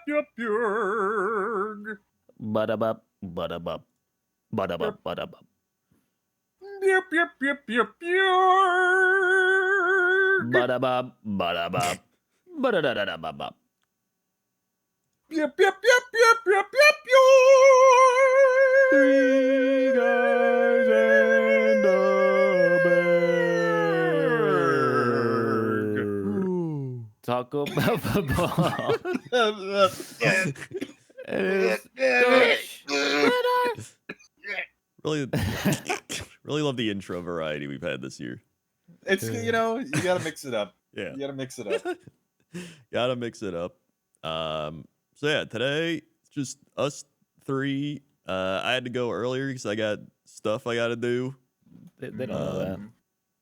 Bjorg. Ba-da-bup, ba-da-bup, ba-da-bup, ba-da-bup. Bjorg. Ba-da-bup, ba-da-bup, ba-da-da-da-da-bup. Three guys and a bear. Talk about football. Really, really love the intro variety we've had this year. It's, you gotta mix it up. Yeah. You gotta mix it up. Gotta mix it up. So yeah, today it's just us three. I had to go earlier because I got stuff I got to do. They don't know that.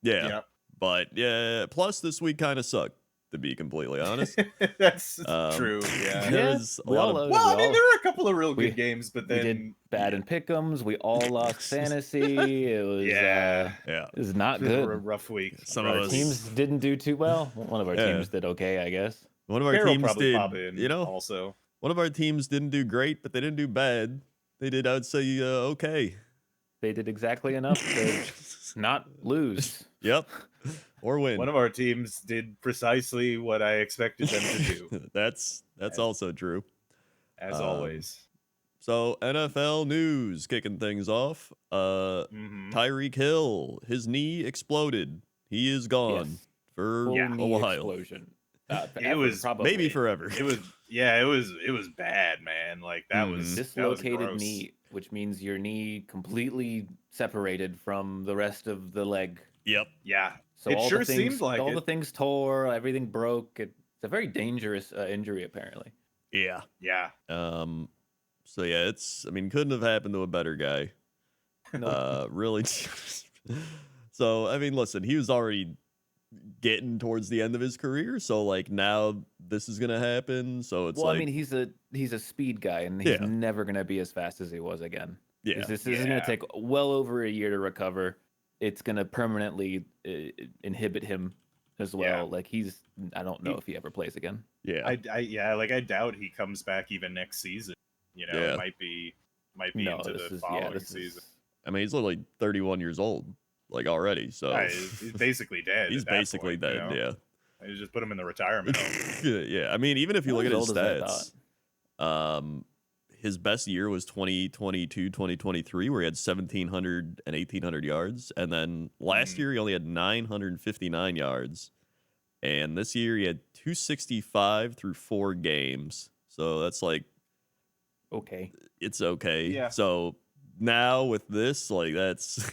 Yeah, Yep. but yeah. Plus, this week kind of sucked, to be completely honest. That's true. Yeah. There was a we lot all of. lose. Well, I We mean, all- there were a couple of real we- good games, but we then did bad in pick'ems. We all lost fantasy. It was Yeah. Yeah, it was not it was a good. rough week. Some Our of us teams didn't do too well. One of our Yeah. teams did okay, I guess. One of our Carol teams probably did. pop in. You know, also. one of our teams didn't do great, but they didn't do bad. They did, I would say, okay. They did exactly enough to not lose. Yep. Or win. One of our teams did precisely what I expected them to do, That's also true. as always. So NFL news kicking things off. Mhm. Tyreek Hill, his knee exploded. He is gone Yes. for Full a knee while. explosion. It Forever, was probably. Maybe forever. It was it was bad, man. Like that was that was dislocated gross. knee, which means your knee completely separated from the rest of the leg. Yep. Yeah. So It all sure the things, seemed like all it. the things tore, everything broke. It's a very dangerous injury, apparently. Yeah. Yeah. So yeah, I mean, couldn't have happened to a better guy. Really. So I mean, listen, he was already getting towards the end of his career, so like now this is gonna happen. So it's Well, like, I mean, he's a speed guy, and he's Yeah. never gonna be as fast as he was again. yeah, This is gonna Yeah. take well over a year to recover. It's gonna permanently inhibit him as well. Yeah. Like I don't know if he ever plays again. yeah. I doubt he comes back even next season. You know, Yeah. it might be No, into this the is following this season. is I mean, he's literally 31 years old, like already. So Yeah, he's basically dead. he's at that basically point, you dead. know? They just put him in the retirement home. Yeah. Yeah. I mean, even if you Not look at as his old as I stats, his best year was 2022, 2023, where he had 1,700 and 1,800 yards. And then last year, he only had 959 yards. And this year, he had 265 through 4 games. So that's like, okay. it's okay. Yeah. So now with this, like, that's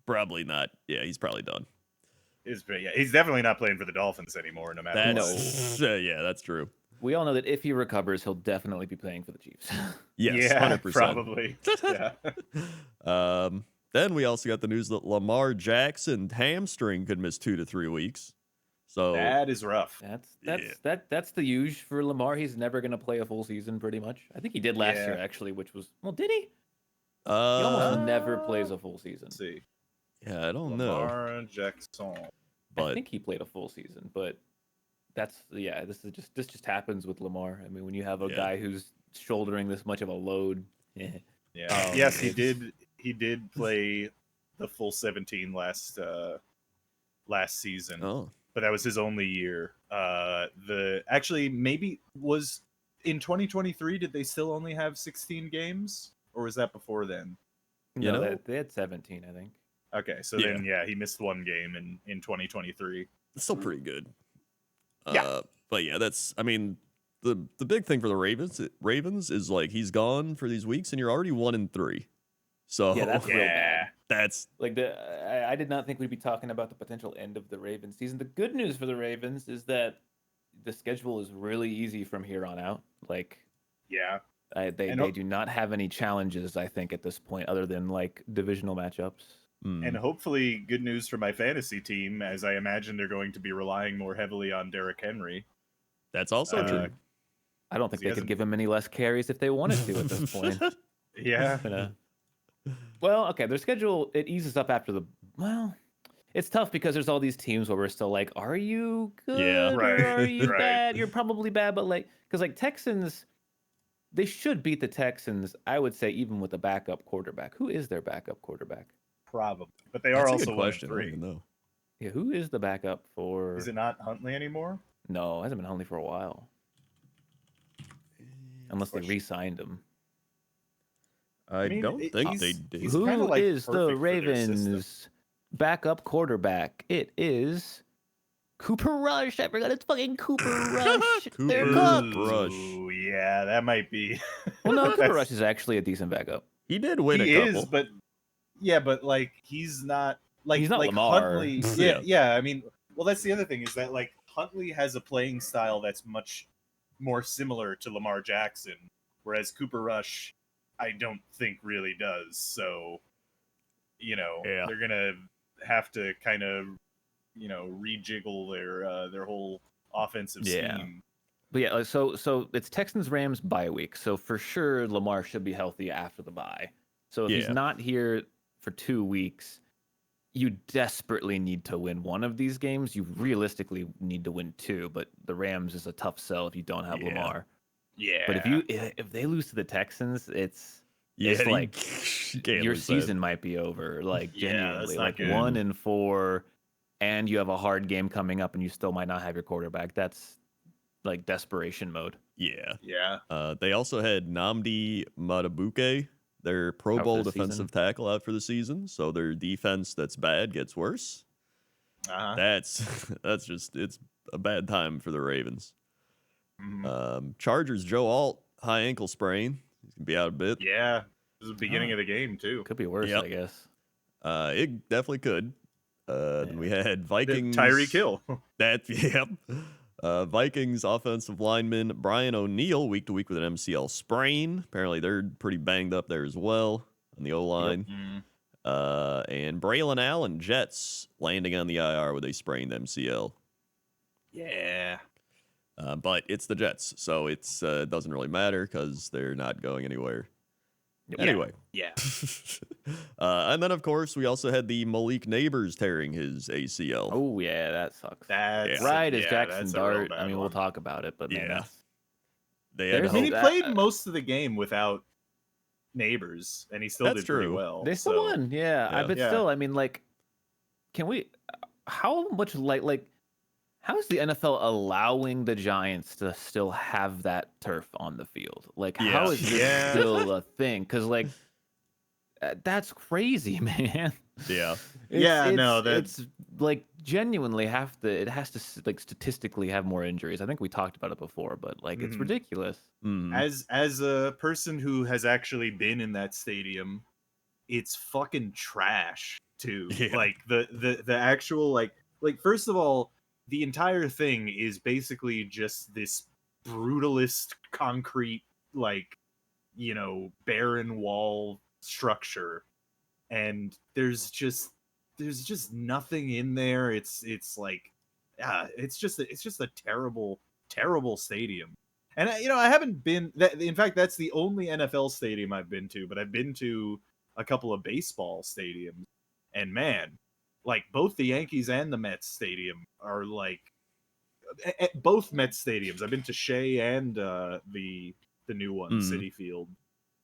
probably not. Yeah, he's probably done. He's definitely not playing for the Dolphins anymore, no matter what. That's, yeah, that's true. We all know that if he recovers, he'll definitely be playing for the Chiefs. Yes, Yeah, 100%. probably. Yeah. Then we also got the news that Lamar Jackson's hamstring could miss 2 to 3 weeks. So That is rough. That's the huge for Lamar. He's never going to play a full season, pretty much. I think he did last Yeah. year, actually, which was did he? He uh, almost never plays a full season. Let's see. yeah, I don't know, Lamar Jackson. but I think he played a full season, but this just happens with Lamar. I mean, when you have a Yeah. guy who's shouldering this much of a load, Yeah. Yes, He did play the full 17 last season. oh, But that was his only year. Actually maybe was in 2023. Did they still only have 16 games, or was that before then? You no, know- they had 17, I think. Okay, so Yeah. then he missed one game in 2023. it's still pretty good. Yeah. But yeah, that's. I mean, the big thing for the Ravens is like he's gone for these weeks, and you're already 1-3. So Yeah, that's real Yeah. bad. that's Like I did not think we'd be talking about the potential end of the Ravens season. The good news for the Ravens is that the schedule is really easy from here on out. Like Yeah. they do not have any challenges, I think, at this point, other than like divisional matchups. And hopefully good news for my fantasy team, as I imagine they're going to be relying more heavily on Derrick Henry. that's also true. I don't think He they hasn't- could give him any less carries if they wanted to at this point. Yeah. Well, okay, their schedule it eases up after it's tough because there's all these teams where we're still like, are you Yeah. good Right, or are you right. bad? You're probably bad, but like, because like Texans, they should beat the Texans. I would say even with a backup quarterback. Who is their backup quarterback? Probably, but they are That's a also good 1-3. question. I don't even know. Yeah, who is the backup Is for? it not Huntley anymore? No, it hasn't been Huntley for a while, unless they Question. re-signed him. I mean, don't it- think he's- they did. he's Who kinda, like, is the perfect for their system. Ravens' backup quarterback? It is Cooper Rush. I forgot it's fucking Cooper Rush. They're Cooper cooked. Rush. Ooh, yeah, that might be. Well, no, Cooper That's- Rush is actually a decent backup. He did win he a couple. is, but yeah, but like he's not like He's not like Lamar. Huntley. Yeah. Yeah. I mean, well, that's the other thing is that like Huntley has a playing style that's much more similar to Lamar Jackson, whereas Cooper Rush, I don't think really does. So, Yeah. they're gonna have to kind of rejiggle their whole offensive Yeah. scheme. But yeah, so it's Texans Rams bye week. So for sure Lamar should be healthy after the bye. So if he's Yeah. not here for 2 weeks, you desperately need to win one of these games. You realistically need to win 2, but the Rams is a tough sell if you don't have Yeah. Lamar. Yeah, But if they lose to the Texans, it's Yeah, like you can't your lose season might be over. Like Yeah, that's genuinely, not like good. 1-4, and you have a hard game coming up, and you still might not have your quarterback. That's like desperation mode. That. yeah. Yeah. They also had Nnamdi Matabuke, their Pro Out for Bowl the season. defensive tackle, out for the season. So their defense that's bad gets worse. Uh-huh. That's just it's a bad time for the Ravens. Mhm. Chargers Joe Alt, high ankle sprain. He's gonna be out a bit. Yeah, this is the beginning of the game too. Could be worse, Yep. I guess. It definitely could. Then we had Vikings. Tyreek Hill. Yep. Vikings offensive lineman Brian O'Neill week to week with an MCL sprain. Apparently they're pretty banged up there as well on the O line. Mhm. And Braylon Allen Jets landing on the IR with a sprained MCL. Yeah. But it's the Jets, so it doesn't really matter because they're not going anywhere. Anyway. Yeah. And then, of course, we also had the Malik Neighbors tearing his ACL. Oh yeah, that sucks. That's Right as yeah, Jackson that's a real Dart. I bad mean, we'll one. talk about it, but man, Yeah. that's They had There's I mean, he hope. played most of the game without Neighbors, and he still That's did pretty true. well. they still so- won. Yeah, Yeah. but Yeah. still, I mean, like, can we? How much like? How is the NFL allowing the Giants to still have that turf on the field? Like, how Yeah. is this Yeah. still a thing? Because like, that's crazy, man. Yeah. Yeah, no, it's like genuinely it has to like statistically have more injuries. I think we talked about it before, but like it's Mhm. ridiculous. Mhm. As a person who has actually been in that stadium, it's fucking trash too. Yeah. Like the actual like first of all, the entire thing is basically just this brutalist concrete like barren wall structure, and there's just nothing in there. It's like it's just a terrible stadium. And I haven't been that. In fact, that's the only NFL stadium I've been to. But I've been to a couple of baseball stadiums, and man, like both the Yankees and the Mets stadium are like both Mets stadiums. I've been to Shea and the new one, Mhm. City Field.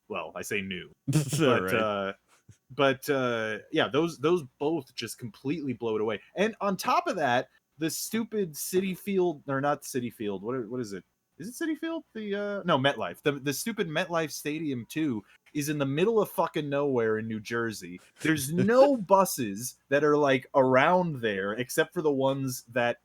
Well, I say new, Right. but yeah, those both just completely blow it away. And on top of that, the stupid City Field, or not City Field, what is it? Is it City Field? No, MetLife. The stupid MetLife Stadium too is in the middle of fucking nowhere in New Jersey. There's no buses that are like around there except for the ones that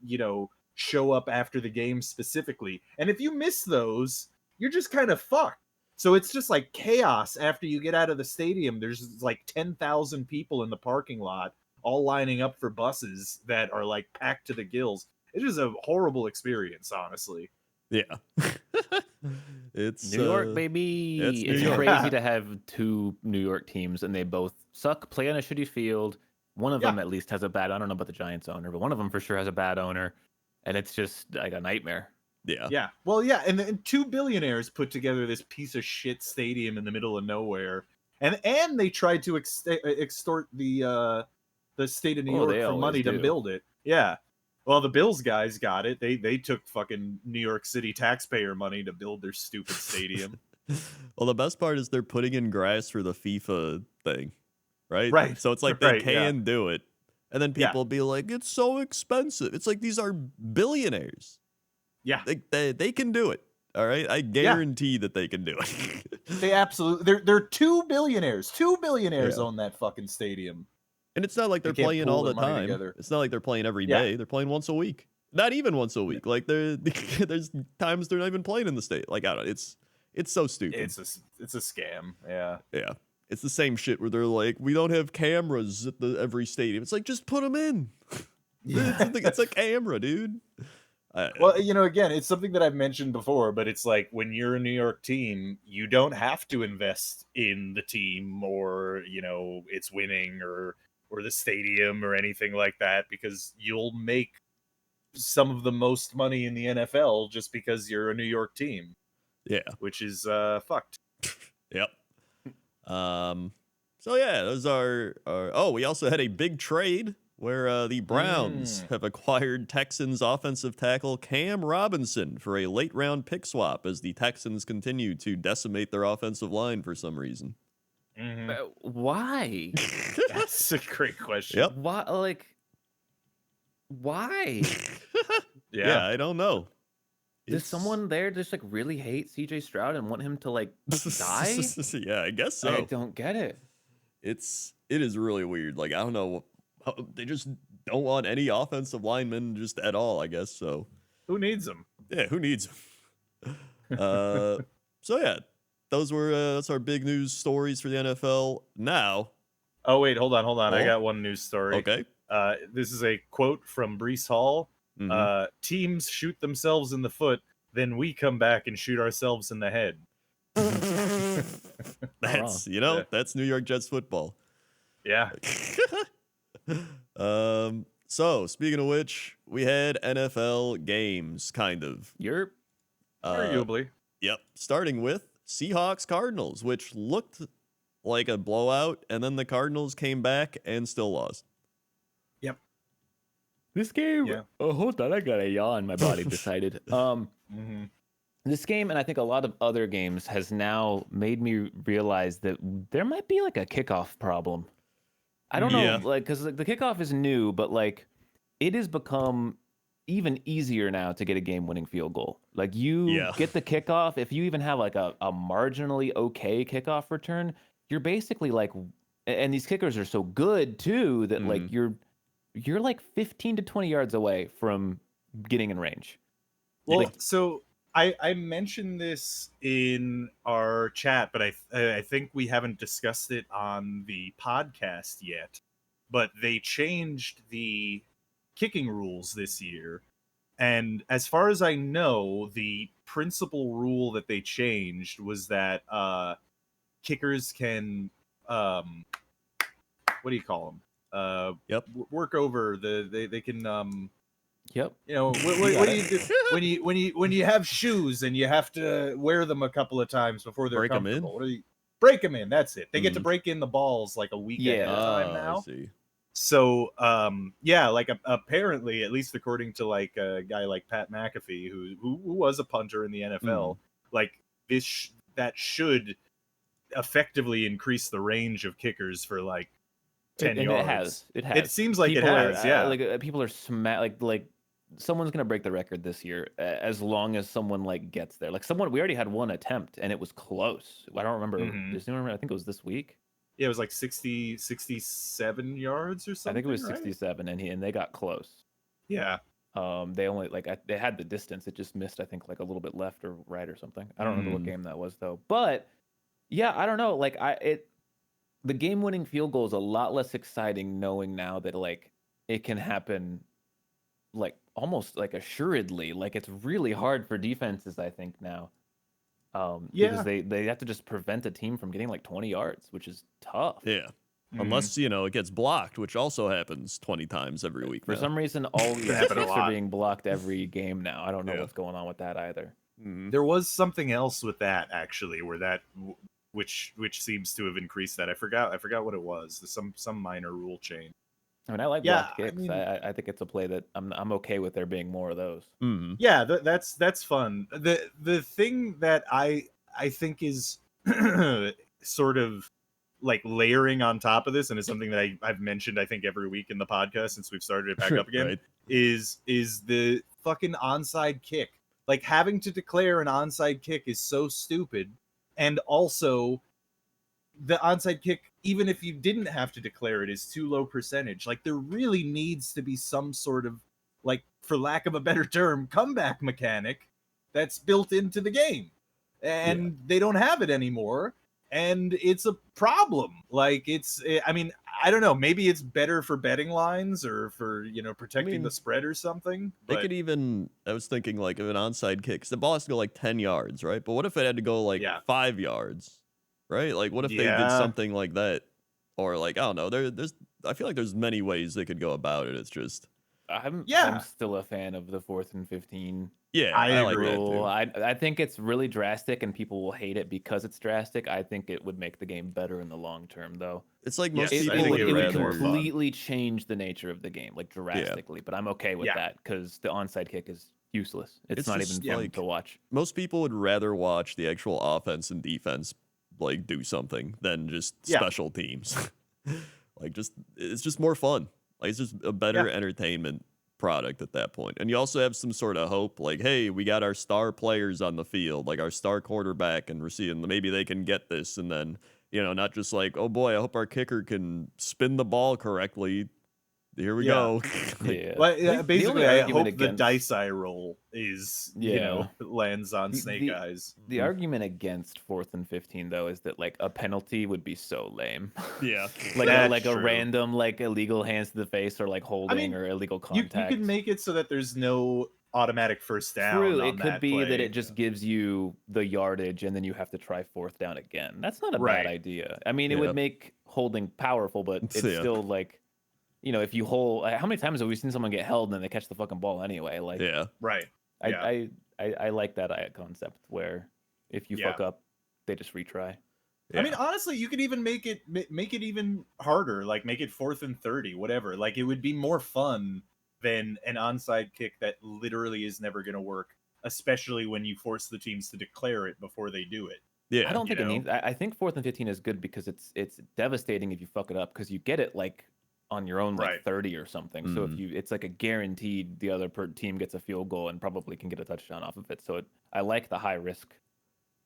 show up after the game specifically. And if you miss those, you're just kind of fucked. So it's just like chaos after you get out of the stadium. There's like 10,000 people in the parking lot all lining up for buses that are like packed to the gills. It is a horrible experience, honestly. Yeah. It's New York, baby. it's New It's York. crazy to have 2 New York teams and they both suck, play on a shitty field. One of them Yeah. at least has a bad. I don't know about the Giants owner, but one of them for sure has a bad owner, and it's just like a nightmare. Yeah. Yeah. Well, yeah, and 2 billionaires put together this piece of shit stadium in the middle of nowhere, and they tried to extort the the state of New Oh, York they for always money to do. build it. Yeah. Well, the Bills guys got it. They took fucking New York City taxpayer money to build their stupid stadium. Well, the best part is they're putting in grass for the FIFA thing, right? Right. So it's like they Right, yeah. can do it. And then Yeah. people be like, it's so expensive. It's like these are billionaires. Yeah. They can do it. All right. I guarantee that they can do it. They absolutely they're two billionaires. Two billionaires Yeah. own that fucking stadium. And it's not like They they're can't playing pool all their the money time. together. It's not like they're playing every Yeah. day. They're playing once a week. Not even once a week. Like there's times they're not even playing in the state. Like I don't. It's so stupid. It's a scam. Yeah. Yeah. It's the same shit where they're like, we don't have cameras at every stadium. It's like, just put them in. It's a camera, dude. Well, you know, again, it's something that I've mentioned before, but it's like when you're a New York team, you don't have to invest in the team or, you know, it's winning or the stadium or anything like that because you'll make some of the most money in the NFL just because you're a New York team. Yeah. Which is fucked. Yep. So yeah, those are oh, we also had a big trade where the Browns have acquired Texans offensive tackle Cam Robinson for a late round pick swap as the Texans continue to decimate their offensive line for some reason. Why? That's a great question. Yep. Why? Like, why? Yeah, I don't know. Does someone there just like really hate CJ Stroud and want him to like die? Yeah, I guess so. I don't get it. It is really weird. Like I don't know, they just don't want any offensive linemen just at all. I guess so. Who needs them? Yeah, who needs them? So yeah, that's our big news stories for the NFL. Now, oh wait, hold on. Oh? I got one news story. Okay. This is a quote from Breece Hall. Mhm. Teams shoot themselves in the foot, then we come back and shoot ourselves in the head. That's Yeah. that's New York Jets football. Yeah. So speaking of which, we had NFL games, kind of. You're Arguably. Yep. Starting with Seahawks Cardinals, which looked like a blowout, and then the Cardinals came back and still lost. Yep. this game. Yeah. Oh, hold on, I got a yawn. My body decided. This game, and I think a lot of other games, has now made me realize that there might be like a kickoff problem. I don't Yeah. know, like, because the kickoff is new, but like, it has become even easier now to get a game-winning field goal. Like, you Yeah. get the kickoff, if you even have like a marginally okay kickoff return, you're basically like, and these kickers are so good too that like you're like 15 to 20 yards away from getting in range. Well, so I mentioned this in our chat, but I think we haven't discussed it on the podcast yet. But they changed the kicking rules this year, and as far as I know, the principal rule that they changed was that kickers can what do you call them? Yep. Work over they can Yep. you know, what do you do when you have shoes and you have to wear them a couple of times before they're Break 'em in? comfortable? What do you break them in? That's it. They get to break in the balls like a week ahead of time I now. see. So, yeah, like apparently, at least according to like a guy like Pat McAfee, who was a punter in the NFL, like that should effectively increase the range of kickers for like 10 And yards. It has. It seems like People it are, has, yeah. Like people are like someone's gonna break the record this year as long as someone like gets there. Like we already had one attempt and it was close. I don't remember. Does anyone remember? I think it was this week. Yeah, it was like 67 yards or something. I think it was right? 67, and they got close. Yeah. They only they had the distance. It just missed, I think, like a little bit left or right or something. I don't remember what game that was though. But yeah, I don't know. Like the game-winning field goal is a lot less exciting knowing now that like it can happen, like almost like assuredly. Like it's really hard for defenses, I think now. Because they have to just prevent a team from getting like 20 yards, which is tough. Yeah. Unless, it gets blocked, which also happens 20 times every week. For some reason, all the kicks are being blocked every game now. I don't know what's going on with that either. There was something else with that actually, where that which seems to have increased that. I forgot what it was. Some minor rule change. I mean, I like Yeah, blocked I kicks. mean, I think it's a play that I'm okay with there being more of those. Mm-hmm. yeah, that's fun. The thing that I think is sort of like layering on top of this, and is something that I've mentioned I think every week in the podcast since we've started it back up again, Right. is the fucking onside kick. Like having to declare an onside kick is so stupid, and also the onside kick, even if you didn't have to declare it, is too low percentage. Like there really needs to be some sort of, like, for lack of a better term, comeback mechanic that's built into the game. And they don't have it anymore. And it's a problem. Like I mean, I don't know, maybe it's better for betting lines or for, I protecting the mean, spread or something. they But could even. I was thinking like of an onside kick. 'Cause the ball has to go like 10 yards, right? But what if it had to go like yeah. 5 yards, right? Like what if they did Yeah. something like that, or like I don't know. There's. I feel like there's many ways they could go about it. It's just. I'm Yeah. still a fan of the 4th and 15 Yeah, I I like agree. that rule. too. I think it's really drastic, and people will hate it because it's drastic. I think it would make the game better in the long term, though. It's like most Yes, I people think would it It would would be more rather. fun. completely change the nature of the game, like Yeah. drastically. But I'm okay with Yeah. that because the onside kick is useless. It's It's not even just fun like to watch. most people would rather watch the actual offense and defense like do something than just Yeah. special teams. Like just it's just more fun. Like it's just a better Yeah. entertainment product at that point. And you also have some sort of hope like, hey, we got our star players on the field, like our star quarterback and receiver, maybe they can get this, and then, not just like, oh boy, I hope our kicker can spin the ball correctly. Here we Yeah. go. Like, Yeah. Well, I think the basically, only I argument hope the against dice I roll is, Yeah. lands on The- Snake the- Eyes. The argument against 4th and 15 though is that like a penalty would be so lame. yeah. like That's a true. random like illegal hands to the face or like holding mean, or illegal You contact. can make it so that there's no automatic first down. True, on it could that be that play. it just gives you the yardage and then you have to try 4th down again. That's not a Right. bad idea. I mean, it Yeah. would make holding powerful, but it's Yeah. still like, if you hold, how many times have we seen someone get held and then they catch the fucking ball anyway? Like, Yeah. Right. Yeah. I like that concept where if you fuck up, they just retry. Yeah. I mean, honestly, you could even make it even harder. Like make it 4th and 30, whatever. Like it would be more fun than an onside kick that literally is never going to work, especially when you force the teams to declare it before they do it. Yeah. I don't think you it know? needs. I think 4th and 15 is good because it's devastating if you fuck it up because you get it like on your own like Right. 30 or something. So if Mhm. it's like a guaranteed the other team gets a field goal and probably can get a touchdown off of it. So I like the high risk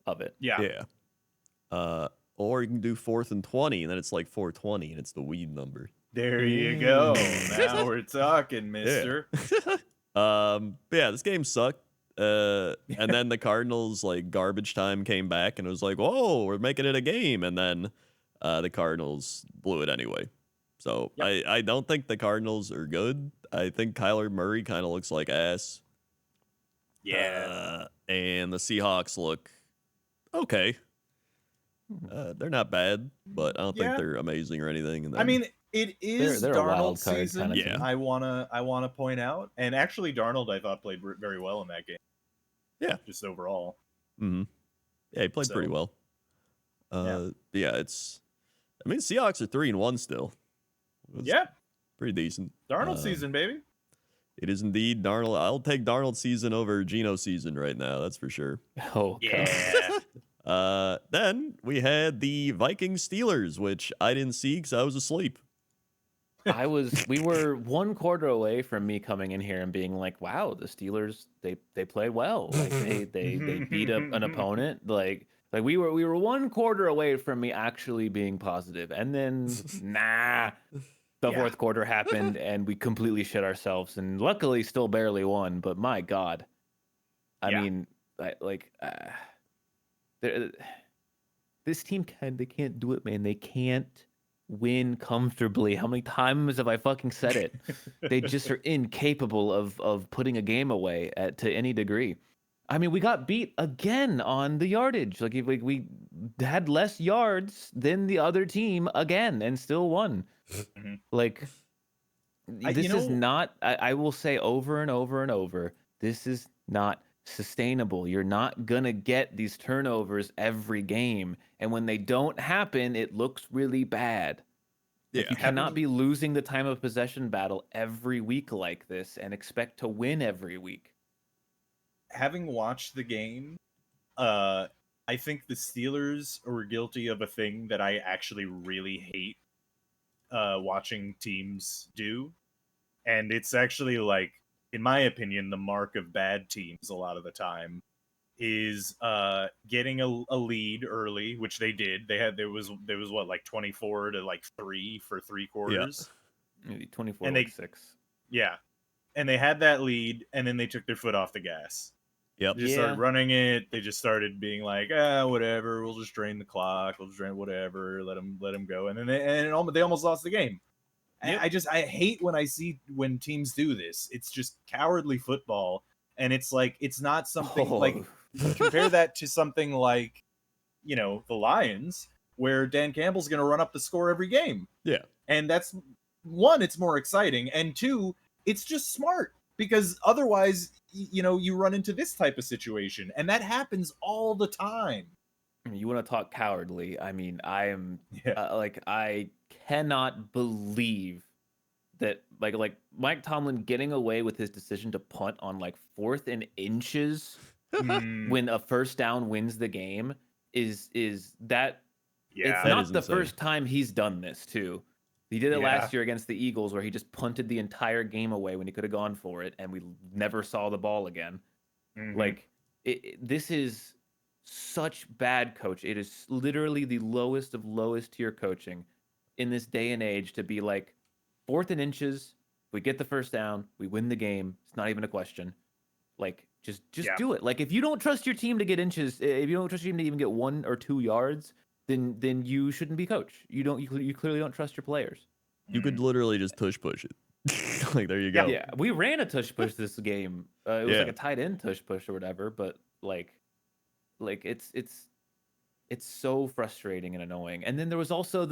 of it. Yeah. Yeah. Or you can do 4th and 20, and then it's like 420, and it's the weed number. There you go. Now we're talking, mister. But yeah, this game sucked. And then the Cardinals like garbage time came back, and it was like, whoa, we're making it a game, and then the Cardinals blew it anyway. So Yep. I don't think the Cardinals are good. I think Kyler Murray kind of looks like ass. Yeah. And the Seahawks look okay. They're not bad, but I don't think Yeah. they're amazing or anything. And I then, mean, it is they're a wild Darnold's card season. kinda team. I wanna point out, and actually, Darnold I thought played very well in that game. Yeah. Just overall. yeah, he played pretty So, well. Yeah, it's. I mean, Seahawks are 3-1 still. It's Yeah, pretty decent. Darnold season, baby. It is indeed Darnold. I'll take Darnold season over Geno season right now. That's for sure. Oh, God. Yeah. Then we had the Vikings Steelers, which I didn't see because I was asleep. We were one quarter away from me coming in here and being like, wow, the Steelers, they played well. Like they beat up an opponent. Like we were one quarter away from me actually being positive. And then the fourth quarter happened and we completely shit ourselves and luckily still barely won, but my God. I mean, this team they can't do it, man. They can't win comfortably. How many times have I fucking said it? They just are incapable of putting a game away to any degree. I mean, we got beat again on the yardage. Like we had less yards than the other team again and still won. Like this is not. I will say over and over and over. This is not sustainable. You're not gonna get these turnovers every game, and when they don't happen, it looks really bad. Yeah. Like, you cannot be losing the time of possession battle every week like this and expect to win every week. Having watched the game, I think the Steelers were guilty of a thing that I actually really hate watching teams do. And it's actually, like, in my opinion, the mark of bad teams a lot of the time is getting a lead early, which they did. There was what, like 24 to like 3 for 3/4. Maybe 24 And like they 6. Yeah. And they had that lead, and then they took their foot off the gas. Yep. They just started running it. They just started being like, whatever. We'll just drain the clock. We'll just drain whatever. Let them go. And then they almost lost the game. Yep. I hate when I see when teams do this. It's just cowardly football, and it's like it's not something like compare that to something like, you know, the Lions, where Dan Campbell's going to run up the score every game. Yeah. And that's, one, it's more exciting, and two, it's just smart, because otherwise, you know, you run into this type of situation, and that happens all the time. You want to talk cowardly? I mean, I am Yeah. like, I cannot believe that like Mike Tomlin getting away with his decision to punt on like 4th and inches when a first down wins the game is that. Yeah. It's That not is the insane. first time he's done this too. He did it last year against the Eagles, where he just punted the entire game away when he could have gone for it, and we never saw the ball again. Like, this is such bad coach. It is literally the lowest of lowest tier coaching in this day and age to be like, 4th and inches, we get the first down, we win the game. It's not even a question. Like, just do it. Like, if you don't trust your team to get inches, if you don't trust your team to even get 1 or 2 yards, then you shouldn't be coach. You clearly don't trust your players. You could literally just push it. Like, there you go. Yeah, we ran a tush push this game. It was like a tight end tush push or whatever, but like it's so frustrating and annoying. And then there was also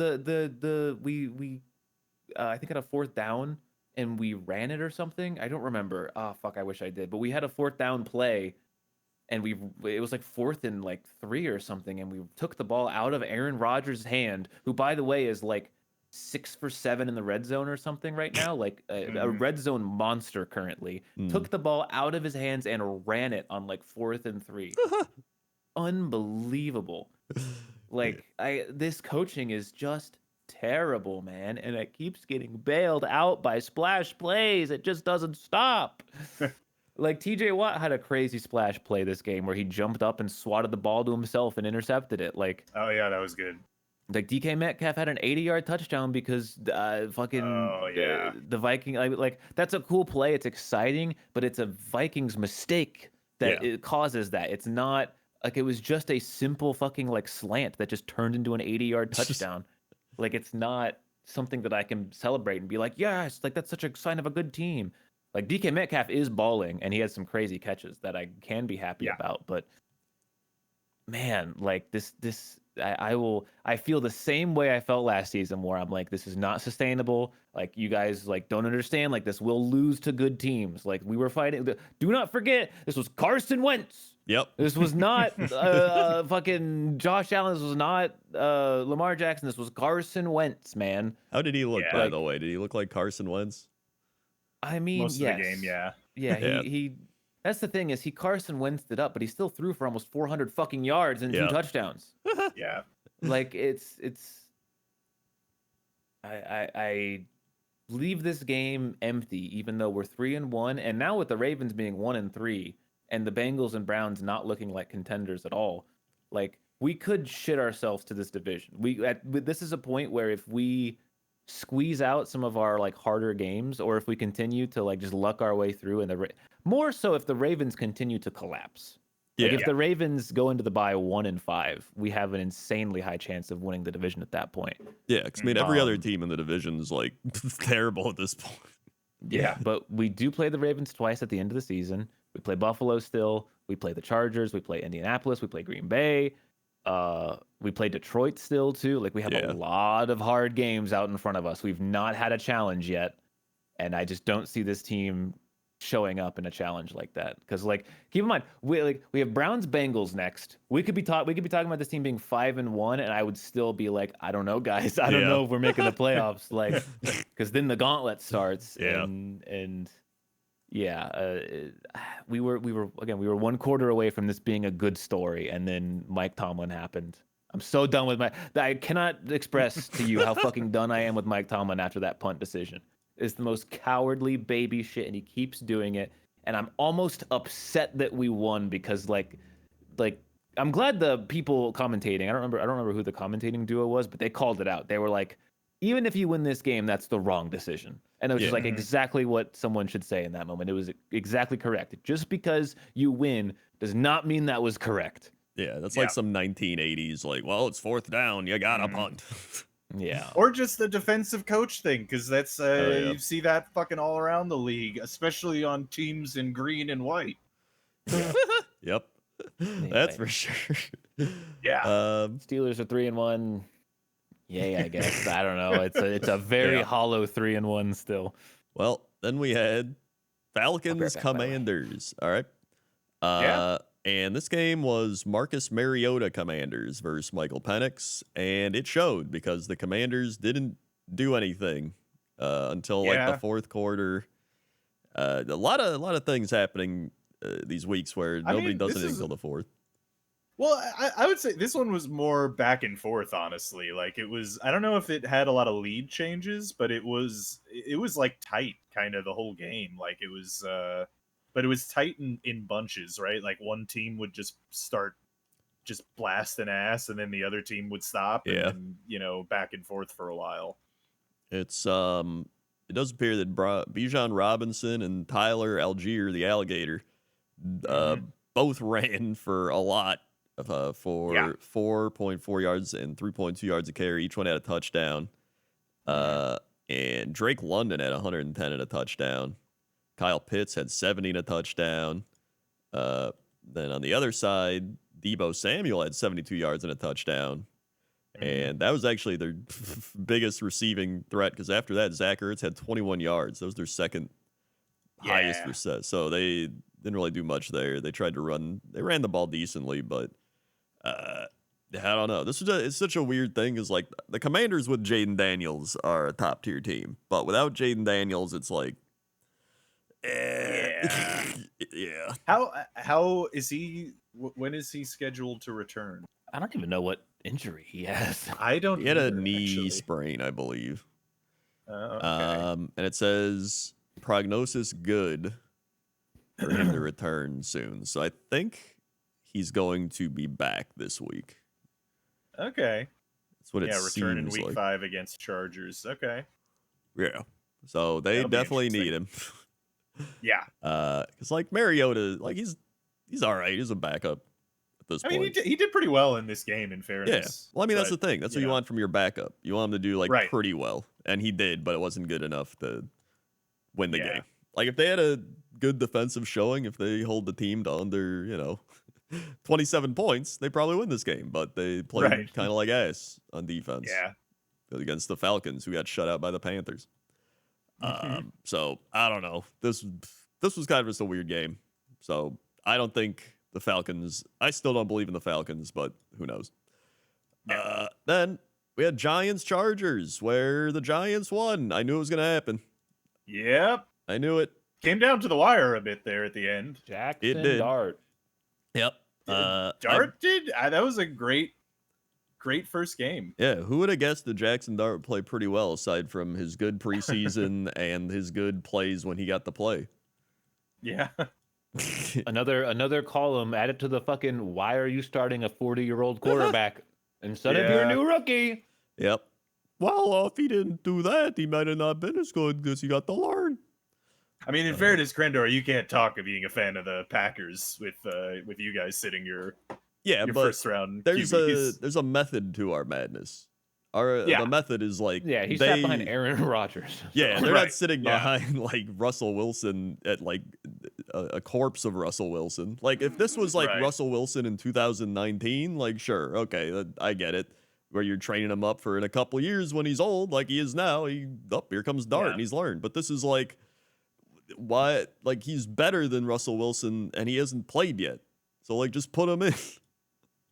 we I think had a 4th down and we ran it or something. I don't remember. Oh fuck, I wish I did. But we had a 4th down play, and it was like 4th and like 3 or something, and we took the ball out of Aaron Rodgers' hand, who, by the way, is like 6 for 7 in the red zone or something right now, like a red zone monster currently. Took the ball out of his hands and ran it on like 4th and 3. Unbelievable. Like, this coaching is just terrible, man, and it keeps getting bailed out by splash plays. It just doesn't stop. Like, TJ Watt had a crazy splash play this game where he jumped up and swatted the ball to himself and intercepted it. Like, oh yeah, that was good. Like, DK Metcalf had an 80-yard touchdown because the Viking, like, that's a cool play. It's exciting, but it's a Vikings mistake that it causes that. It's not like, it was just a simple fucking like slant that just turned into an 80-yard touchdown. Like, it's not something that I can celebrate and be like, yes, like, that's such a sign of a good team. Like, DK Metcalf is balling, and he has some crazy catches that I can be happy about. But man, like, I feel the same way I felt last season, where I'm like, this is not sustainable. Like, you guys like don't understand. Like, this will lose to good teams. Like, we were fighting. Do not forget, this was Carson Wentz. Yep. This was not fucking Josh Allen. This was not Lamar Jackson. This was Carson Wentz, man. How did he look, by the way? Did he look like Carson Wentz? I mean, most yes. of the game, yeah. He. That's the thing, is he Carson Wentz'd it up, but he still threw for almost 400 fucking yards and 2 touchdowns. Yeah. Like, I leave this game empty, even though we're 3-1, and now with the Ravens being 1-3, and the Bengals and Browns not looking like contenders at all, like, we could shit ourselves to this division. This is a point where if we squeeze out some of our like harder games, or if we continue to like just luck our way through, and more so if the Ravens continue to collapse. Like, if the Ravens go into the bye 1-5, we have an insanely high chance of winning the division at that point. Yeah, because I mean, every other team in the division is like terrible at this point. Yeah, but we do play the Ravens twice at the end of the season. We play Buffalo still. We play the Chargers. We play Indianapolis. We play Green Bay. We play Detroit still too. Like, we have a lot of hard games out in front of us. We've not had a challenge yet, and I just don't see this team showing up in a challenge like that. Because like, keep in mind, we have Browns Bengals next. We could be talking about this team being 5-1, and I would still be like, I don't know, guys. I don't know if we're making the playoffs. Like, because then the gauntlet starts, and we were one quarter away from this being a good story, and then Mike Tomlin happened. I'm so done with I cannot express to you how fucking done I am with Mike Tomlin after that punt decision. It's the most cowardly baby shit, and he keeps doing it. And I'm almost upset that we won because like I'm glad the people commentating. I don't remember who the commentating duo was, but they called it out. They were like, even if you win this game, that's the wrong decision. And it was just like exactly what someone should say in that moment. It was exactly correct. Just because you win does not mean that was correct. Yeah, that's like some 1980s, like, well, it's 4th down, you gotta punt. Yeah. Or just the defensive coach thing, because that's you see that fucking all around the league, especially on teams in green and white. Yep. Anyway. That's for sure. Yeah. Steelers are 3-1. Yay, I guess. I don't know. It's a very hollow 3-1 still. Well, then we had Falcons Commanders. All right. And this game was Marcus Mariota Commanders versus Michael Penix, and it showed because the Commanders didn't do anything until like the fourth quarter. A lot of things happening these weeks where nobody does anything until the fourth. Well, I would say this one was more back and forth, honestly. Like it was, I don't know if it had a lot of lead changes, but it was like tight kind of the whole game. Like it was, but it was tight in bunches, right? Like one team would just start just blasting ass, and then the other team would stop, and then, back and forth for a while. It does appear that Bijan Robinson and Tyler Algier, the alligator, both ran for a lot. For 4.4 yards and 3.2 yards a carry. Each one had a touchdown. And Drake London had 110 and a touchdown. Kyle Pitts had 70 and a touchdown. Then on the other side, Deebo Samuel had 72 yards and a touchdown. And that was actually their biggest receiving threat because after that, Zach Ertz had 21 yards. That was their second highest receipt. So they didn't really do much there. They tried to run. They ran the ball decently, but I don't know. It's such a weird thing. Is like the Commanders with Jaden Daniels are a top tier team, but without Jaden Daniels, it's like, How is he? When is he scheduled to return? I don't even know what injury he has. I don't. He had a either, knee sprain, I believe. Okay. And it says prognosis good for him to return soon. So I think he's going to be back this week. Okay. That's what it return in seems week like. 5 against Chargers. Okay. Yeah. So they definitely need him. Yeah. Because like Mariota, like he's all right. He's a backup at this point. I mean, he did pretty well in this game, in fairness. Yeah. Well, I mean, that's the thing. That's what you want from your backup. You want him to do like pretty well, and he did, but it wasn't good enough to win the game. Like if they had a good defensive showing, if they hold the team to under 27 points, they probably win this game. But they played kind of like ass on defense. Yeah. Against the Falcons, who got shut out by the Panthers. So I don't know. This was kind of just a weird game. So I don't think the Falcons. I still don't believe in the Falcons, but who knows? Then we had Giants Chargers, where the Giants won. I knew it was going to happen. Yep. I knew it. Came down to the wire a bit there at the end. Jackson Dart. Yep. Dart did. That was a great first game. Yeah, who would have guessed that Jackson Dart would play pretty well, aside from his good preseason and his good plays when he got the play. Yeah. Another column added to the fucking why are you starting a 40-year-old quarterback instead of your new rookie? Yep. Well, if he didn't do that, he might have not been as good because he got to learn. I mean, in fairness, Krendor, you can't talk of being a fan of the Packers with you guys sitting your first round. There's a method to our madness. The method is like he sat behind Aaron Rodgers. So. Yeah, they're not sitting behind like Russell Wilson at like a corpse of Russell Wilson. Like if this was like Russell Wilson in 2019, like sure, okay, I get it. Where you're training him up for in a couple years when he's old, like he is now. Here comes Dart and he's learned. But this is like why? Like, he's better than Russell Wilson, and he hasn't played yet. So, like, just put him in.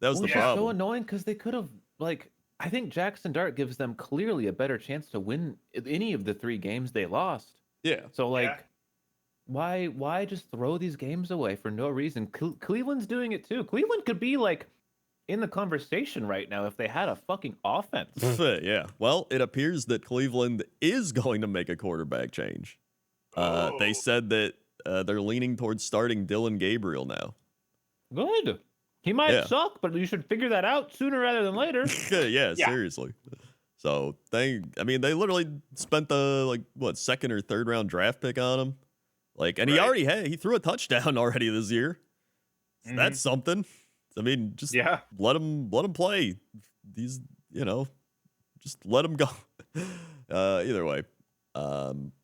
That was the Which is problem. so annoying because they could have like. I think Jackson Dart gives them clearly a better chance to win any of the 3 games they lost. Yeah. So like, why just throw these games away for no reason? Cleveland's doing it too. Cleveland could be like in the conversation right now if they had a fucking offense. Yeah. Well, it appears that Cleveland is going to make a quarterback change. They said that they're leaning towards starting Dylan Gabriel now. Good. He might suck, but you should figure that out sooner rather than later. Yeah, seriously. So they literally spent the second or third round draft pick on him. Like, and he threw a touchdown already this year. So that's something. I mean, just let him play. These, just let him go. Either way.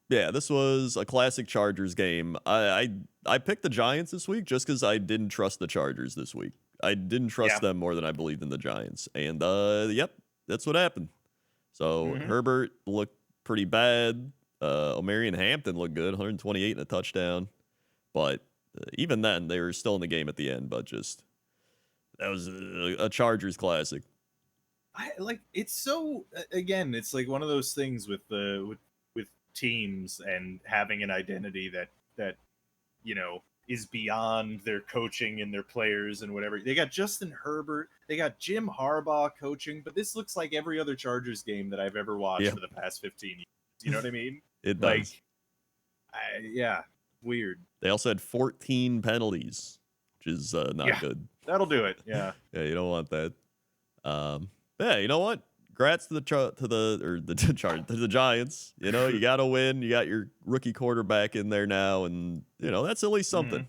This was a classic Chargers game. I picked the Giants this week just because I didn't trust the Chargers this week. I didn't trust them more than I believed in the Giants. And, that's what happened. So Herbert looked pretty bad. Omarion Hampton looked good, 128 and a touchdown. But even then, they were still in the game at the end. But just, that was a Chargers classic. It's so, again, it's like one of those things with teams and having an identity that is beyond their coaching and their players and whatever. They got Justin Herbert, they got Jim Harbaugh coaching, but this looks like every other Chargers game that I've ever watched for the past 15 years. You know what I mean? It does. Weird. They also had 14 penalties, which is not good. That'll do it. Yeah. Yeah, you don't want that. You know what? Congrats to the Giants. You got to win. You got your rookie quarterback in there now, and that's at least something.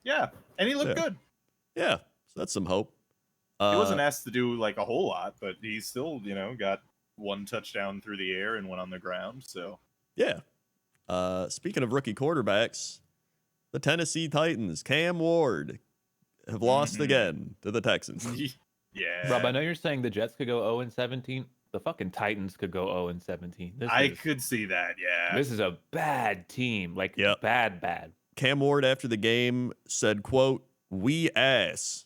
Yeah, and he looked good. Yeah, so that's some hope. He wasn't asked to do like a whole lot, but he still, got 1 touchdown through the air and 1 on the ground. So yeah. Speaking of rookie quarterbacks, the Tennessee Titans, Cam Ward, have lost again to the Texans. Yeah. Rob, I know you're saying the Jets could go 0-17. The fucking Titans could go 0-17. I could see that, yeah. This is a bad team. Like, bad. Cam Ward, after the game, said, quote, "We ass."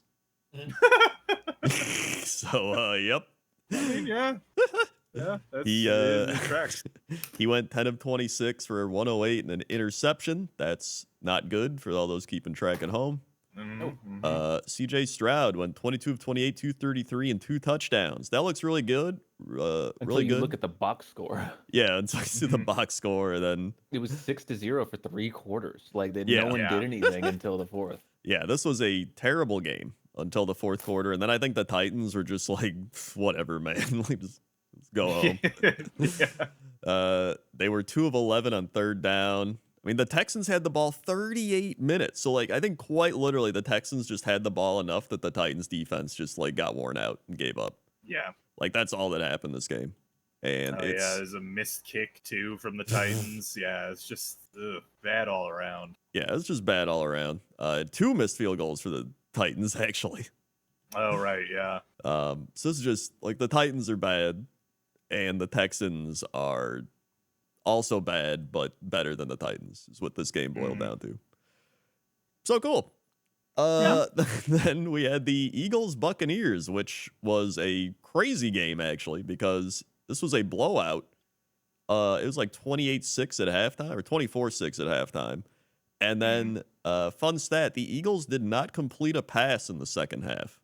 So, yep. I mean, yeah. Yeah, that's tracks. He went 10 of 26 for 108 and an interception. That's not good for all those keeping track at home. CJ Stroud went 22 of 28, 233, and 2 touchdowns. That looks really good. Really good. Look at the box score. Yeah, until you see the box score, and then it was 6-0 for 3 quarters. Like no one did anything until the 4th. Yeah, this was a terrible game until the 4th quarter, and then I think the Titans were just like, whatever, man. Like, just go home. They were 2 of 11 on 3rd down. I mean, the Texans had the ball 38 minutes. So, I think quite literally the Texans just had the ball enough that the Titans defense just, got worn out and gave up. Yeah. That's all that happened this game. And there's a missed kick, too, from the Titans. Yeah, it's just bad all around. Yeah, it's just bad all around. 2 missed field goals for the Titans, actually. Oh, right, yeah. So this is just, the Titans are bad, and the Texans are also bad, but better than the Titans is what this game boiled down to. So cool. Then we had the Eagles Buccaneers, which was a crazy game actually, because this was a blowout. It was like 28-6 at halftime or 24-6 at halftime. And then fun stat, the Eagles did not complete a pass in the second half.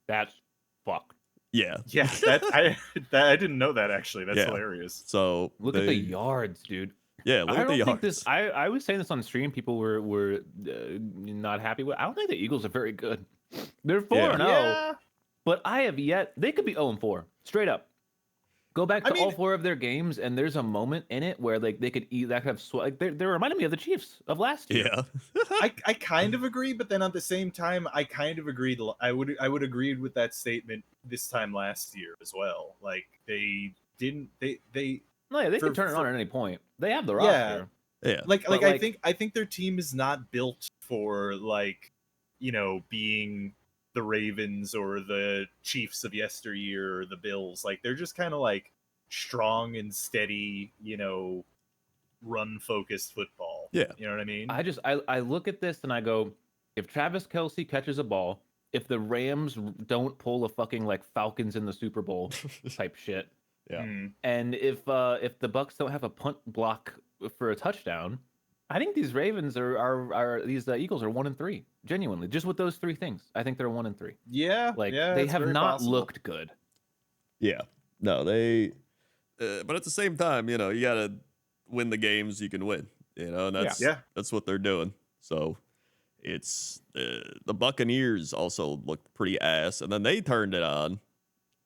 That's fucked. Yeah. Yeah, I didn't know that actually. That's hilarious. So look at the yards, dude. Yeah, look at the yards. I was saying this on stream. People were not happy with. I don't think the Eagles are very good. They're 4-0, but they could be 0-4 straight up. Go back to all 4 of their games, and there's a moment in it where they could eat that kind of they're reminding me of the Chiefs of last year. Yeah, I kind of agree, but then at the same time, I kind of agreed. I would agree with that statement this time last year as well. Like they didn't they. No, yeah, they can turn it on at any point. They have the roster. Yeah. I think their team is not built for being the Ravens or the Chiefs of yesteryear or the Bills. Like they're just kind of strong and steady, run-focused football. Yeah. You know what I mean? I look at this and I go, if Travis Kelce catches a ball, if the Rams don't pull a fucking like Falcons in the Super Bowl type shit, Yeah. and if the Bucks don't have a punt block for a touchdown, I think these Ravens are these Eagles are 1-3. Genuinely, just with those three things, I think they're 1-3. Yeah, Like yeah, they it's have very not possible. looked good. Yeah. No, they. But at the same time, you gotta win the games you can win. And that's what they're doing. So it's the Buccaneers also looked pretty ass, and then they turned it on,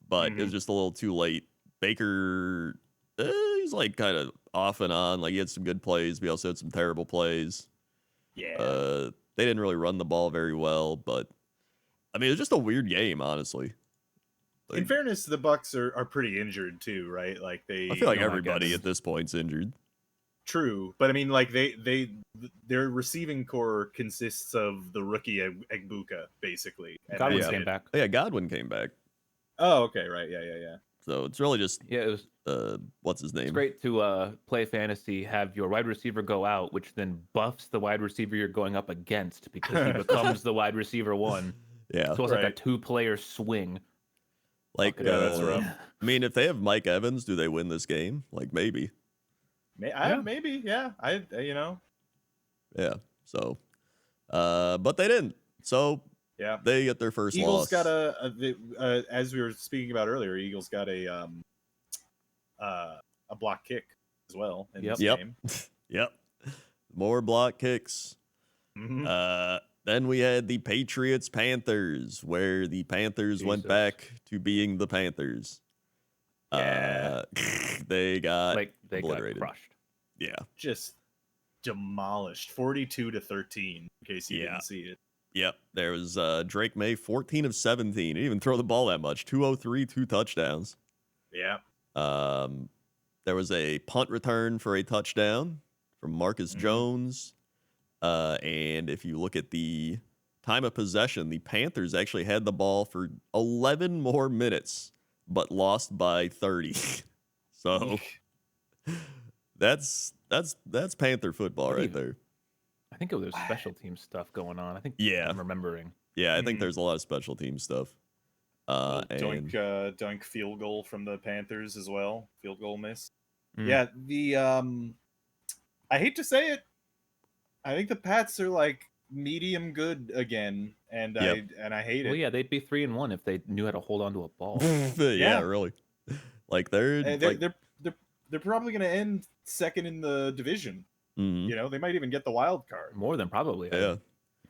but it was just a little too late. Baker, he's like kind of off and on. Like he had some good plays, but he also had some terrible plays. Yeah. They didn't really run the ball very well, but I mean, it was just a weird game, honestly. Like, in fairness, the Bucks are pretty injured too, right? Like I feel like my everybody goodness. at this point's injured. True, but I mean, like their receiving core consists of the rookie Egbuka, basically. And Godwin that's came it. back. Yeah, Godwin came back. Oh, okay, right, yeah. So it's really just Yeah, it was. what's his name? It's great to play fantasy, have your wide receiver go out, which then buffs the wide receiver you're going up against because he becomes the wide receiver one. Yeah, So it's like a Right. 2-player swing. like Fucking that's rough. I mean, if they have Mike Evans, do they win this game? Like maybe. Maybe, yeah. Yeah. So, but they didn't. So Yeah. they get their first Eagles loss. got as we were speaking about earlier, Eagles got a block kick as well in this Yep. game. Yep. More block kicks. Mhm. Then we had the Patriots Panthers, where the Panthers went Jesus. back to being the Panthers. Yeah. They got They got obliterated. crushed. Yeah. Just demolished, 42-13. In case you didn't see it. Yep. There was Drake May, 14 of 17. He didn't even throw the ball that much. 203, 2 touchdowns. Yeah. There was a punt return for a touchdown from Marcus Jones. And if you look at the time of possession, the Panthers actually had the ball for 11 more minutes, but lost by 30. So that's Panther football right there. I think it was special team stuff going on. I think I'm remembering. Yeah, I think there's a lot of special team stuff. And Dunk field goal from the Panthers as well. Field goal miss. Mm. Yeah, the I hate to say it, I think the Pats are like medium good again, and I hate it. Well, yeah, they'd be 3-1 if they knew how to hold on to a ball. yeah, really. Like they're probably going to end second in the division. Mhm. You know, they might even get the wild card. More than probably.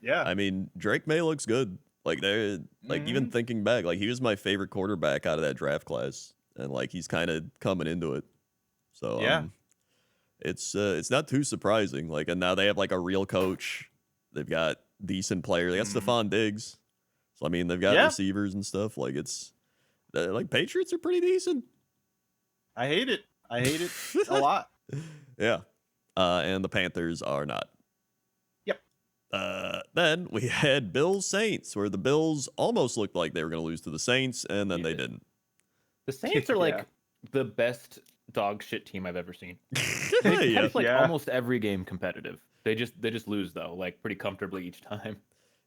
Yeah. I mean, Drake May looks good. Like they're like even thinking back, like he was my favorite quarterback out of that draft class, and like he's kind of coming into it. So it's not too surprising. Like, and now they have like a real coach. They've got decent players. They got Stephon Diggs. So I mean, they've got receivers and stuff. Like it's like Patriots are pretty decent. I hate it a lot. Yeah. And the Panthers are not. Yep. Then we had Bills Saints, where the Bills almost looked like they were going to lose to the Saints, and then they didn't. The Saints are like the best dog shit team I've ever seen. They catch like almost every game competitive. They just lose though, like pretty comfortably each time.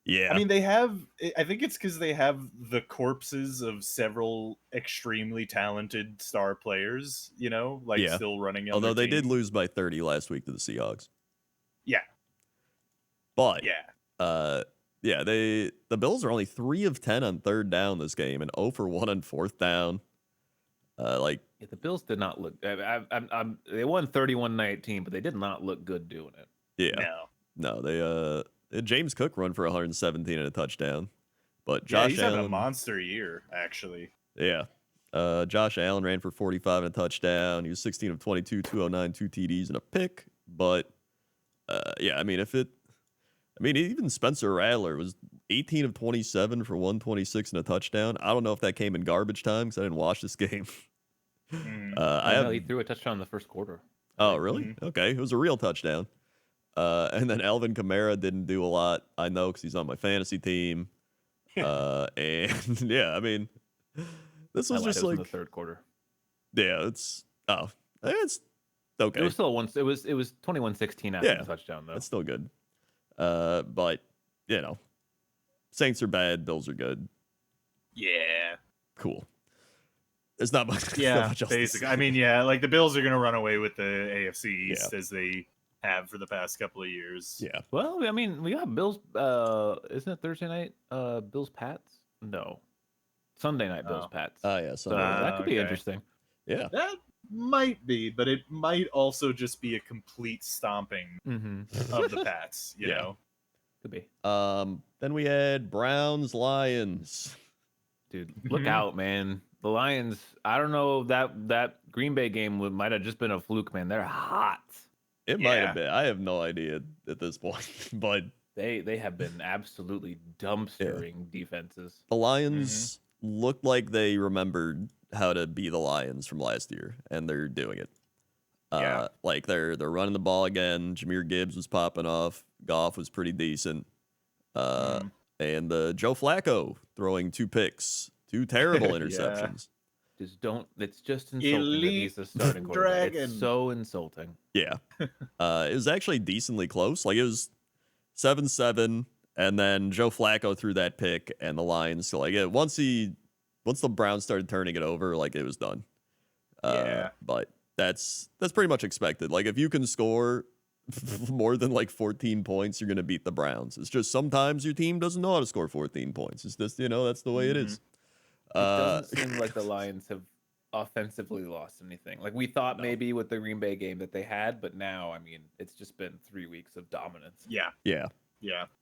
Yeah. I mean, I think it's because they have the corpses of several extremely talented star players, you know, like still running on Although their they did team. lose by 30 last week to the Seahawks. Yeah. But yeah. The Bills are only 3 of 10 on third down this game and 0 for 1 on fourth down. The Bills did not look. They won 31-19, but they did not look good doing it. Yeah. No, they James Cook run for 117 and a touchdown. But Josh he's Allen having a monster year, actually. Yeah. Josh Allen ran for 45 and a touchdown. He was 16 of 22, 209, 2 TDs and a pick. But I mean, even Spencer Rattler was 18 of 27 for 126 and a touchdown. I don't know if that came in garbage time because I didn't watch this game. He threw a touchdown in the first quarter. Oh, really? Okay. It was a real touchdown. And then Alvin Kamara didn't do a lot. I know because he's on my fantasy team. And yeah, I mean, this was just like in the third quarter. Yeah, it's okay. It was still once. It was 21-16 after the touchdown though. That's still good. But you know, Saints are bad. Bills are good. Yeah. Cool. There's not much. Yeah. Not much else Basically, to say. I mean, yeah, like the Bills are gonna run away with the AFC East Yeah. as they have for the past couple of years. Yeah. Well, I mean, we got Bills. Isn't it Thursday night? Bills Pats? No, Sunday night Bills Pats. Oh yeah. So So that could be okay. interesting. yeah. That might be, but it might also just be a complete stomping Mm-hmm. of the Pats. You Yeah. know. Could be. Then we had Browns Lions. Dude, look out, man. The Lions. I don't know, that Green Bay game might have just been a fluke, man. They're hot. It might have been. I have no idea at this point, but They have been absolutely dumpstering defenses. the Lions looked like they remembered how to be the Lions from last year, and they're doing it. Like they're running the ball again. Jahmyr Gibbs was popping off. Goff was pretty decent. And Joe Flacco throwing 2 picks, 2 terrible interceptions. Just don't. It's just insulting that he's the starting quarterback. Dragon. It's so insulting. Yeah. It was actually decently close. Like it was 7-7, and then Joe Flacco threw that pick, and the Lions once the Browns started turning it over, like it was done. But that's pretty much expected. Like if you can score more than like 14 points, you're gonna beat the Browns. It's just sometimes your team doesn't know how to score 14 points. It's just that's the way it is. It doesn't seem like the Lions have offensively lost anything. Like we thought maybe with the Green Bay game that they had, but now, I mean, it's just been 3 weeks of dominance. Yeah.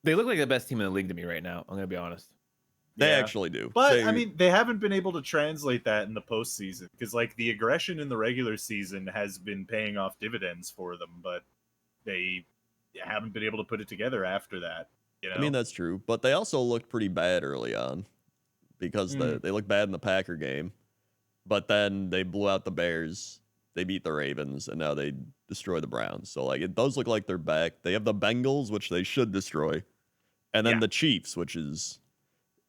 They look like the best team in the league to me right now. I'm gonna be honest. They actually do. But I mean, they haven't been able to translate that in the postseason because, like, the aggression in the regular season has been paying off dividends for them, but they haven't been able to put it together after that. You know? I mean, that's true, but they also looked pretty bad early on because they looked bad in the Packer game, but then they blew out the Bears, they beat the Ravens, and now they destroy the Browns. So, like, it does look like they're back. They have the Bengals, which they should destroy, and then the Chiefs, which is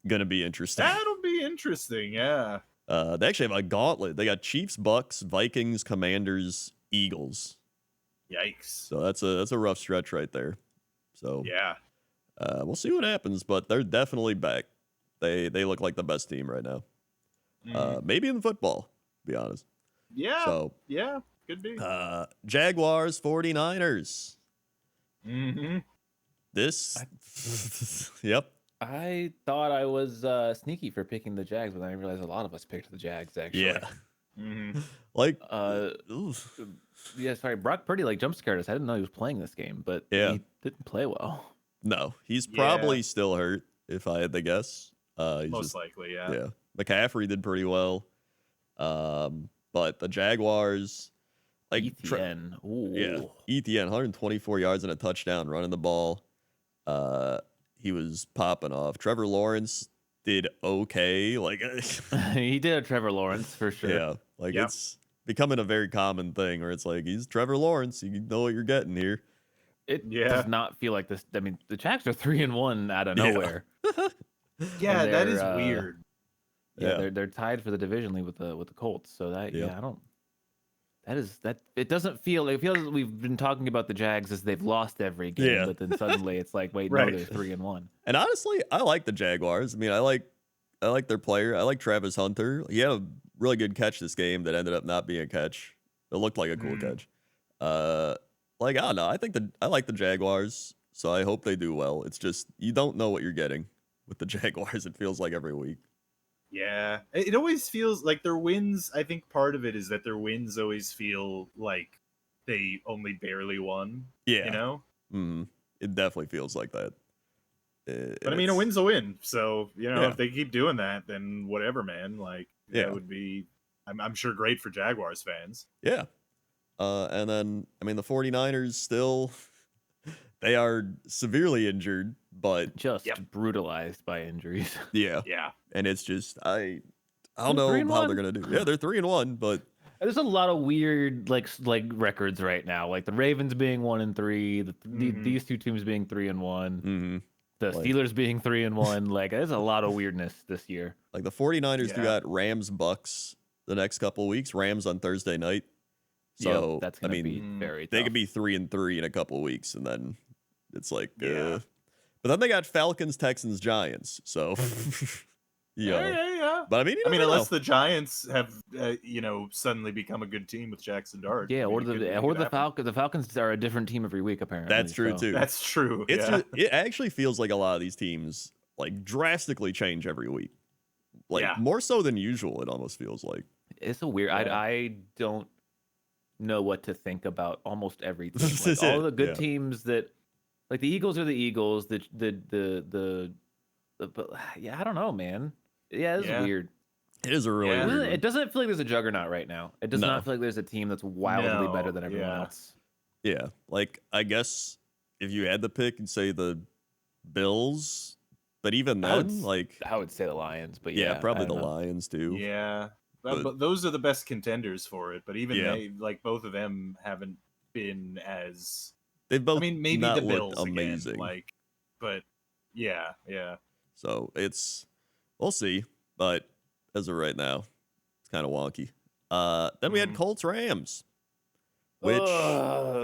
going to be interesting. That'll be interesting, yeah. They actually have a gauntlet. They got Chiefs, Bucks, Vikings, Commanders, Eagles. Yikes. So that's a rough stretch right there. So yeah. We'll see what happens, but they're definitely back. They look like the best team right now. Maybe in football, to be honest. Yeah. So yeah, could be. Jaguars, 49ers. Yep. I thought I was sneaky for picking the Jags, but I realized a lot of us picked the Jags actually. Yeah. Like yeah, sorry, Brock Purdy like jump scared us. I didn't know he was playing this game, but he didn't play well. No, he's probably still hurt, if I had to guess. Most likely, yeah. Yeah. McCaffrey did pretty well. But the Jaguars, like ETN. ETN, 124 yards and a touchdown running the ball. He was popping off. Trevor Lawrence did okay. Like he did a Trevor Lawrence for sure. Yeah. Like it's becoming a very common thing where it's like he's Trevor Lawrence. You know what you're getting here. It does not feel like this. I mean, the Jags are 3-1 out of nowhere. Yeah, that is weird. Yeah, they're tied for the division lead with the Colts. So that I don't. That it doesn't feel. It feels like we've been talking about the Jags as they've lost every game, but then suddenly it's like, wait, no, they're 3-1. And honestly, I like the Jaguars. I mean, I like their player. I like Travis Hunter. He had a really good catch this game that ended up not being a catch. It looked like a cool catch. Like, I don't know. I like the Jaguars, so I hope they do well. It's just you don't know what you're getting with the Jaguars. It feels like every week. Yeah, it always feels like their wins. I think part of it is that their wins always feel like they only barely won. Yeah, you know. It definitely feels like that. But I mean, a win's a win. So if they keep doing that, then whatever, man. Like that would be, I'm sure, great for Jaguars fans. Yeah. And then, I mean, the 49ers still, they are severely injured, but just brutalized by injuries. Yeah. Yeah. And it's just, I don't know how they're going to do. Yeah, they're 3-1, but there's a lot of weird like records right now. Like the Ravens being 1-3, these two teams being 3-1, the Steelers being 3-1. Like there's a lot of weirdness this year. Like the 49ers do got Rams Bucks the next couple of weeks. Rams on Thursday night. So that's I gonna mean, be very they tough. could be 3-3 in a couple of weeks, and then it's like, Yeah. But then they got Falcons, Texans, Giants. So Yeah. But I mean, you I mean, never unless know. the Giants have, suddenly become a good team with Jackson Dart. Yeah, I mean, or it could the happen. Falcons. The Falcons are a different team every week, apparently. That's true so. too. That's true. It's yeah. it actually feels like a lot of these teams like drastically change every week. Like Yeah. more so than usual, it almost feels like. It's a weird. Yeah. I don't know what to think about almost every team. This Like is all it, of the good yeah. teams that, like the Eagles are the Eagles. But yeah, I don't know, man. Yeah, it's Yeah. weird. It is a really Yeah. weird It one. doesn't feel like there's a juggernaut right now. It does No. not feel like there's a team that's wildly better than everyone yeah. else. Yeah, like I guess if you had to pick and say the Bills, but even I would then, s- like I would say the Lions, but yeah, yeah, probably I the don't know. Lions too. Yeah. But- But those are the best contenders for it. But even Yeah. they, like, both of them haven't been as. They've both I mean, maybe not the looked Bills amazing. again. Like, but yeah. So we'll see. But as of right now, it's kind of wonky. Then we had Mhm. Colts Rams, which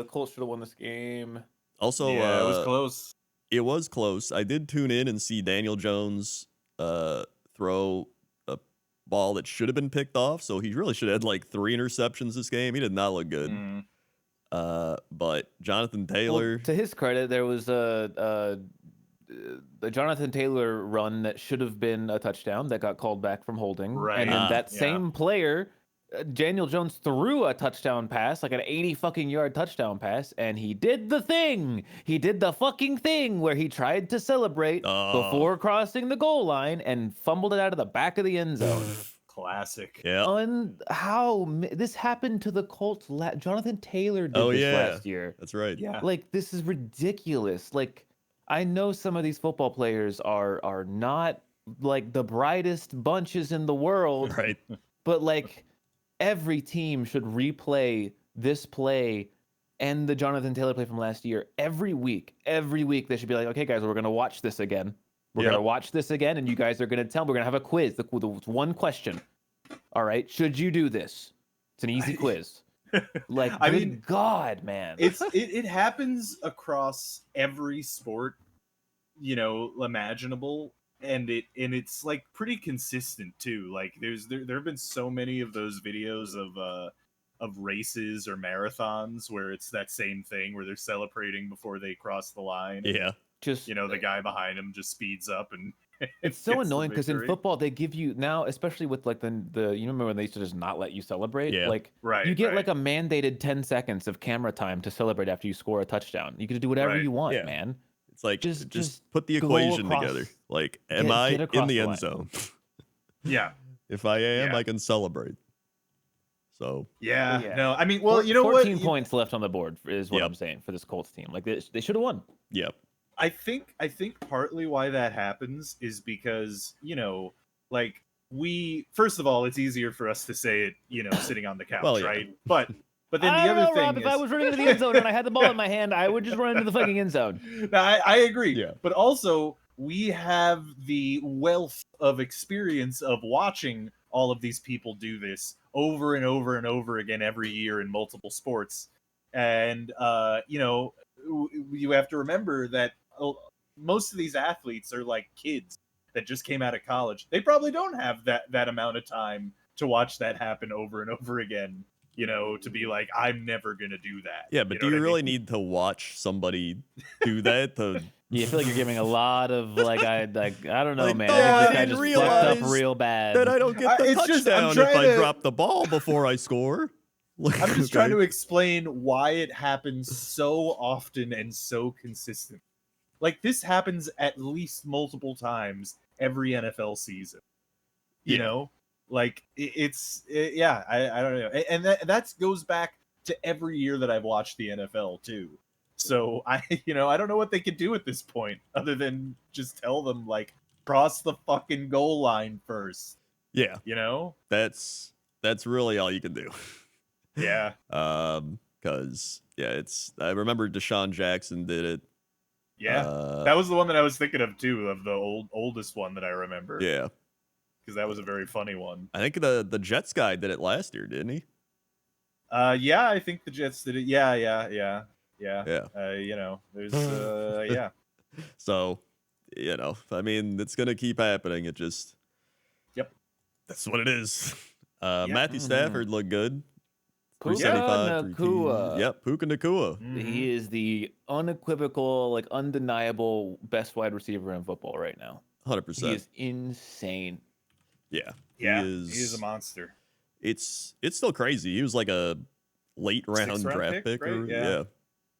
Colts should have won this game. also Yeah, it was close. It was close. I did tune in and see Daniel Jones throw a ball that should have been picked off. So he really should have had like 3 interceptions this game. He did not look good. Mhm. But Jonathan Taylor, Well, to his credit, there was the Jonathan Taylor run that should have been a touchdown that got called back from holding, Right. and then that Yeah. same player, Daniel Jones, threw a touchdown pass, like an 80 fucking yard touchdown pass, and he did the thing. He did the fucking thing where he tried to celebrate before crossing the goal line and fumbled it out of the back of the end zone. Classic. yeah. This happened to the Colts. Jonathan Taylor did Oh, this yeah. last year. That's right. Yeah. Like, this is ridiculous. Like, I know some of these football players are not like the brightest bunches in the world, Right. but like every team should replay this play and the Jonathan Taylor play from last year every week. Every week they should be like, okay, guys, we're gonna watch this again. We're gonna watch this again, and you guys are gonna tell. We're gonna have a quiz. The one question. All right, should you do this? It's an easy quiz. Like, I good mean, God, man. it happens across every sport, imaginable, and it's like pretty consistent too. Like there have been so many of those videos of races or marathons where it's that same thing where they're celebrating before they cross the line. Yeah. Just The guy behind him just speeds up and it's so gets the annoying because in victory. football they give you now, especially with like the you remember when they used to just not let you celebrate? Yeah. Like Right, you get right. like a mandated 10 seconds of camera time to celebrate after you score a touchdown. You can do whatever Right, you want, yeah. man. It's like Just put the go equation across- together. Like, am get I in across the the end line. zone? Yeah. If I am, Yeah. I can celebrate. So Yeah. Yeah. No, I mean, well, you know 14 what? points left on the board is what Yep. I'm saying for this Colts team. Like they should have won. yeah. I think partly why that happens is because, like first of all, it's easier for us to say it, sitting on the couch, Well, yeah. right? But then I the don't other know, thing Rob, is if I was running into the end zone and I had the ball in my hand, I would just run into the fucking end zone. No, I agree. Yeah. But also we have the wealth of experience of watching all of these people do this over and over and over again every year in multiple sports. And you have to remember that most of these athletes are like kids that just came out of college. They probably don't have that amount of time to watch that happen over and over again, to be like, I'm never gonna do that. Yeah, but know do you what I really mean? need to watch somebody do that to Yeah, I feel like you're giving a lot of I don't know, Like, man. no, I think I this guy didn't just fucked up realize real bad. that I don't get the It's just, I'm touchdown if trying I to- drop the ball before I score? Like, I'm just trying to okay. explain why it happens so often and so consistent. Like, this happens at least multiple times every NFL season. You Yeah. know? Like, I don't know. And that goes back to every year that I've watched the NFL, too. So, I don't know what they could do at this point other than just tell them, like, cross the fucking goal line first. Yeah, You know? that's really all you can do. Yeah. Because I remember Deshaun Jackson did it. Yeah. That was the one that I was thinking of too, of the oldest one that I remember. Yeah, Because that was a very funny one. I think the Jets guy did it last year, didn't he? Yeah, I think the Jets did it. Yeah. Yeah. There's yeah. So, I mean, it's gonna keep happening. It just Yep. that's what it is. Yep. Matthew Stafford looked good. Puka 375, 3 Nakua. Yep, Puka Nakua. He is the unequivocal, like undeniable best wide receiver in football right now. 100%. He is insane. Yeah. Yeah. He is a monster. It's still crazy. He was like a late round draft pick, right? or Yeah.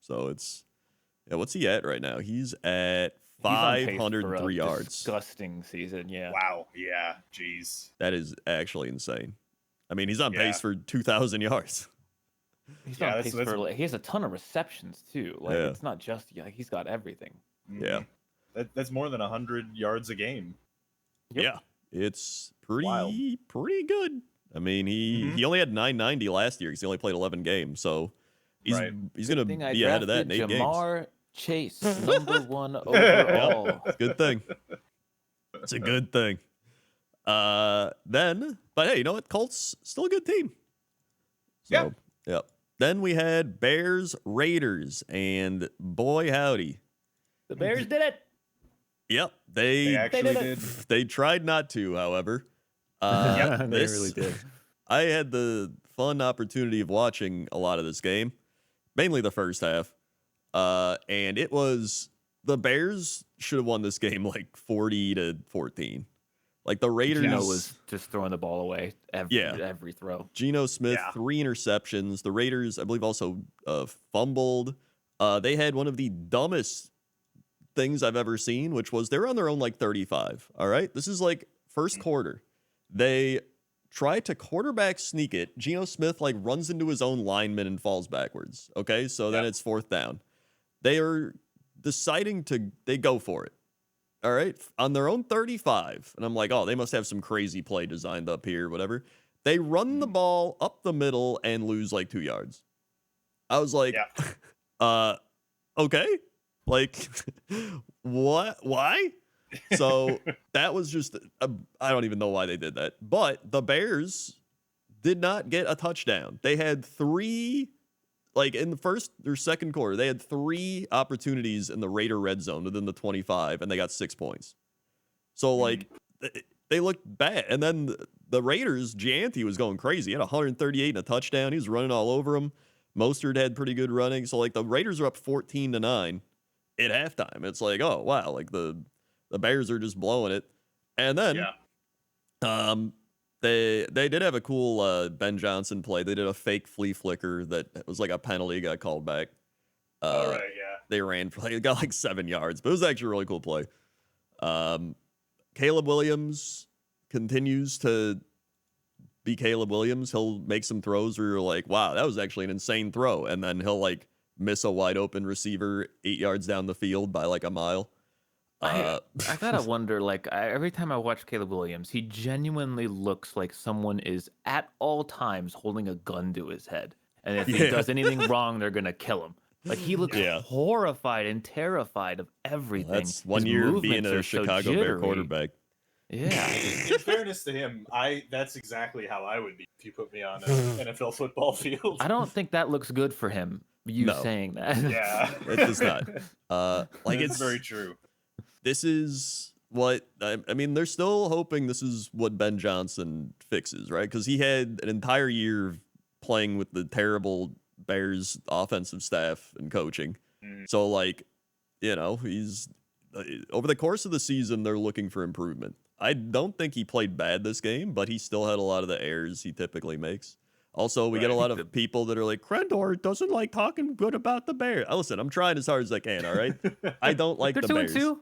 So what's he at right now? He's at He's on pace for 503 a yards. Disgusting season, yeah. Wow. Yeah. Jeez. That is actually insane. I mean, he's on Yeah. pace for 2,000 yards. He's Yeah, on pace that's- for like, he has a ton of receptions too. Like Yeah. it's not just he's got everything. Yeah. That's more than 100 yards a game. Yep. Yeah. It's Wild. pretty good. I mean, he only had 990 last year because he only played 11 games. So he's Right. he's gonna Thing I be ahead of that in drafted 8 games. Jamar Chase, number 1 overall. Good thing. It's a good thing. But hey, you know what? Colts still a good team. So, yep. Then we had Bears Raiders, and boy howdy. The Bears did it. Yep, They actually did did. they tried not to, however. They This- really did. I had the fun opportunity of watching a lot of this game, mainly the first half. And it was the Bears should have won this game like 40-14. Like the Raiders Geno was just throwing the ball away every throw. Geno Smith, Yeah. 3 interceptions. The Raiders, I believe, also fumbled. They had one of the dumbest things I've ever seen, which was they're on their own like 35. All right. This is like first quarter. They try to quarterback sneak it. Geno Smith like runs into his own lineman and falls backwards. Okay. So then it's 4th down. They are deciding they go for it. All right. On their own 35. And I'm like, oh, they must have some crazy play designed up here, whatever. They run the ball up the middle and lose like 2 yards. I was like, okay. Like, what? Why? So that was just, I don't even know why they did that. But the Bears did not get a touchdown. They had 3, like in the first or second quarter, they had 3 opportunities in the Raider red zone within the 25, and they got 6 points. So, like, they looked bad. And then the Raiders, Gianti was going crazy. He had 138 and a touchdown. He was running all over them. Mostert had pretty good running. So, like, the Raiders are up 14-9 at halftime. It's like, oh, wow, like the Bears are just blowing it. And then they did have a cool Ben Johnson play. They did a fake flea flicker that was like a penalty, got called back. All right, yeah. They ran for it got like 7 yards, but it was actually a really cool play. Caleb Williams continues to be Caleb Williams. He'll make some throws where you're like, wow, that was actually an insane throw. And then he'll like miss a wide open receiver 8 yards down the field by like a mile. I gotta wonder, like, every time I watch Caleb Williams, he genuinely looks like someone is at all times holding a gun to his head. And if he does anything wrong, they're gonna kill him. Like, he looks horrified and terrified of everything. That's 1 His year being movements a are so Chicago Bear jittery. quarterback. Yeah. In fairness to him, that's exactly how I would be if you put me on an NFL football field. I don't think that looks good for him, saying that. Yeah. It does not. Like, It's it's very true. This is what I mean. They're still hoping this is what Ben Johnson fixes, right? Because he had an entire year playing with the terrible Bears offensive staff and coaching. So, like, he's over the course of the season, they're looking for improvement. I don't think he played bad this game, but he still had a lot of the errors he typically makes. Also, we get a lot of people that are like, Krendor doesn't like talking good about the Bears. Listen, I'm trying as hard as I can, all right? I don't like the Bears. 2-2.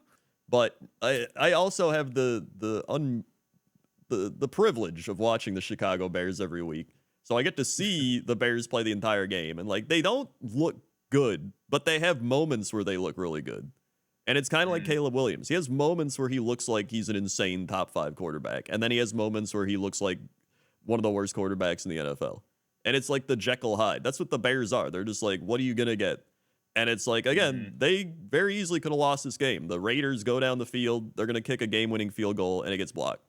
But I also have the privilege of watching the Chicago Bears every week. So I get to see the Bears play the entire game. And, like, they don't look good, but they have moments where they look really good. And it's kind of like Caleb Williams. He has moments where he looks like he's an insane top 5 quarterback. And then he has moments where he looks like one of the worst quarterbacks in the NFL. And it's like the Jekyll Hyde. That's what the Bears are. They're just like, what are you going to get? And it's like, again, they very easily could have lost this game. The Raiders go down the field. They're going to kick a game-winning field goal, and it gets blocked.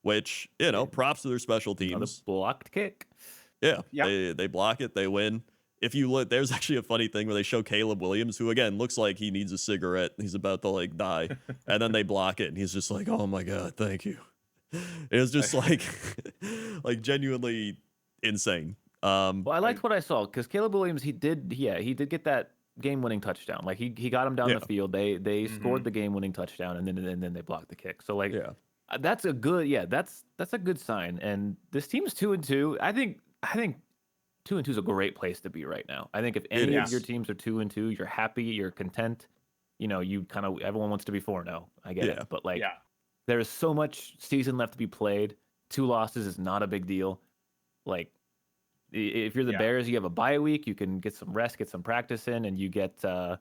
Which, props to their special teams. Another blocked kick. Yeah, Yep. they block it, they win. If you look, there's actually a funny thing where they show Caleb Williams, who again looks like he needs a cigarette. He's about to like die, and then they block it, and he's just like, "Oh my god, thank you." It was just like, like genuinely insane. Well, I liked what I saw because Caleb Williams, he did get that game-winning touchdown. Like he got him down Yeah, the field. They scored Mhm. the game-winning touchdown, and then they blocked the kick. So like yeah, that's a good that's a good sign. And this team's 2-2. I think 2-2 is a great place to be right now. I think if it any of your is. teams are 2-2, you're happy, you're content. You know, you kind of everyone wants to be 4-0. I get Yeah, it, but like Yeah. there is so much season left to be played. 2 losses is not a big deal. Like if you're the Yeah. Bears, you have a bye week. You can get some rest, get some practice in, and you get the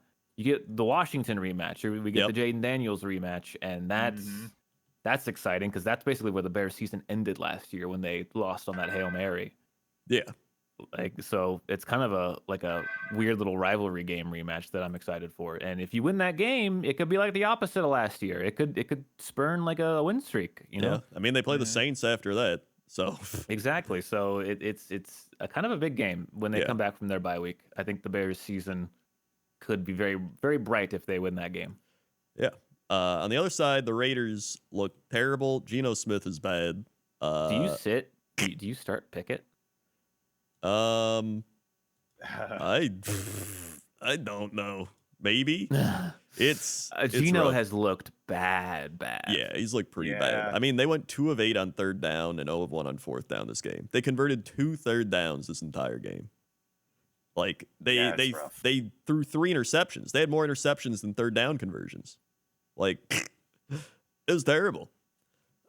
Washington rematch, or we get yep, the Jaden Daniels rematch, and Mhm. that's exciting because that's basically where the Bears season ended last year when they lost on that Hail Mary. yeah, Like so, it's kind of a weird little rivalry game rematch that I'm excited for. And if you win that game, it could be like the opposite of last year. It could spurn like a win streak. You yeah. know. I mean, they play the Mhm. Saints after that, so Exactly. So it's a kind of a big game when they yeah, come back from their bye week. I think the Bears' season could be very very bright if they win that game. yeah. On the other side, the Raiders look terrible. Geno Smith is bad. Do you Uh, sit? Do you start Pickett? um, I I don't know. Maybe it's Gino rough. has looked bad. Yeah, he's looked pretty bad. Yeah. I mean, they went 2 of 8 on 3rd down and 0 of 1 on 4th down this game. They converted 2 third downs this entire game. Like they Yeah, it's they rough. they threw 3 interceptions. They had more interceptions than 3rd down conversions. Like it was terrible.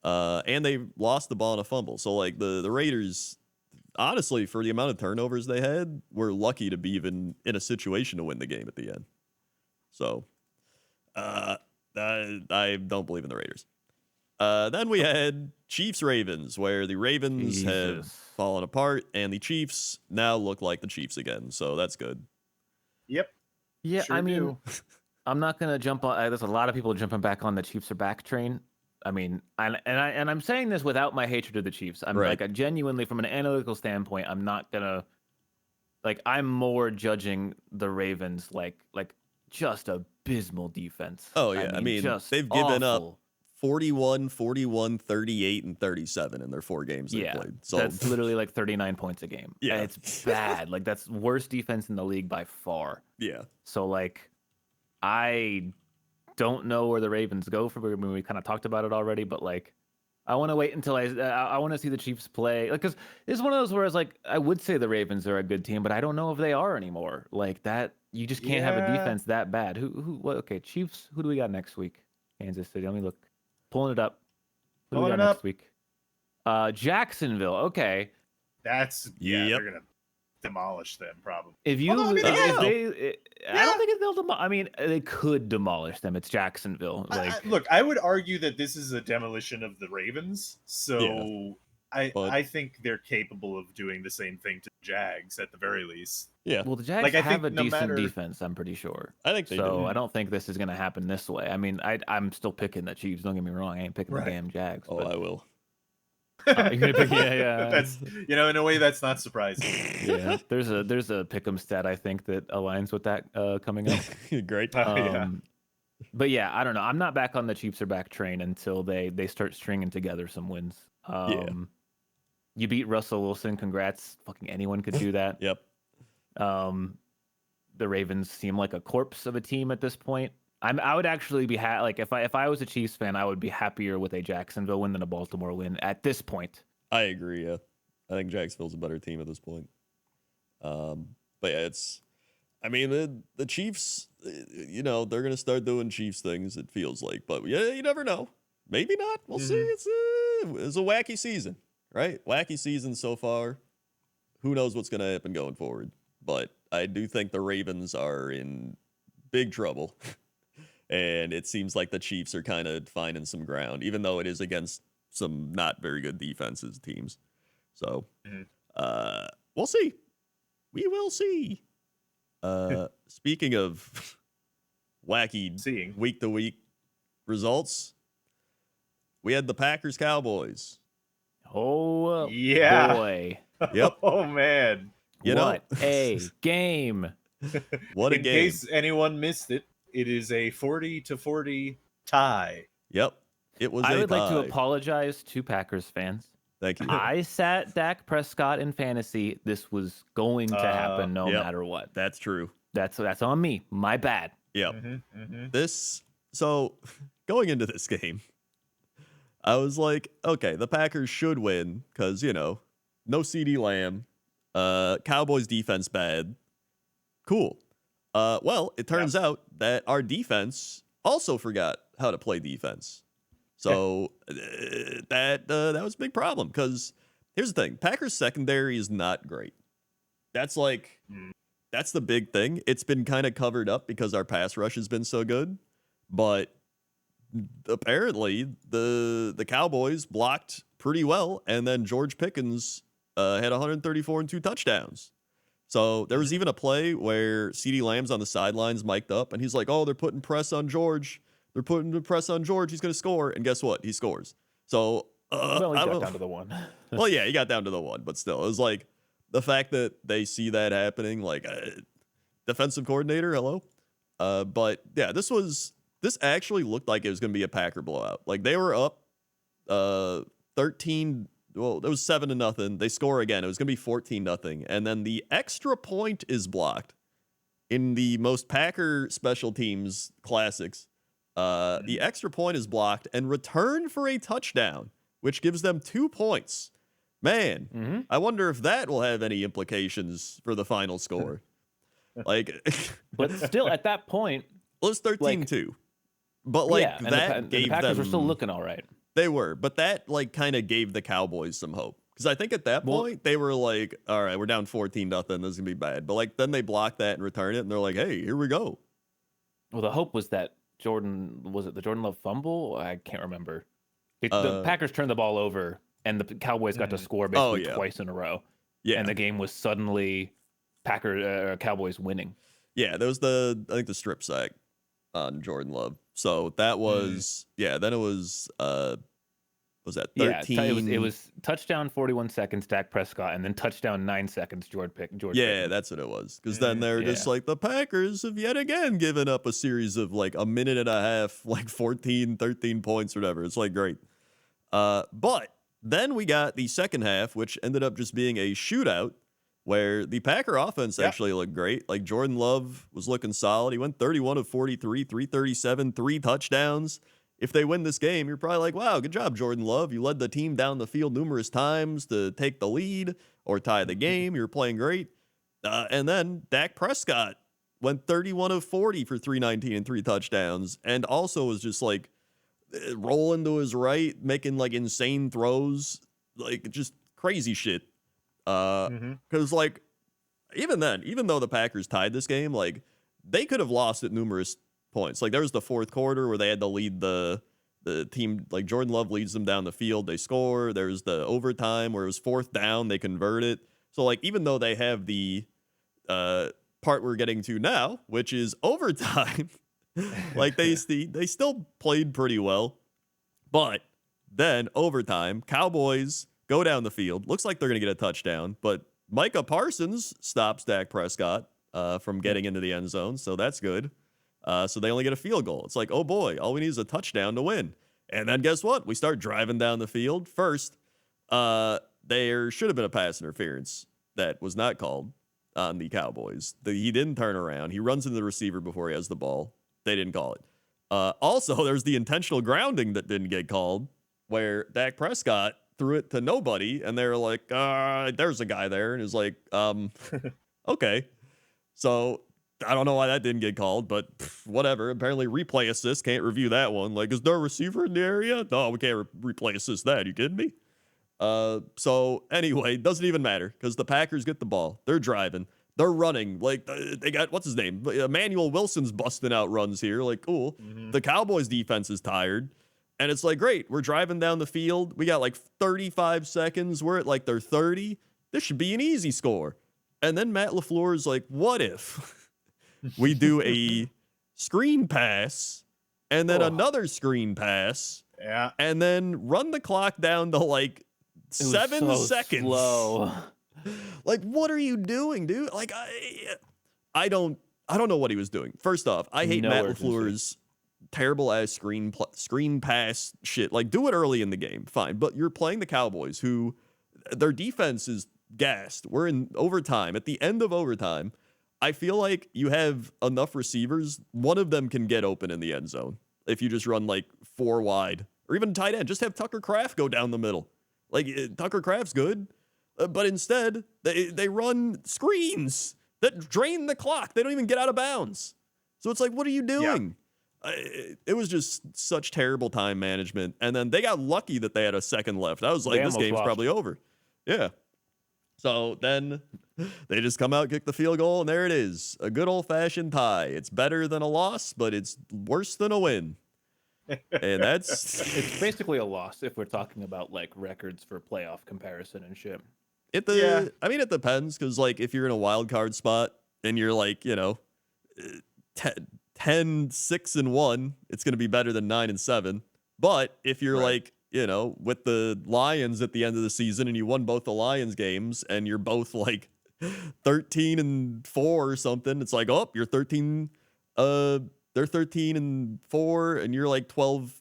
And they lost the ball in a fumble. So like the Raiders, honestly, for the amount of turnovers they had, were lucky to be even in a situation to win the game at the end. So uh, I don't believe in the Raiders. Then we had Chiefs Ravens, where the Ravens have Jesus. fallen apart, and the Chiefs now look like the Chiefs again. So that's good. Yep. Yeah, Sure I mean, do. I'm not gonna jump on. There's a lot of people jumping back on the Chiefs are back train. I mean, I'm saying this without my hatred of the Chiefs. I'm Right. like, I genuinely, from an analytical standpoint, I'm not gonna like. I'm more judging the Ravens like just abysmal defense. Oh I yeah. I mean, mean, just they've given up awful. 41, 41, 38, and 37 in their 4 games they've Yeah, played. So that's literally like 39 points a game. And yeah. it's bad. Like that's worst defense in the league by far. Yeah. So like, I don't know where the Ravens go from. I mean, we kind of talked about it already, but like, I want to wait until I want to see the Chiefs play. Like, because it's one of those where it's like I would say the Ravens are a good team, but I don't know if they are anymore. Like that, you just can't have a Yeah. defense that bad. Who? What? Okay, Chiefs. Who do we got next week? Kansas City. Let me look. Pulling it up. Who do we Pulling got it next up. week? Jacksonville. Okay. That's yeah. Yep. They're gonna demolish them probably. If Although I you mean, again, if Oh. they, I don't yeah. think they'll. I mean, they could demolish them. It's Jacksonville. Like, Look, I would argue that this is a demolition of the Ravens. Yeah. So But I think they're capable of doing the same thing to the Jags at the very least. yeah, well, the Jags Like I have think a no decent matter. defense. I'm pretty sure. I think they So do. I don't think this is going to happen this way. I mean, I'm still picking the Chiefs. Don't get me wrong. I ain't picking Right. the damn Jags. Oh, But I will. you're gonna pick, yeah. That's in a way that's not surprising. Yeah. There's a pick'em stat I think that aligns with that coming up. Great. Yeah. But yeah, I don't know. I'm not back on the Chiefs are back train until they start stringing together some wins. Yeah. You beat Russell Wilson. Congrats. Fucking anyone could do that. Yep. The Ravens seem like a corpse of a team at this point. I would actually be like if I was a Chiefs fan, I would be happier with a Jacksonville win than a Baltimore win at this point. I agree. Yeah. I think Jacksonville's a better team at this point. But yeah, I mean, the Chiefs, they're going to start doing Chiefs things, it feels like. But yeah, you never know. Maybe not. We'll see. It's a wacky season, right? Wacky season so far. Who knows what's going to happen going forward. But I do think the Ravens are in big trouble. And it seems like the Chiefs are kind of finding some ground, even though it is against some not very good defenses teams. So we'll see. We will see. Speaking of wacky week to week results, we had the Packers Cowboys. Oh, Yeah. boy. Yep. Oh man. What a game. What a In game. case anyone missed it, it is a 40-40 tie. Yep. It was I a would like to tie. apologize to Packers fans. Thank you. I sat Dak Prescott in fantasy. This was going to happen no Yep. matter what. That's true. That's on me. My bad. Yep. So going into this game, I was like, okay, the Packers should win because, no CeeDee Lamb, Cowboys defense bad. Cool. Well, it turns out that our defense also forgot how to play defense. So that was a big problem because here's the thing. Packers secondary is not great. That's that's the big thing. It's been kind of covered up because our pass rush has been so good, but apparently the Cowboys blocked pretty well, and then George Pickens had 134 and 2 touchdowns. So there was even a play where CeeDee Lamb's on the sidelines mic'd up, and he's like, oh, they're putting press on George. They're putting the press on George. He's going to score. And guess what? He scores. So well, he got down to the one. well, yeah, he got down to the one, but still, it was like the fact that they see that happening, like defensive coordinator, hello. But yeah, this actually looked like it was going to be a Packer blowout. Like they were up 13. Well, it was 7-0. They score again. It was going to be 14-0. And then the extra point is blocked in the most Packer special teams classics. The extra point is blocked and returned for a touchdown, which gives them 2 points. Man, I wonder if that will have any implications for the final score. But still, at that point, it was 13-2. But yeah, that gave the Packers them, were still looking all right. They were, but that kind of gave the Cowboys some hope. Because I think at that point, they were like, all right, we're down 14-0. This is going to be bad. But then they blocked that and returned it, and they're like, hey, here we go. Well, the hope was that was it the Jordan Love fumble? I can't remember. The Packers turned the ball over, and the Cowboys got to score basically twice in a row. Yeah. And the game was suddenly Cowboys winning. Yeah, there was I think the strip sack on Jordan Love. So that was, then it was, was that 13? Yeah, it was touchdown 41 seconds, Dak Prescott, and then touchdown 9 seconds, George Pickens. That's what it was. Because then they're just like, the Packers have yet again given up a series of like a minute and a half, like 14, 13 points or whatever. It's like, great. But then we got the second half, which ended up just being a shootout where the Packer offense actually looked great. Like Jordan Love was looking solid. He went 31 of 43, 337, 3 touchdowns. If they win this game, you're probably like, wow, good job, Jordan Love. You led the team down the field numerous times to take the lead or tie the game. You're playing great. And then Dak Prescott went 31 of 40 for 319 and 3 touchdowns, and also was just like rolling to his right, making like insane throws, like just crazy shit. Because like even then, even though the Packers tied this game, like they could have lost at numerous points. Like there was the fourth quarter where they had to lead the team. Like Jordan Love leads them down the field, they score. There's the overtime where it was 4th down, they convert it. So like even though they have the part we're getting to now, which is overtime, like they still played pretty well. But then overtime, Cowboys go down the field. Looks like they're going to get a touchdown, but Micah Parsons stops Dak Prescott from getting into the end zone, so that's good. So they only get a field goal. It's like, oh boy, all we need is a touchdown to win. And then guess what? We start driving down the field. First, there should have been a pass interference that was not called on the Cowboys. He didn't turn around. He runs into the receiver before he has the ball. They didn't call it. Also, there's the intentional grounding that didn't get called, where Dak Prescott threw it to nobody, and they were like, there's a guy there. And it was like, okay. So I don't know why that didn't get called, but whatever. Apparently replay assist can't review that one. Like, is there a receiver in the area? No, we can't replay assist that. You kidding me? So anyway, doesn't even matter because the Packers get the ball. They're driving. They're running. Like, they got, what's his name? Emmanuel Wilson's busting out runs here. Like, cool. The Cowboys defense is tired. And it's like, great, we're driving down the field. We got like 35 seconds. We're at like their 30. This should be an easy score. And then Matt LaFleur is like, what if we do a screen pass and then another screen pass and then run the clock down to like so seconds. Slow. Like, what are you doing, dude? Like, I don't know what he was doing. First off, I hate Matt LaFleur's terrible ass screen pass shit. Like, do it early in the game, fine. But you're playing the Cowboys, who their defense is gassed. We're in overtime. At the end of overtime, I feel like you have enough receivers. One of them can get open in the end zone if you just run like 4 wide or even tight end. Just have Tucker Kraft go down the middle. Like, Tucker Kraft's good, but instead they run screens that drain the clock. They don't even get out of bounds. So it's like, what are you doing? Yeah. It was just such terrible time management. And then they got lucky that they had a second left. I was like, this game's probably over. Yeah. So then they just come out, kick the field goal, and there it is. A good old-fashioned tie. It's better than a loss, but it's worse than a win. And it's basically a loss if we're talking about like records for playoff comparison and shit. I mean, it depends, because like if you're in a wild card spot and you're like, 10-6-1, it's going to be better than 9-7. But if you're like, with the Lions at the end of the season and you won both the Lions games and you're both like 13-4 or something, it's like, oh, you're 13, they're 13-4 and you're like 12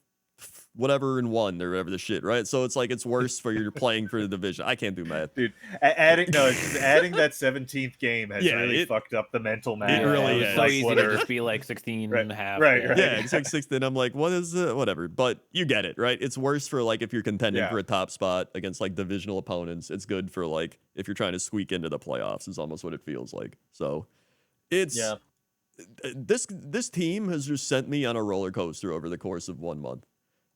whatever and 1 or whatever the shit, right? So it's like it's worse for you're playing for the division. I can't do math, dude. Adding that 17th game has really fucked up the mental math. It really is. So easy to just be like 16 and a half. Right. Yeah, it's like 16. I'm like, what is it? Whatever. But you get it, right? It's worse for like if you're contending for a top spot against like divisional opponents. It's good for like if you're trying to squeak into the playoffs is almost what it feels like. So it's this team has just sent me on a roller coaster over the course of 1 month.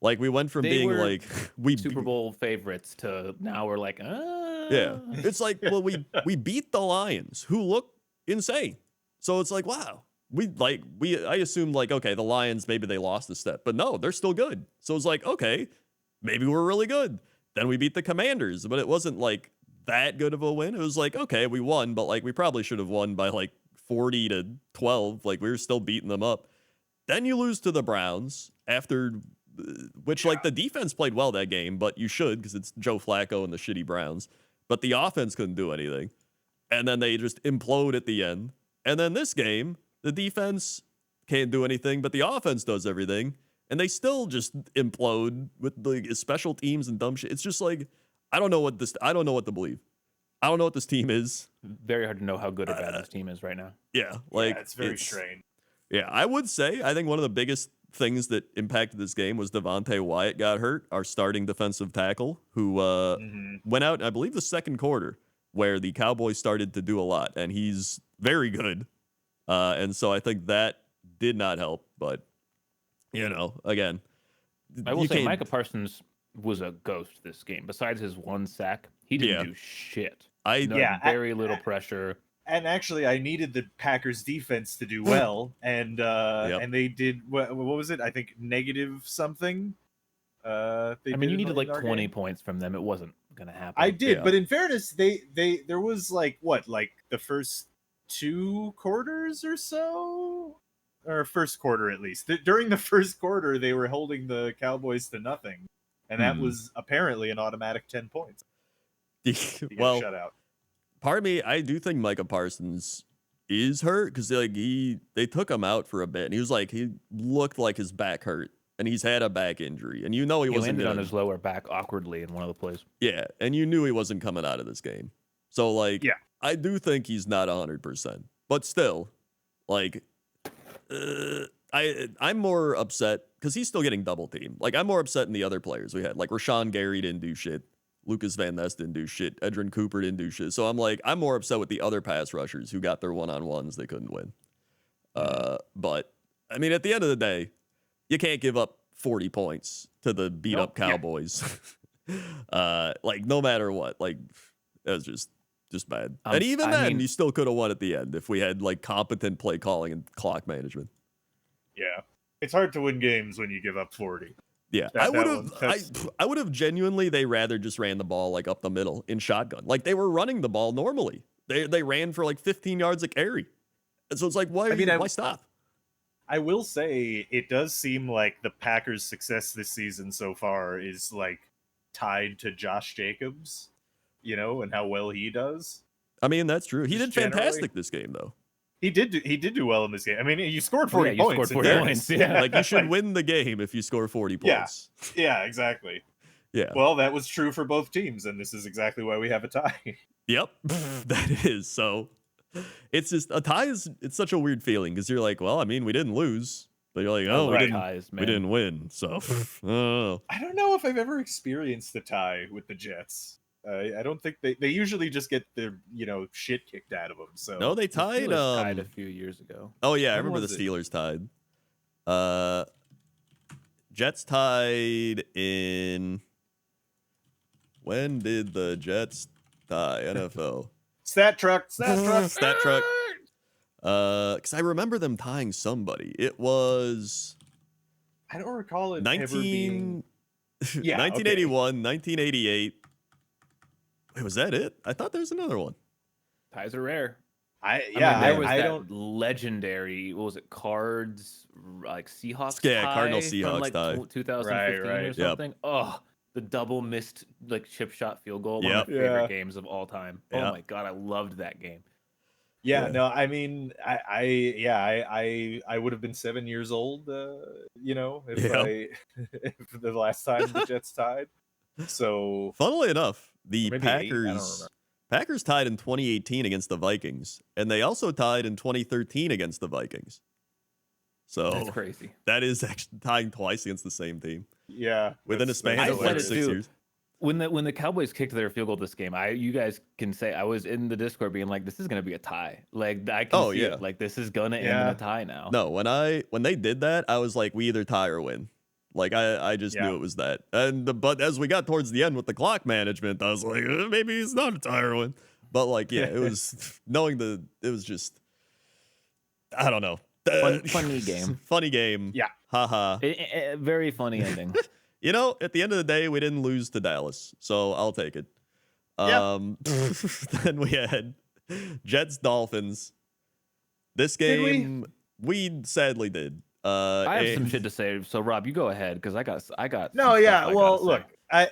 Like, we went from being like Super Bowl favorites to now we're like, yeah. It's like, well, we beat the Lions, who look insane. So it's like, wow. I assumed like, okay, the Lions, maybe they lost a step, but no, they're still good. So it's like, okay, maybe we're really good. Then we beat the Commanders, but it wasn't like that good of a win. It was like, okay, we won, but like we probably should have won by like 40-12. Like, we were still beating them up. Then you lose to the Browns after. Which, like, the defense played well that game, but you should, because it's Joe Flacco and the shitty Browns. But the offense couldn't do anything. And then they just implode at the end. And then this game, the defense can't do anything, but the offense does everything. And they still just implode with the special teams and dumb shit. It's just like, I don't know what to believe. I don't know what this team is. Very hard to know how good or bad this team is right now. Yeah. Like, it's very strange. Yeah, I would say, I think one of the biggest things that impacted this game was Devontae Wyatt got hurt, our starting defensive tackle, who went out, I believe, the second quarter, where the Cowboys started to do a lot, and he's very good. And so I think that did not help, but, again. I will say Micah Parsons was a ghost this game. Besides his 1 sack, he didn't do shit. Very little pressure. And actually, I needed the Packers defense to do well, and and they did. What was it? I think negative something. You needed like 20 points from them. It wasn't gonna happen. I did, but in fairness, there was like the first 2 quarters or so, or first quarter at least. During the first quarter, they were holding the Cowboys to nothing, and that was apparently an automatic 10 points. Well, shut out. Part of me, I do think Micah Parsons is hurt, because they took him out for a bit, and he looked like his back hurt, and he's had a back injury, and he wasn't landed on his lower back awkwardly in one of the plays. Yeah, and you knew he wasn't coming out of this game. So I do think he's not 100%, but still, I'm more upset because he's still getting double teamed. Like, I'm more upset than the other players we had. Like, Rashawn Gary didn't do shit. Lucas Van Ness didn't do shit. Edrin Cooper didn't do shit. So I'm more upset with the other pass rushers who got their one-on-ones they couldn't win. But, I mean, at the end of the day, you can't give up 40 points to the beat-up Cowboys. No matter what. Like, that was just bad. And even then, you still could have won at the end if we had, competent play calling and clock management. Yeah. It's hard to win games when you give up 40. Yeah, I would have genuinely, they rather just ran the ball up the middle in shotgun. Like, they were running the ball normally. They ran for 15 yards a carry. And so it's like, why stop? I will say it does seem like the Packers' success this season so far is tied to Josh Jacobs, and how well he does. I mean, that's true. He Just did fantastic this game, though. He did do well in this game. I mean, you scored 40 you points. Scored 40 points. Yeah. Like, you should win the game if you score 40 points. Yeah, exactly. Yeah. Well, that was true for both teams, and this is exactly why we have a tie. Yep, that is. So it's just a tie it's such a weird feeling because you're like, well, I mean, we didn't lose, but you're like, oh, we didn't win. So I don't know if I've ever experienced the tie with the Jets. I don't think they usually just get their shit kicked out of them. So no, they tied. Tied a few years ago. Oh yeah, I remember the Steelers tied. Jets tied in. When did the Jets tie? NFL. Stat truck. Stat truck. Because I remember them tying somebody. It was. I don't recall it 1981, 1988. Wait, was that it? I thought there was another one. Ties are rare. I don't legendary. What was it? Cards like Seahawks. Yeah, tie Cardinal Seahawks from, like, tie. 2015 or something. Yep. Oh, the double missed chip shot field goal. One Yep. of my favorite games of all time. Yep. Oh my god, I loved that game. Yeah, no, I mean, I would have been 7 years old, if the last time the Jets tied. So, funnily enough, the maybe 8, I don't remember. Packers tied in 2018 against the Vikings, and they also tied in 2013 against the Vikings. So That's crazy. That is actually tying twice against the same team. Yeah, within a span of like 6 years. When the Cowboys kicked their field goal this game, you guys can say I was in the Discord being like, this is gonna be a tie. Like I can see it. Like this is gonna end in a tie now. No, when they did that, I was like, we either tie or win. Like I just knew it was that. But as we got towards the end with the clock management, I was like, maybe it's not a tie or win. But like, yeah, it was it was just, I don't know. Funny game. Funny game. Yeah. Haha. Very funny ending. At the end of the day, we didn't lose to Dallas, so I'll take it. Then we had Jets Dolphins. This game we sadly did. I have some shit to say, so Rob, you go ahead because I got. No, yeah. Well, look, I'll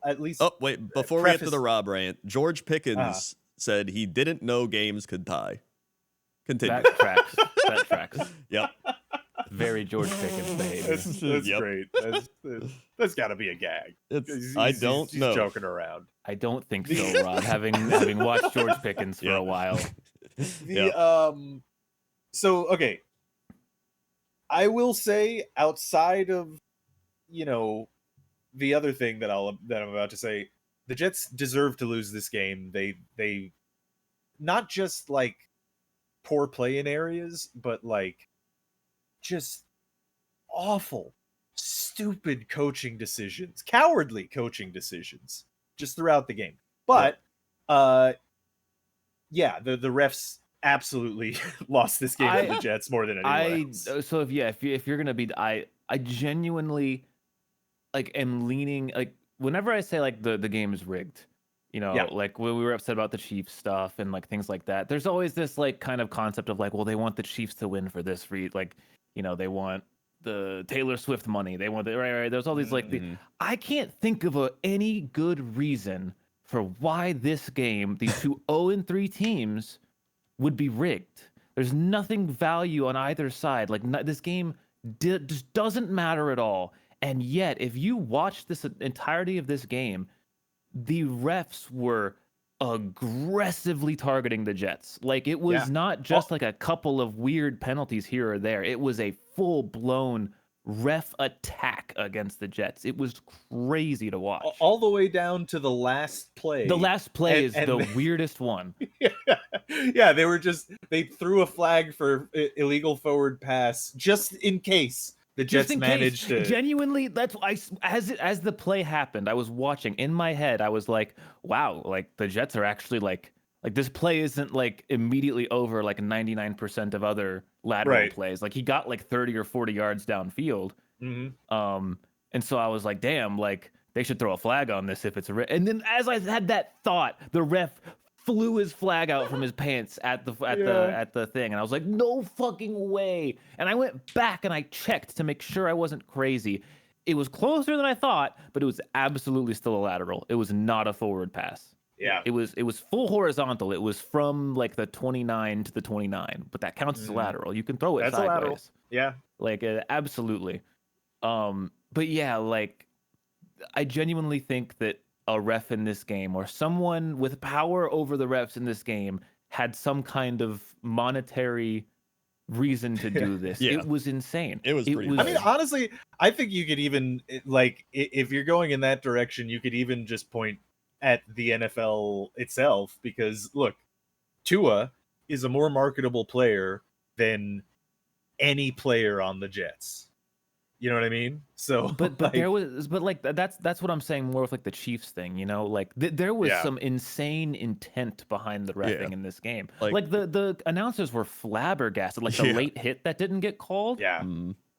at least. Oh wait, before we get to the Rob rant, George Pickens said he didn't know games could tie. Continue. That tracks. That tracks. Yep. Very George Pickens behavior. That's great. That's got to be a gag. I don't know. He's joking around. I don't think so, Rob. having watched George Pickens for a while. So okay, I will say outside of the other thing that I'm about to say, the Jets deserve to lose this game. They not just like poor play in areas, but like just awful, stupid coaching decisions, cowardly coaching decisions just throughout the game. But the refs absolutely lost this game to the Jets more than anyone else. So if you're gonna be, I genuinely am leaning, whenever I say the game is rigged, like when we were upset about the Chiefs stuff and things like that, there's always this kind of concept of well, they want the Chiefs to win for this they want the Taylor Swift money, they want right. There's all these I can't think of any good reason for why this game, these two 0-3 teams, would be rigged. There's nothing value on either side. This game just doesn't matter at all. And yet, if you watch this entirety of this game, the refs were aggressively targeting the Jets. It was not just a couple of weird penalties here or there. It was a full-blown ref attack against the Jets. It was crazy to watch. All the way down to the last play. The last play is the weirdest one. Yeah, they threw a flag for illegal forward pass just in case the Jets managed to. Genuinely, that's as the play happened, I was watching in my head. I was like, wow, the Jets are actually this play isn't immediately over 99% of other lateral plays. He got 30 or 40 yards downfield. Mm-hmm. And so I was like, damn, they should throw a flag on this if it's a ref. And then as I had that thought, the ref flew his flag out from his pants at the thing, and I was like, no fucking way. And I went back and I checked to make sure I wasn't crazy. It was closer than I thought, but it was absolutely still a lateral. It was not a forward pass. Yeah. It was full horizontal. It was from like the 29 to the 29, but that counts as a lateral. You can throw it That's sideways. a lateral. Yeah. Like absolutely. But yeah, like I genuinely think that a ref in this game or someone with power over the refs in this game had some kind of monetary reason to do this. Yeah. It was insane. It was pretty I mean, bad. honestly, I think you could even like if you're going in that direction, you could even just point at the NFL itself because look, Tua is a more marketable player than any player on the Jets. You know what I mean? So, but like, there was that's what I'm saying more with like the Chiefs thing, you know, like there was Yeah. some insane intent behind the refing Yeah. in this game. Like- Like the announcers were flabbergasted, like the Yeah. late hit that didn't get called. yeah,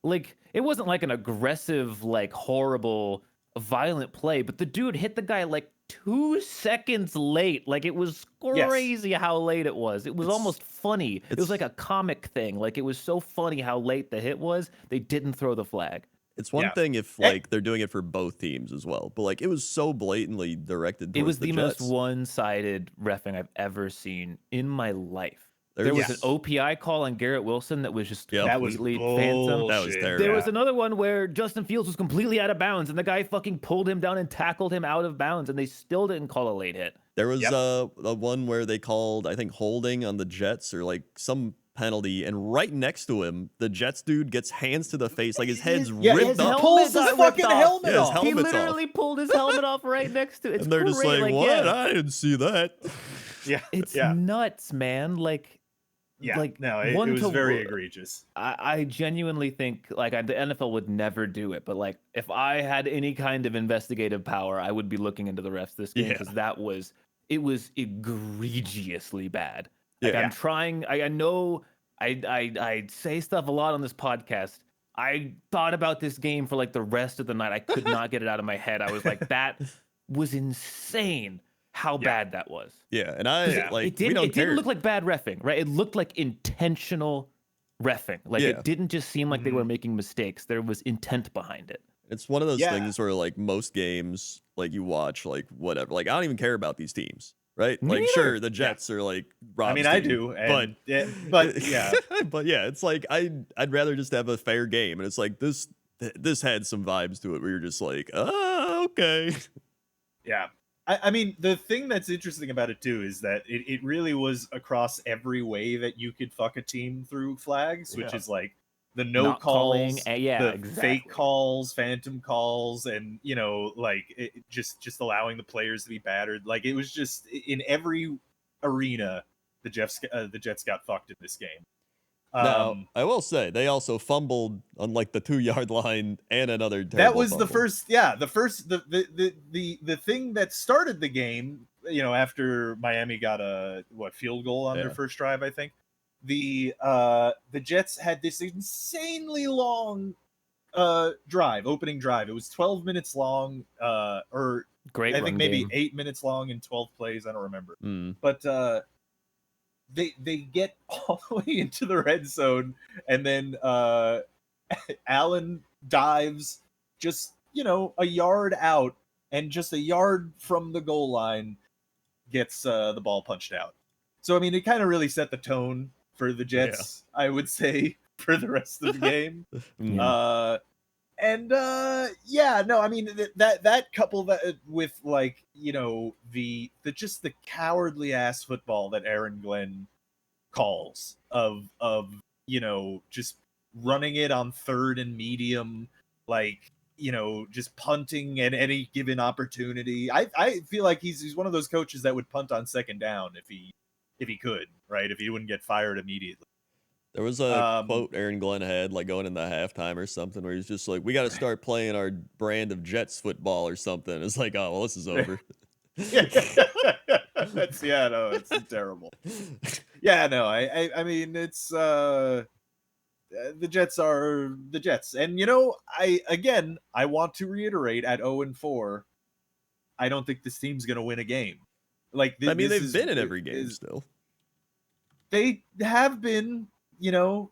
Like it wasn't like an aggressive, like horrible, violent play, but the dude hit the guy like 2 seconds late. Like it was Yes. crazy how late it was. It was It's- almost funny. It was like a comic thing. Like it was so funny how late the hit was. They didn't throw the flag. It's one Yeah. thing if like they're doing it for both teams as well, but like it was so blatantly directed. It Towards was the most Jets. one-sided reffing I've ever seen in my life. There There's- was an OPI call on Garrett Wilson that was just Yep. that was completely phantom. That was bullshit. terrible. There was another one where Justin Fields was completely out of bounds, and the guy fucking pulled him down and tackled him out of bounds, and they still didn't call a late hit. There was Yep. a one where they called, I think, holding on the Jets or like some penalty, and right next to him, the Jets dude gets hands to the face, like his head's Yeah, ripped his up. helmet pulls his got fucking ripped off. helmet Yeah, his off. He helmet's off. literally pulled his helmet off right next to it. It's And they're just great. like, what? Yeah, I didn't see that. Yeah, it's yeah, nuts, man. Like, yeah. like, no, it one was to very wo- egregious. I genuinely think like the NFL would never do it, but like if I had any kind of investigative power, I would be looking into the refs this game Yeah. because it was egregiously bad. Like Yeah. I'm trying. I know I say stuff a lot on this podcast. I thought about this game for like the rest of the night. I could not get it out of my head. I was like, that was insane. How bad that was. Yeah, and I like It we didn't. don't It care. didn't look like bad reffing, right? It looked like intentional reffing. Like Yeah. it didn't just seem like they were making mistakes. There was intent behind it. It's one of those Yeah. things where like most games, like you watch, like whatever. Like I don't even care about these teams, right? Me like neither. sure, the Jets are like Rob's I mean, I team, do, and, but but yeah, but yeah, it's like I'd rather just have a fair game, and it's like this had some vibes to it where you're just like, oh, okay. yeah. I mean, the thing that's interesting about it too is that it really was across every way that you could fuck a team through flags, which Yeah. is like the no Not calling, calls, yeah, the exactly. fake calls, phantom calls, and like just allowing the players to be battered. Like it was just in every arena, the Jets got fucked in this game. Now I will say they also fumbled on like the 2-yard line and another. That was fumble. the first the thing that started the game, after Miami got a field goal on their first drive. I think the Jets had this insanely long opening drive. It was 12 minutes long, or Great. I think run maybe game. 8 minutes long and 12 plays. I don't remember. Mm. But they get all the way into the red zone, and then Allen dives just a yard out, and just a yard from the goal line gets the ball punched out. So I mean, it kind of really set the tone for the Jets, I would say, for the rest of the game. Mm. I mean that couple that with like the just the cowardly ass football that Aaron Glenn calls of just running it on 3rd and medium, like just punting at any given opportunity. I feel like he's one of those coaches that would punt on 2nd down if he could, right? If he wouldn't get fired immediately. There was a quote Aaron Glenn had, like going in the halftime or something, where he's just like, "We got to start playing our brand of Jets football or something." It's like, oh well, this is over. It's terrible. Yeah, no, I mean it's the Jets are the Jets, and I want to reiterate at 0-4, I don't think this team's gonna win a game. Like I mean, they've been in every game still. They have been,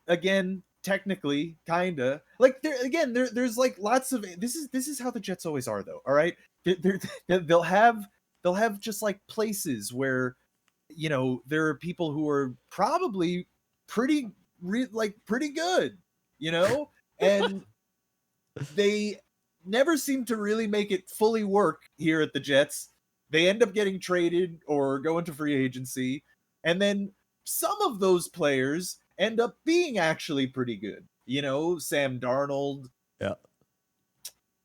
again, technically, kinda. Like there's like lots of this is how the Jets always are though. All right, they'll have just like places where there are people who are probably pretty good, and they never seem to really make it fully work here at the Jets. They end up getting traded or go into free agency, and then some of those players end up being actually pretty good. Sam Darnold. Yeah.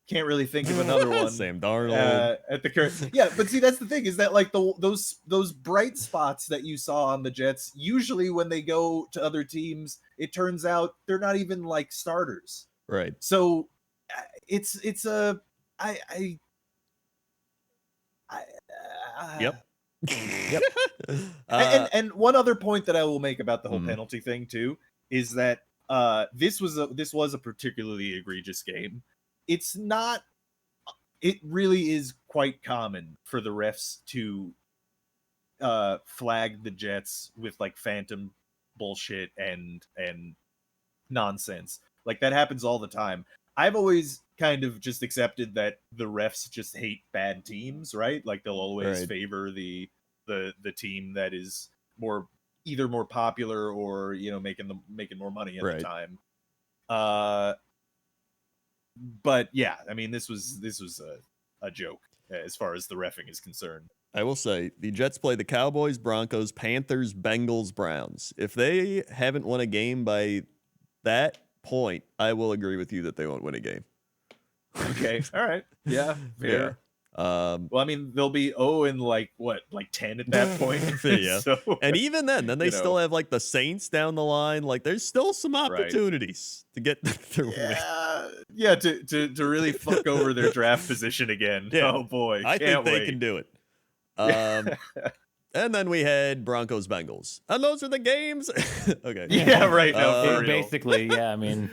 Can't really think of another one. Sam Darnold. At the current, yeah, but see, that's the thing is that like those bright spots that you saw on the Jets, usually when they go to other teams, it turns out they're not even like starters. Right. So it's a I Yep. Yep. and one other point that I will make about the whole Mhm. penalty thing too is that this was a particularly egregious game. It really is quite common for the refs to flag the Jets with like phantom bullshit and nonsense. Like that happens all the time. I've always kind of just accepted that the refs just hate bad teams, right? Like they'll always Right. favor the team that is either more popular or making more money at Right. the time. But yeah, I mean this was a joke as far as the reffing is concerned. I will say the Jets play the Cowboys, Broncos, Panthers, Bengals, Browns. If they haven't won a game by that point, I will agree with you that they won't win a game. Okay, all right, yeah, fair. Well, I mean, they'll be 0 and like 10 at that point. Yeah. So, and even then they still have like the Saints down the line. Like there's still some opportunities to get their win. Yeah, to really fuck over their draft position again. Yeah. Oh boy, I think they can do it. And then we had Broncos Bengals, and those are the games. Okay. Yeah, right. No, for real. Basically, yeah. I mean,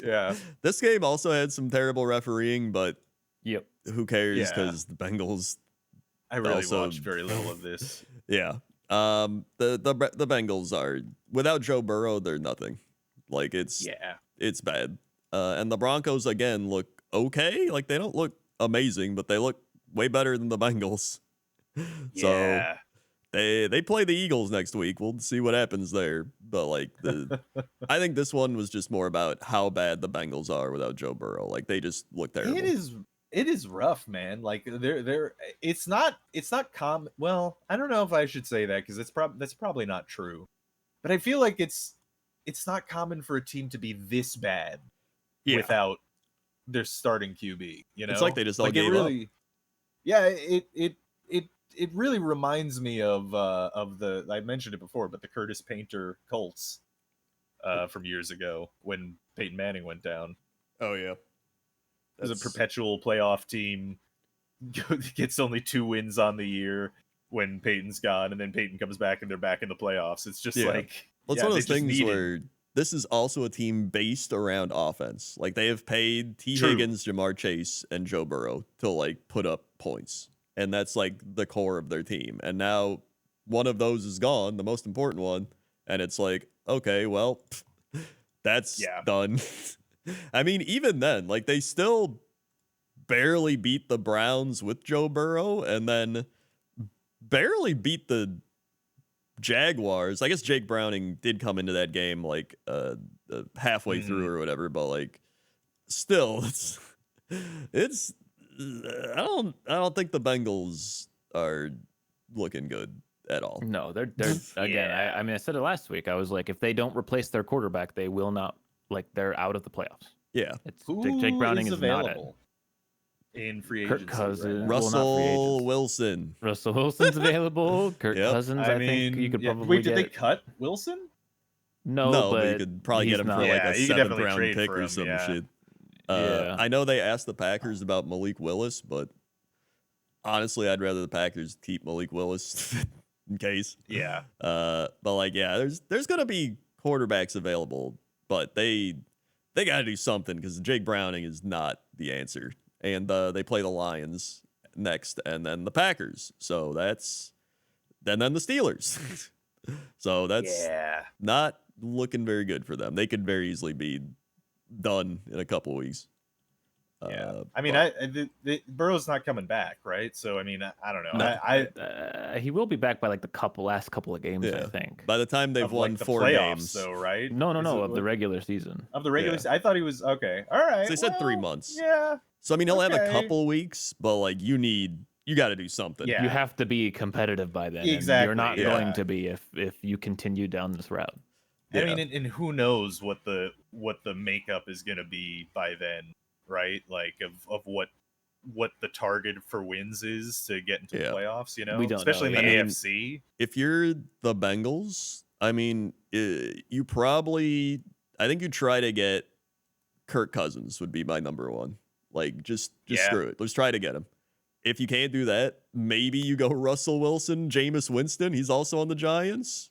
yeah. This game also had some terrible refereeing, but yep. who cares? Yeah. Because the Bengals. I really also watched very little of this. Yeah. The Bengals are without Joe Burrow, they're nothing. Like it's bad. And the Broncos again look okay. Like they don't look amazing, but they look way better than the Bengals. So they play the Eagles next week. We'll see what happens there. But like I think this one was just more about how bad the Bengals are without Joe Burrow. Like they just look terrible. It is rough, man. Like it's not common. Well, I don't know if I should say that because that's probably not true. But I feel like it's not common for a team to be this bad without their starting QB. It's like they just all gave up. Yeah, it really reminds me of the I mentioned it before, but the Curtis Painter Colts from years ago when Peyton Manning went down. Oh yeah. It was a perpetual playoff team, gets only 2 wins on the year when Peyton's gone, and then Peyton comes back and they're back in the playoffs. It's just like it's one of those things where this is also a team based around offense. Like they have paid T. Higgins, Jamar Chase, and Joe Burrow to like put up points, and that's like the core of their team. And now one of those is gone, the most important one, and it's like, okay, well, that's done. I mean, even then, like they still barely beat the Browns with Joe Burrow, and then barely beat the Jaguars. I guess Jake Browning did come into that game like halfway through or whatever, but like still, it's I don't think the Bengals are looking good at all. No, they're again. I mean, I said it last week. I was like, if they don't replace their quarterback, they will not. Like they're out of the playoffs. Yeah. Jake Browning is available in free agency. Kirk Cousins, Russell Wilson. Russell Wilson's available. Kirk Cousins, I think you could probably Wait, did they cut Wilson? No, but you could probably get him for like a 7th round pick or some shit. I know they asked the Packers about Malik Willis, but honestly, I'd rather the Packers keep Malik Willis in case. Yeah. But like, there's gonna be quarterbacks available. But they got to do something because Jake Browning is not the answer. And they play the Lions next and then the Packers. So and then the Steelers. So that's Yeah. not looking very good for them. They could very easily be done in a couple weeks. Yeah. I mean, but- Burrow's not coming back, right? So I mean, I don't know. No, he will be back by like the last couple of games, I Yeah. think. By the time they've of won like the 4 playoffs, games, though, right? No, Is it of the what- regular season. of the regular. Yeah. I thought he was okay. All right. they said 3 well, months. Yeah. So I mean, he'll have a Okay. couple weeks, but like you got to do something. Yeah. You have to be competitive by then. And Exactly, you're not yeah. going to be if you continue down this route. I Yeah. mean, and who knows what the makeup is going to be by then, right? Like of what the target for wins is to get into the Yeah. playoffs. You know, We don't especially know, in the yeah. AFC. If you're the Bengals, I mean, you probably, I think you try to get Kirk Cousins would be my number one. Like, just Yeah. screw it. Let's try to get him. If you can't do that, maybe you go Russell Wilson, Jameis Winston. He's also on the Giants.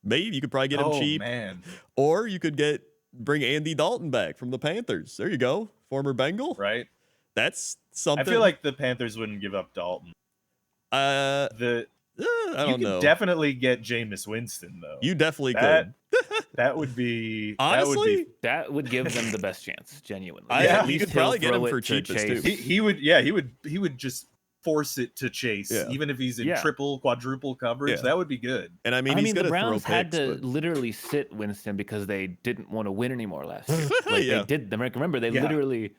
Maybe you could probably get him cheap. Man, Or you could bring Andy Dalton back from the Panthers. There you go. Former Bengal. right? That's I something. feel like the Panthers wouldn't give up Dalton. I You don't could know. definitely get Jameis Winston though. You definitely That- could. That would be Honestly, That would give them the best chance, genuinely. Yeah, At you least could probably he'll get him throw for it to cheapest, Chase. too. he would just force it to Chase, Yeah. even if he's in Yeah. triple, quadruple coverage. Yeah. That would be good. and I mean, I he's mean, the gonna Browns throw had picks, to but literally sit Winston because they didn't want to win anymore last year. Like Yeah. they did. Remember, they Yeah. literally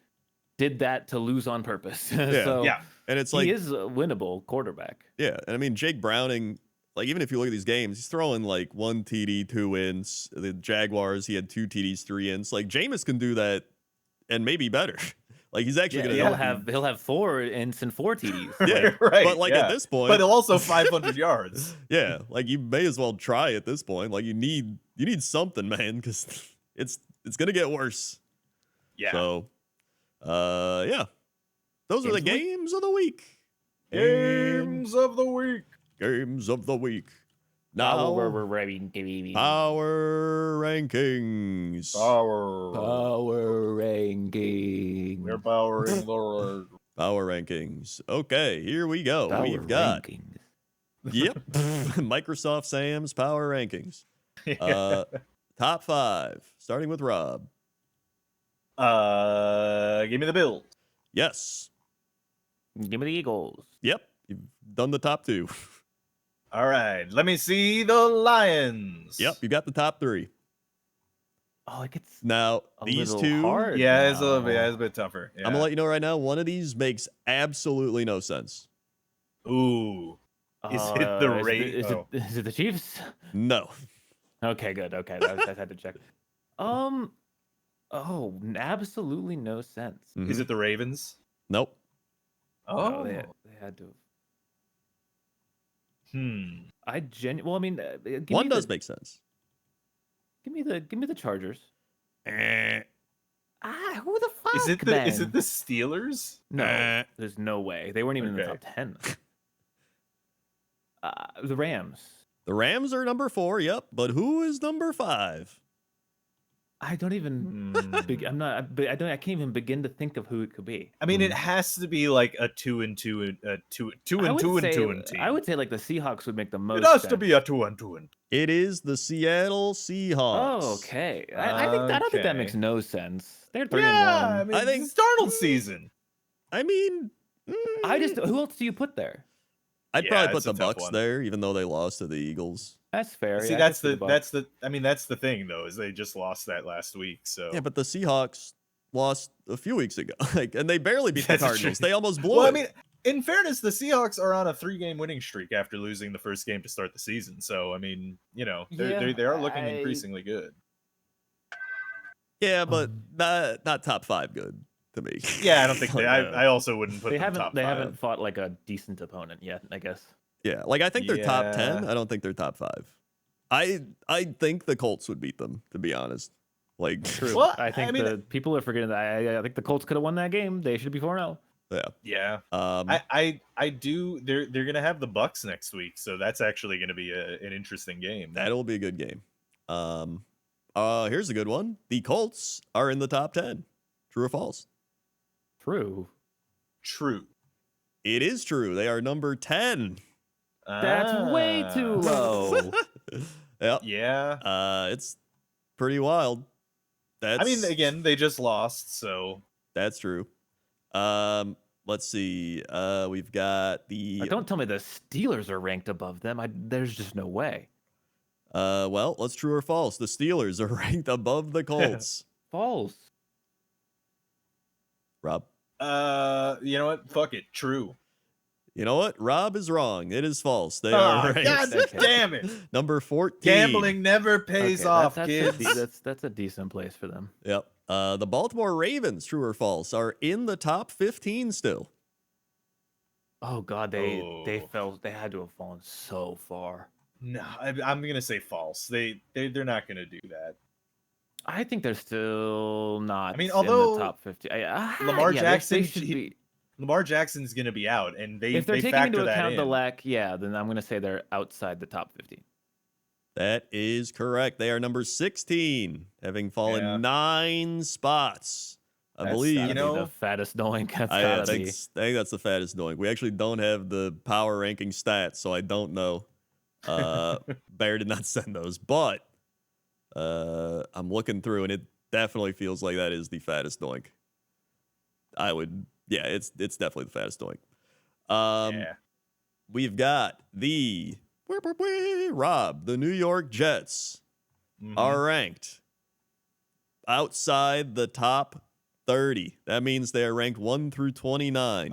did that to lose on purpose. So Yeah. and it's like he is a winnable quarterback. yeah, and I mean Jake Browning. Like even if you look at these games, he's throwing like 1 TD, 2 wins. The Jaguars, he had 2 TDs, 3 ins. Like Jameis can do that, and maybe better. Like he's actually Yeah, gonna he'll have 4 ints and 4 TDs. Yeah. right. But like yeah. at this point, But also 500 yards. yeah, like you may as well try at this point. Like you need something, man, because it's gonna get worse. Yeah. So, yeah, those are the Games games of the week. Games of the week. Games of the week. Now, Power power rankings. We're powering the Power rankings. Okay, here we go. Power We've got rankings. yep, Microsoft Sam's power rankings. Top 5, starting with Rob. Give me the Bills. Yes. Give me the Eagles. Yep. You've done the top 2. All right. Let me see the Lions. Yep. You got the top 3. Oh, it gets Now, a these little 2, hard. Yeah, it's a little bit. now. Yeah, it's a bit tougher. Yeah. I'm going to let you know right now, one of these makes absolutely no sense. Ooh. Is it the rate? Is it the Chiefs? No. Okay, good. Okay, I had to check. Oh, absolutely no sense. Is Mhm. it the Ravens? Nope. No, they had to. Well, I mean, give One me does the, make sense. give me the Chargers. Eh. Who the fuck? Is it then? the Steelers? No, there's no way. They weren't even in the Okay. top 10. The Rams. The Rams are number 4, yep. But who is number 5? I don't even. I'm not. I can't even begin to think of who it could be. I mean, it has to be like a 2-2 and 2 I and would 2 and say- 2 and team. I would say like the Seahawks would make the most. It has to sense. be a 2-2 and. It is the Seattle Seahawks. Oh, okay. I don't think that Okay. makes no sense. They're 3-1. Yeah, I mean, I think- it's Darnold season. I mean, Who else do you put there? I'd Yeah, probably put it's the a tough Bucks one. there, even though they lost to the Eagles. That's fair. See, yeah, I that's could see that's Bucks. I mean, that's the thing though, is they just lost that last week. So Yeah, but the Seahawks lost a few weeks ago, and they barely beat the That's true. Cardinals. They almost blew well, it. I mean, in fairness, the Seahawks are on a 3-game winning streak after losing the first game to start the season. So I mean, they are looking increasingly good. yeah, but not top 5 good to me. Yeah, I don't think Like, I also wouldn't put They them top haven't. They 5. haven't fought like a decent opponent yet. I guess. Yeah, like I think they're top 10. Yeah. I don't think they're top 5. I think the Colts would beat them, to be honest. Like, True. Well, I think I mean- the people are forgetting that. I think the Colts could have won that game. They should be 4-0. yeah. Yeah, Um, I do. They're gonna have the Bucks next week, so that's actually gonna be an interesting game. that'll be a good game. Here's a good one. The Colts are in the top 10. True or false? True. True. It is true. They are number 10. That's way too Ah. low. Yep. Yeah. It's pretty wild. I mean, again, they just lost, so That's true. Let's see. We've got the. Don't tell me the Steelers are ranked above them. There's just no way. Well, let's true or false. The Steelers are ranked above the Colts. False. Rob. You know what? Fuck it. True. You know what? Rob is wrong. It is false. They are ranked. God damn it. Number 14. Gambling never pays off, kids. That's a decent place for them. Yep. The Baltimore Ravens, true or false, are in the top 15 still. Oh God, they fell. They had to have fallen so far. No, I'm gonna say false. They're not gonna do that. I think they're still not. I mean, although in the top 50, Lamar Jackson, they should be. Lamar Jackson's gonna be out, and if they're they taking into factor that account in. the lack, then I'm gonna say they're outside the top 50. That is correct. They are number 16, having fallen 9 spots. I believe. The fattest doink. I think that's the fattest doink. We actually don't have the power ranking stats, so I don't know. Bear did not send those, but I'm looking through, and it definitely feels like that is the fattest doink. It's definitely the fattest doink. We've got the Rob, the New York Jets are ranked outside the top 30. That means they are ranked 1 through 29.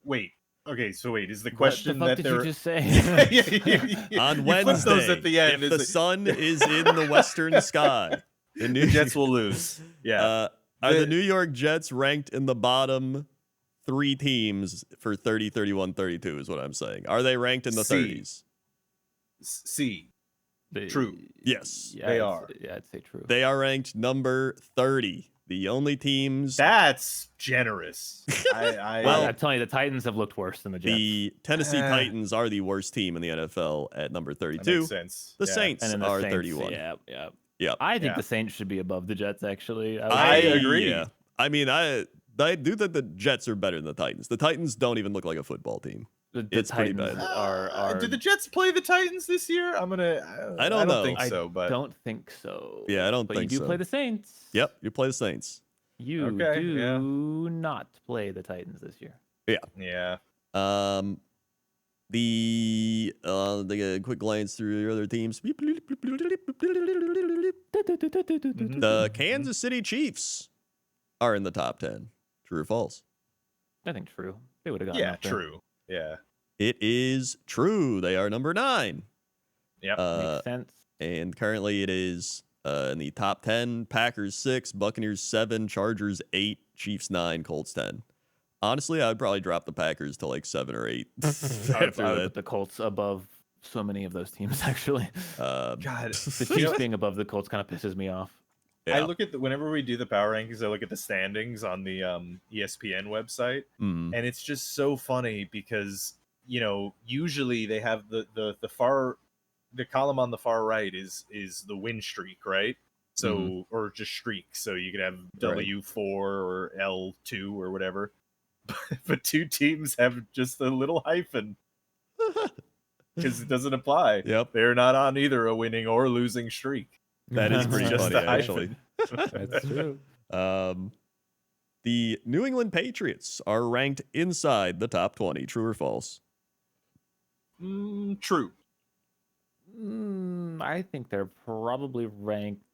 Wait. Okay, so is the question what the fuck that did they're you just say? On Wednesday, those at the end, if the sun is in the western sky, the Jets will lose. Yeah. Are the New York Jets ranked in the bottom 3 teams for 30, 31, 32 is what I'm saying. Are they ranked in the 30s? C. True. Yes. They are. I'd say true. They are ranked number 30. The only teams. That's generous. I'm telling you, the Titans have looked worse than the Jets. The Tennessee Titans are the worst team in the NFL at number 32. That makes sense. The Saints are 31. Yeah. I think the Saints should be above the Jets, actually. I agree. Yeah. I mean, I do think the Jets are better than the Titans. The Titans don't even look like a football team. It's pretty bad. Did the Jets play the Titans this year? I don't know. think so, but I don't think so. Yeah, I don't think so. But you do play the Saints. Yep, you play the Saints. You do not play the Titans this year. Yeah. The quick glance through your other teams. The Kansas City Chiefs are in the top 10. True or false? I think true. They would have gotten up there. True. Yeah. It is true. They are number 9. Yep. Makes sense. And currently it is in the top 10, Packers 6, Buccaneers 7, Chargers 8, Chiefs 9, Colts 10. Honestly, I would probably drop the Packers to like 7 or 8. I would put the Colts above so many of those teams, actually. God. The Chiefs being above the Colts kind of pisses me off. Yeah. I look at whenever we do the power rankings, I look at the standings on the ESPN website, and it's just so funny because usually they have the column on the far right is the win streak, right? So or just streak, so you could have W4 or L2 or whatever, but 2 teams have just a little hyphen because it doesn't apply. Yep, they're not on either a winning or losing streak. That is pretty funny, actually. That's true. The New England Patriots are ranked inside the top 20. True or false? True. I think they're probably ranked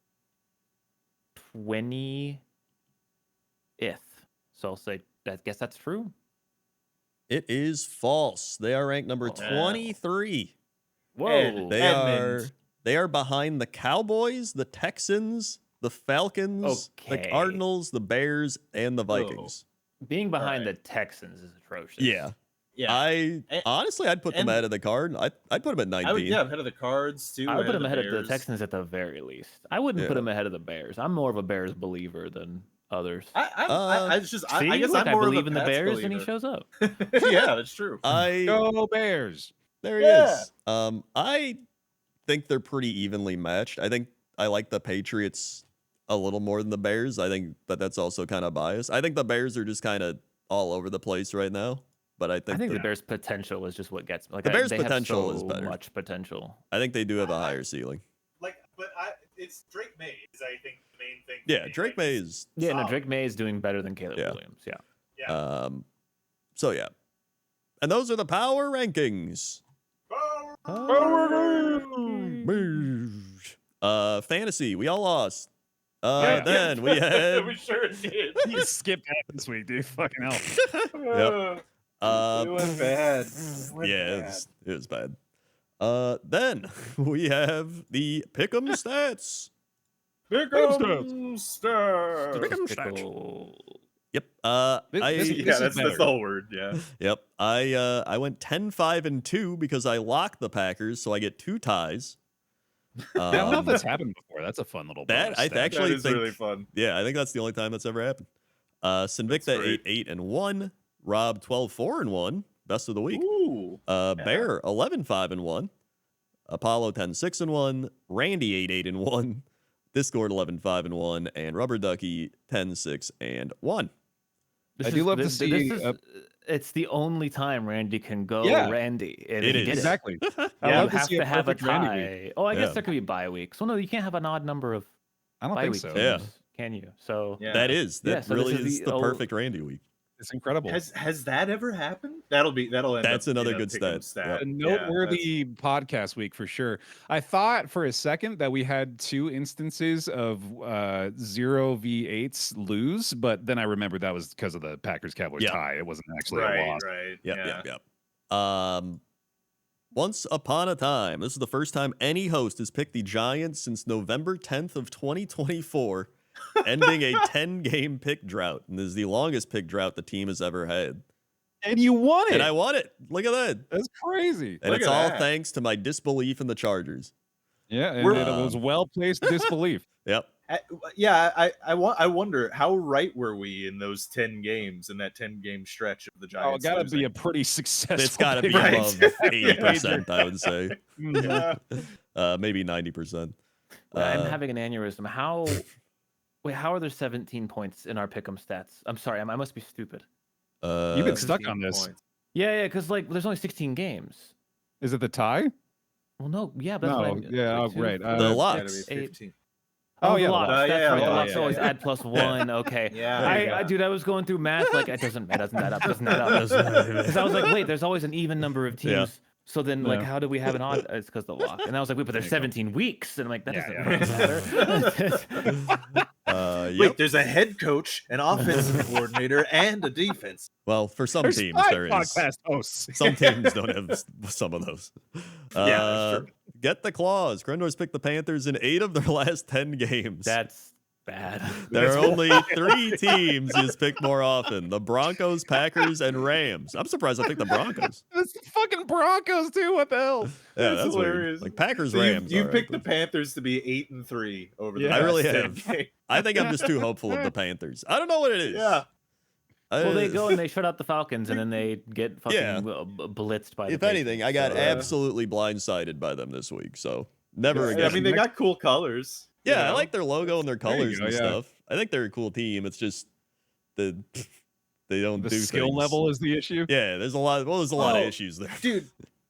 20th. So I'll say, I guess that's true. It is false. They are ranked number 23. Whoa. They are behind the Cowboys, the Texans, the Falcons, the Cardinals, the Bears, and the Vikings. Being behind the Texans is atrocious. Yeah. Honestly, I'd put them ahead of the Card. I'd put them at 19. Ahead of the Cards too. I would put them ahead of the Texans at the very least. I wouldn't put them ahead of the Bears. I'm more of a Bears believer than others. I guess I believe in the Bears and he shows up. Yeah, that's true. Go Bears. There he is. I think they're pretty evenly matched. I think I like the Patriots a little more than the Bears. I think that's also kind of biased. I think the Bears are just kind of all over the place right now. but I think the Bears' potential is just what gets me. Like The Bears' they potential have is so better. much potential. I think they do have a higher ceiling. It's Drake May is I think the main thing. Yeah, Drake May is. Yeah, no, solid. Drake May is doing better than Caleb Yeah. Williams. Yeah. Yeah. So yeah, and those are the power rankings. Fantasy, we all lost. Then we had. we sure did. You skipped that this week, dude. Fucking hell. Yep. It went bad. It was bad. Then we have the Pick'em stats. Pick'em stats. Pick'em Pickle. Yep. Yeah, that's the whole word. Yeah. Yep. I went 10-5-2 because I locked the Packers, so I get 2 ties. I don't know if that's happened before. That's a fun little That bonus I stat. actually That is think really fun. Yeah, I think that's the only time that's ever happened. Sinvicta great. 8-8-1, Rob 12-4-1, best of the week. Ooh. Bear 11-5-1, Apollo 10-6-1, Randy 8-8-1, Discord 11-5-1, and Rubber Ducky 10-6-1. I do love to see. It's the only time Randy can go Yeah. Randy. And It he is. did it. Exactly. I Yeah, love you to have see to have a perfect Randy tie. week. Oh, I guess Yeah. there could be bye weeks. Well, no, you can't have an odd number of I don't bye think weeks. so. Yeah. Can you? So Yeah. That Yeah, so really this is is the the old- perfect Randy week. It's incredible. Has that ever happened? That'll end That's up another being a good Pick'em stat. stat. A Yeah, noteworthy podcast week for sure. I thought for a second that we had 2 instances of 0v8s lose, but then I remembered that was because of the Packers Cowboys Yeah. tie. It wasn't that's- actually a right, loss. right. Yep. Once upon a time, this is the first time any host has picked the Giants since November 10th of 2024, ending a 10-game pick drought. And this is the longest pick drought the team has ever had. And you won it. And I won it. Look at that. That's crazy. And Look it's at all that. thanks to my disbelief in the Chargers. Yeah, and We're- it was well-placed disbelief. Yep. I wonder how right were we in those 10 games in that 10-game stretch of the Oh, Giants? it got to losing? be a pretty successful. It's got to be pick. Right. above 80%, I would say. Yeah. Maybe 90%. I'm having an aneurysm. How are there 17 points in our pick'em stats? I'm sorry, I must be stupid. You've been stuck 15 on this. points. Yeah, because like there's only 16 games. Is it the tie? Well, no, yeah, but that's what No, yeah, like, oh, right. The It's gotta locks. be 15. Oh, the yeah, the locks. locks. That's Yeah, right. The yeah, locks yeah, always yeah. add +1. Okay. Yeah. I dude, I was going through math like it doesn't add up. Because I was like, wait, there's always an even number of teams. Yeah. So then, like, Yeah. how do we have an odd? It's because the lock. And I was like, wait, but there's There you go. 17 weeks, and I'm like, that Yeah, doesn't matter. Yep. Wait, there's a head coach, an offensive coordinator, and a defense. Well, for some There's teams, 5 there is. podcast hosts. Some teams don't have some of those. Yeah, that's true. Get the claws. Grendor's picked the Panthers in 8 of their last 10 games. That's bad. There are only 3 teams he's picked more often: the Broncos, Packers, and Rams. I'm surprised I picked the Broncos. It's the fucking Broncos too. What the hell? Yeah, That's that's weird. hilarious. Like Packers, So Rams. you all right, picked the but Panthers to be 8-3 over the Yeah. I last really 10 have. games. I think I'm just too hopeful of the Panthers. I don't know what it is. Yeah. Well, they go and they shut out the Falcons, and then they get fucking Yeah. blitzed by the If anything, I got so, absolutely blindsided by them this week. So never Yeah, again. I mean, they got cool colors. you Yeah, I know? like their logo and their There you colors go, and yeah. stuff. I think they're a cool team. It's just they don't The do skill things. level is the issue. Yeah, there's a lot of Oh, issues there. Dude,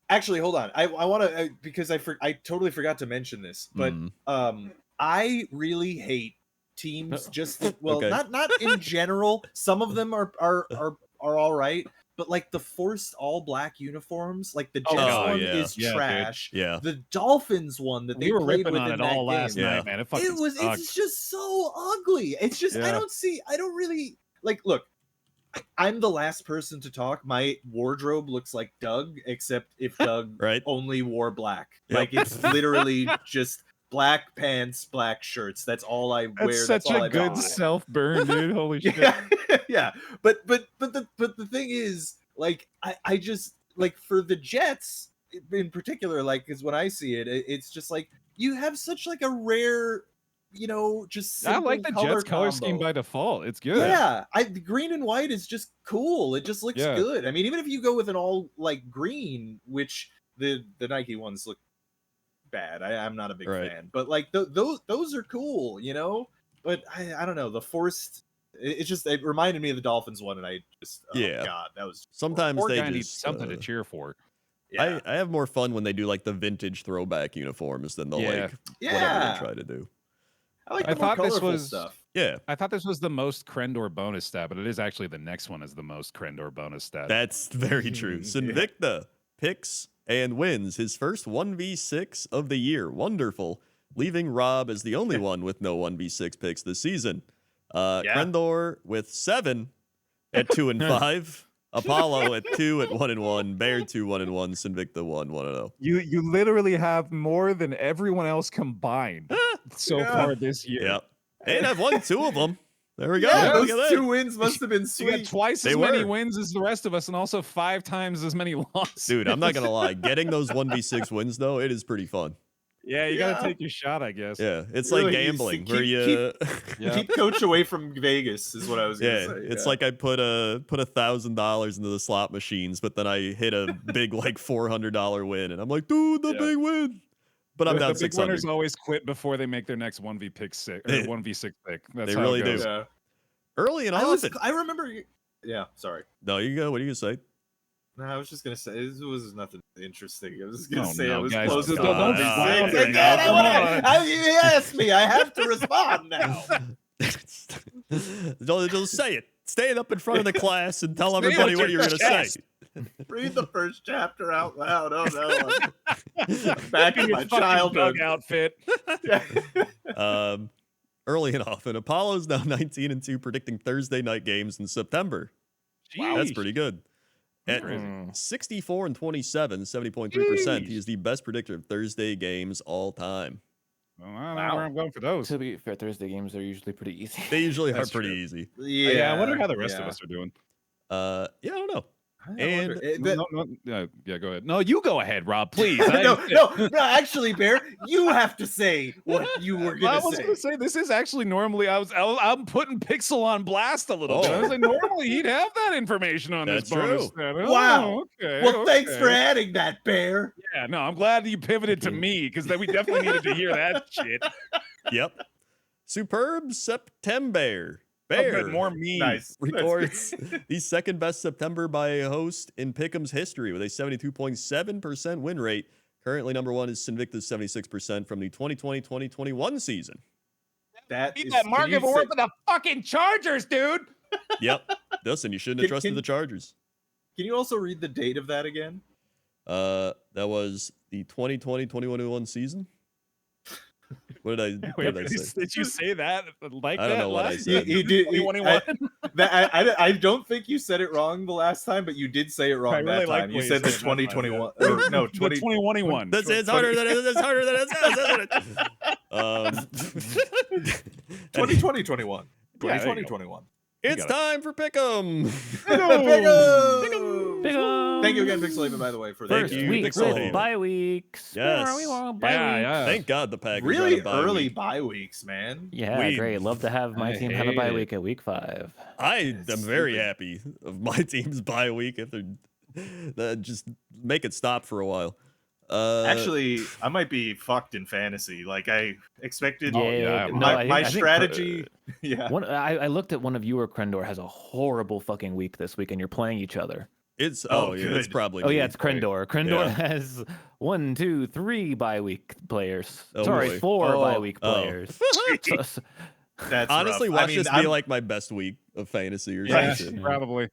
actually, hold on. I want to because I totally forgot to mention this, but Mm. I really hate teams. Just well, Okay. not in general. Some of them are all right, but like the forced all black uniforms, like the Jets Oh, one yeah. is Yeah, dude. trash. Yeah. The Dolphins one that they We were played ripping with on in it all that last game, Yeah. night, man. It fucking sucked. it's just so ugly. It's just Yeah. I don't really like look. I'm the last person to talk. My wardrobe looks like Doug, except if Doug Right. only wore black. Yep. Like it's literally just black pants, black shirts. That's all I wear. That's That's such all a I've good got. self burn, dude. Holy shit. Yeah, yeah. But the thing is, like, I just like for the Jets in particular, like, because when I see it, it's just like you have such like a rare, just I like the simple Jets color combo. scheme by default. It's good. Yeah, the green and white is just cool. It just looks Yeah. good. I mean, even if you go with an all like green, which the Nike ones look bad. I'm not a big Right. fan, but like those are cool, But I don't know, the forced it reminded me of the Dolphins one, and I just Yeah. God, that was Sometimes Poor they guy just needs something to cheer for. yeah. I have more fun when they do like the vintage throwback uniforms than the like whatever they try to do. I like I the more thought this colorful was- stuff. Yeah, I thought this was the most Krendor bonus stat, but it is actually the next one is the most Krendor bonus stat. that's very true. Yeah. Sinvicta picks and wins his first 1v6 of the year. Wonderful. Leaving Rob as the only one with no 1v6 picks this season. Krendor with 7 at 2 and 5. Apollo at 2 at 1 and 1. Bear 2 1 and 1. Sinvicta 1 1 and 0. You literally have more than everyone else combined so Yeah. far this year. Yep. And I've won 2 of them. There we go. Yeah, Look those at that. 2 wins must have been You sweet. got twice They as many were. wins as the rest of us, and also 5 times as many losses. Dude, I'm not gonna lie. Getting those 1v6 wins though, it is pretty fun. Yeah, you Yeah. gotta take your shot, I guess. Yeah, it's Really, like you gambling see- where you. Keep coach away from Vegas is what I was gonna Yeah, say. it's like I put $1,000 into the slot machines, but then I hit a big like $400 win, and I'm like, dude, the Yeah. big win. But I'm The down big 600. winners always quit before they make their next 1v6 or 1v6 pick. That's They how really it goes. do. Yeah. Early and I often. remember. Yeah, sorry. No, you go. What are you gonna say? No, I was just gonna say this was nothing interesting. I was gonna Oh, say no, I was guys, close to don't- don't be the violent six. right now. Again, you asked me. I have to respond now. Just say it. Stand up in front of the class and tell Say everybody it what to you're gonna your say. chest. Read the first chapter out loud. Oh no! I'm back in Your my fucking childhood. bug outfit. Early and often. Apollo's now 19 and 2, predicting Thursday night games in September. That's Jeez. pretty good. At Crazy. 64 and 27, 70.3%, he Jeez. is the best predictor of Thursday games all time. Well, I don't know where I'm going for those. To be fair, Thursday games are usually pretty easy. They usually are That's pretty true. easy. Yeah, I wonder how the rest of us are doing. Yeah, I don't know. And Yeah, go ahead. No, you go ahead, Rob, please. no, actually, Bear, you have to say what you were I gonna was say. going to say this is actually normally I'm putting Pixel on blast a little bit. I Oh. was like, normally he'd have that information on That's this bonus. true. stat. Wow. Okay. Well, thanks okay. for adding that, Bear. Yeah, no, I'm glad you pivoted to me because then we definitely needed to hear that shit. Yep. Superb September. A Bear bit more me. Nice. records the second best September by a host in Pick'em's history with a 72.7% win rate. Currently, number one is Sinvicta's 76% from the 2020-2021 season. That Beat is- that can market you for say- for the fucking Chargers, dude. Yep. Listen, you shouldn't have trusted Can- the Chargers. Can you also read the date of that again? That was the 2020-2021 season. What did I say? Did you say that like I don't that know what I last said. You did. 2021? I don't think you said it wrong the last time, but you did say it wrong I really that like time. the You way said you the said it that time, 2021. Or, no, 20. 2021. That's it's harder than it's harder than it sounds, isn't it? 2020, 21. Yeah, there you 2020, go. 21. It's got it. time for Pick'em. Big ol'. Thank you again, Pixelaven, by the way, for Thank First that. you, week Pixel with Haven. bye weeks. Yes. Bye weeks. Thank God the Packers Really are on a bye early week. bye weeks, man. Yeah, We- great. Love to have my I team have a hate bye it. week at week 5. I am It's very stupid. happy of my team's bye week if they're just make it stop for a while. Actually, I might be fucked in fantasy. Like I expected. yeah, no, my I think- my I think, strategy. Yeah. I looked at one of you or Krendor has a horrible fucking week this week, and you're playing each other. it's Oh, yeah, it's good. probably Oh me. yeah, it's Krendor. Krendor Yeah. has 1, 2, 3 bye week players. Oh, Sorry, boy. 4 Oh. bye week Oh. players. So- That's Honestly, rough. watch I mean, this be like my best week of fantasy or Yeah, something. probably.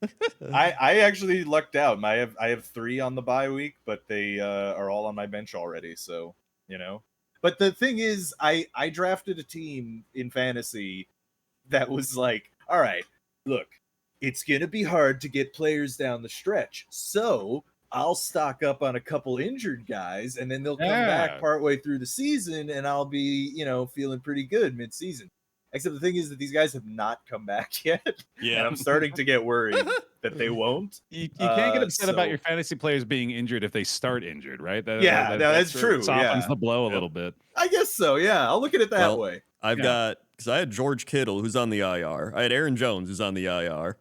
I actually lucked out. I have 3 on the bye week, but they are all on my bench already. So you know. But the thing is, I drafted a team in fantasy that was like, all right, look, it's gonna be hard to get players down the stretch, so I'll stock up on a couple injured guys, and then they'll come Yeah. back partway through the season, and I'll be, feeling pretty good mid-season. Except the thing is that these guys have not come back yet, and Yeah. I'm starting to get worried that they won't. You can't get upset about so- your fantasy players being injured if they start injured, right? Yeah, no, that's true, Softens yeah. the blow a Yep. little bit. I guess so. Yeah, I'll look at it that Well, way. I've Yeah. got because I had George Kittle who's on the IR. I had Aaron Jones who's on the IR.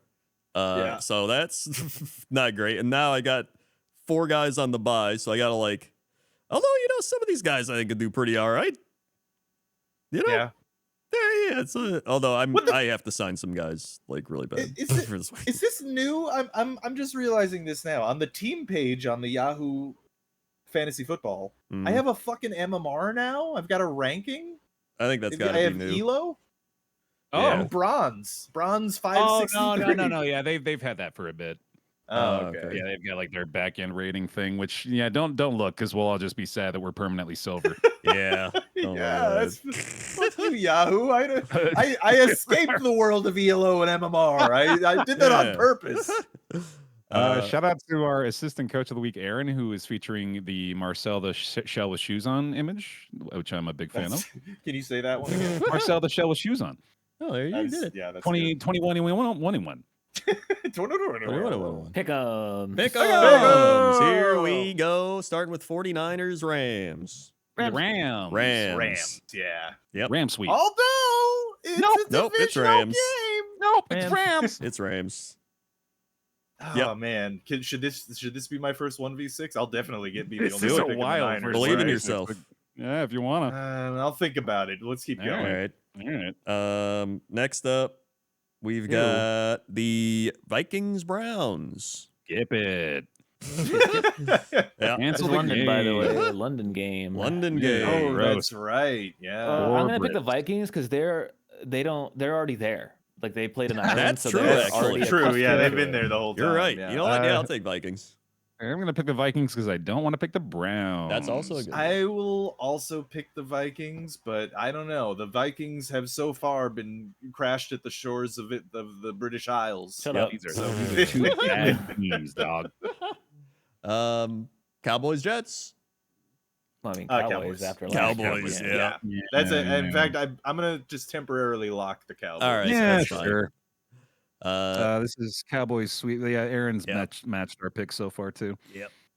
Yeah. So that's not great. And now I got 4 guys on the bye, so I gotta although some of these guys I think could do pretty all right. Yeah. Yeah, although I have to sign some guys like really bad for this week. Is this new? I'm just realizing this now. On the team page on the Yahoo Fantasy Football, I have a fucking MMR now. I've got a ranking. I think that's got I to have be new. Elo. Oh, Yeah. And bronze 563. No. Yeah, they've had that for a bit. Oh, okay. okay. Yeah, they've got like their back end rating thing, which don't look because we'll all just be sad that we're permanently silver. Yeah. Oh, Yeah, fuck you, Yahoo. I escaped the world of ELO and MMR. I did that on purpose. Shout out to our assistant coach of the week, Aaron, who is featuring the Marcel the Shell with Shoes On image, which I'm a big fan of. Can you say that one again? Marcel the Shell with Shoes On. Oh, there you did it. Yeah, that's 21. Pick 'em. Pick'ems. Here we go. Starting with 49ers, Rams. Rams. Yeah. Yep. Ram sweep. Although it's a Nope, it's divisional Rams. game. Nope, it's Rams. It's Rams. Oh man, should this be my first 1v6? I'll definitely be the This only is one a picking the while Niners. for Believe in Right. yourself. Yeah, if you wanna. I'll think about it. Let's keep All going. All right. All right. Next up, we've got the Vikings Browns. Skip it. Yeah. It's Cancel the London, by the game. way. London game. London Yeah. game. Oh, Gross. that's right. Yeah. I'm gonna pick the Brits. Vikings because they're already there. Like they played in Ireland. That's so true, they're actually. already True. accustomed Yeah, they've to been it. there the whole time. You're right. Yeah. You know what? Yeah, I'll take Vikings. I'm gonna pick the Vikings because I don't want to pick the Browns. That's also a good one. I will also pick the Vikings, but I don't know. The Vikings have so far been crashed at the shores of the British Isles. Shut up. These are two bad teams, dog. Cowboys, Jets. Well, I mean, Cowboys. Cowboys after last Cowboys, year. yeah. That's it. In fact, I'm gonna just temporarily lock the Cowboys. All right. Yeah, that's fine. sure. Uh, This is Cowboys sweep. Yeah, Aaron's Yeah. matched our picks so far too.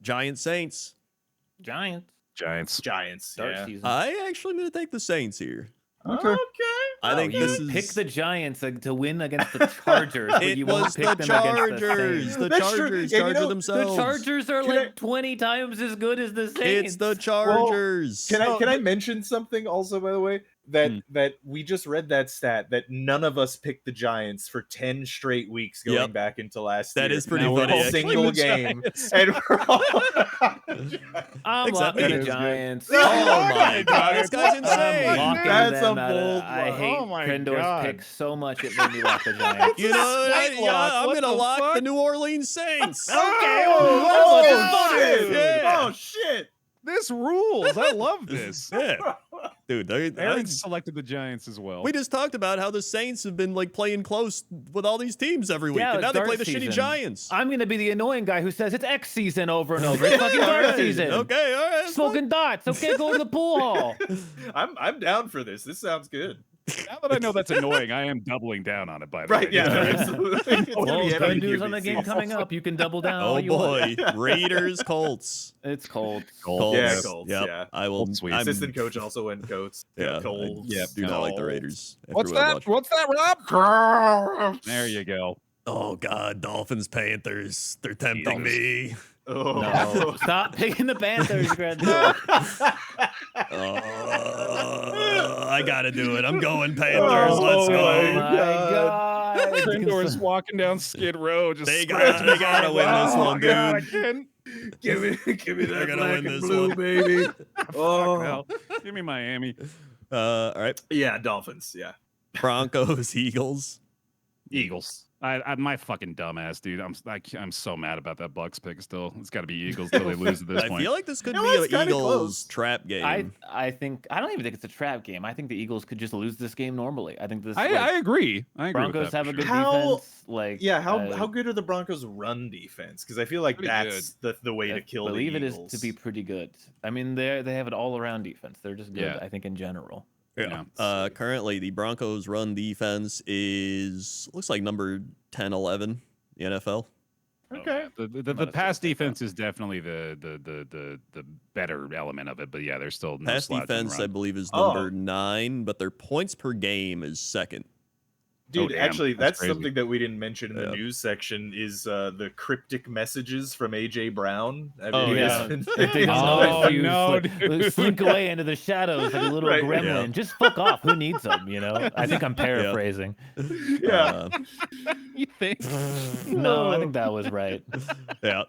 Giants, Saints. Giants. Giants. Giants. Start Yeah. season. I actually am going to take the Saints here. Okay. I think you this is pick the Giants to win against the Chargers, but It you won't was pick the them Chargers. against the Saints. The That's true. Chargers Yeah, you charged know, themselves. The Chargers are Can like I- 20 times as good as the Saints. It's the Chargers. Can I mention something also, by the way? That we just read that stat that none of us picked the Giants for 10 straight weeks going Yep. back into last That year. is pretty Now we're funny. all actually. Single game. And we're all I'm Except locking me. the Giants. Oh my god, this guy's I'm insane. locking That's them a out of- bold I one. hate Oh my Kendor's God. pick so much it made me lock the Giants. You know, Slight lock. I'm What gonna the lock fuck? the New Orleans Saints. Oh, shit. Yeah. Oh, shit. This rules. I love this. Yeah. Dude, Aaron selected the Giants as well. we just talked about how the Saints have been like playing close with all these teams every week, Yeah, and now it's they play dart the shitty season. Giants. I'm gonna be the annoying guy who says it's X season over and over. It's fucking dart season. Okay, all right. Smoking dots. Okay, go to the pool hall. I'm down for this. This sounds good. Now that I know that's annoying, I am doubling down on it. By the Right, way, yeah, absolutely. It's gonna Well, be good heavy news on the game QB coming up. You can double down. all Oh you want. boy, Raiders, Colts. It's cold. Colts. Yeah, Colts, Yep. yeah. I will. Colts sweep. I'm- Assistant coach also went Colts. Yeah, Colts. I do not like the Raiders. after What's what I that? watched. What's that, Rob? There you go. Oh God, Dolphins, Panthers. They're tempting me. Oh. No, stop picking the Panthers, Grandpa. I gotta do it. I'm going Panthers. Let's Oh, go. Oh my my God. Trendor's walking down Skid Row. Just They scratching his gotta eyes. win this Oh, one, God, dude. I can't. give me They're that gonna black win and this blue, one. baby. Oh, Hell. Give me Miami. All right. yeah, Dolphins. Yeah, Broncos, Eagles. Eagles. My fucking dumbass, dude. I'm so mad about that Bucks pick. Still, it's got to be Eagles till they lose at this I point. feel like this could No, be it's an kinda Eagles close. trap game. I don't even think it's a trap game. I think the Eagles could just lose this game normally. I think this I agree. I agree. Broncos with that have a for good sure. How- defense. Like Yeah, how good are the Broncos' run defense? Because I feel like Pretty that's the way I to kill believe the it is Eagles. to be pretty good. I mean, they have an all around defense. They're just good. Yeah. I think in general. Yeah. Yeah. Currently, the Broncos' run defense looks like number 10, 11 in the NFL. Okay. The pass defense is definitely the better element of it, but yeah, there's still no Pass slouch in defense, I run. believe, is Oh. number 9, but their points per game is second. Dude, damn, actually, that's crazy. something that we didn't mention in the Yeah. news section is the cryptic messages from AJ Brown. I Oh, mean, Yeah, it's- if they don't Oh, notice you, no, slink, slink dude. away into the shadows like a little Right. gremlin. Yeah. Just fuck off. Who needs them? You know. I think I'm paraphrasing. Yeah. You think? No, I think that was right. Yeah.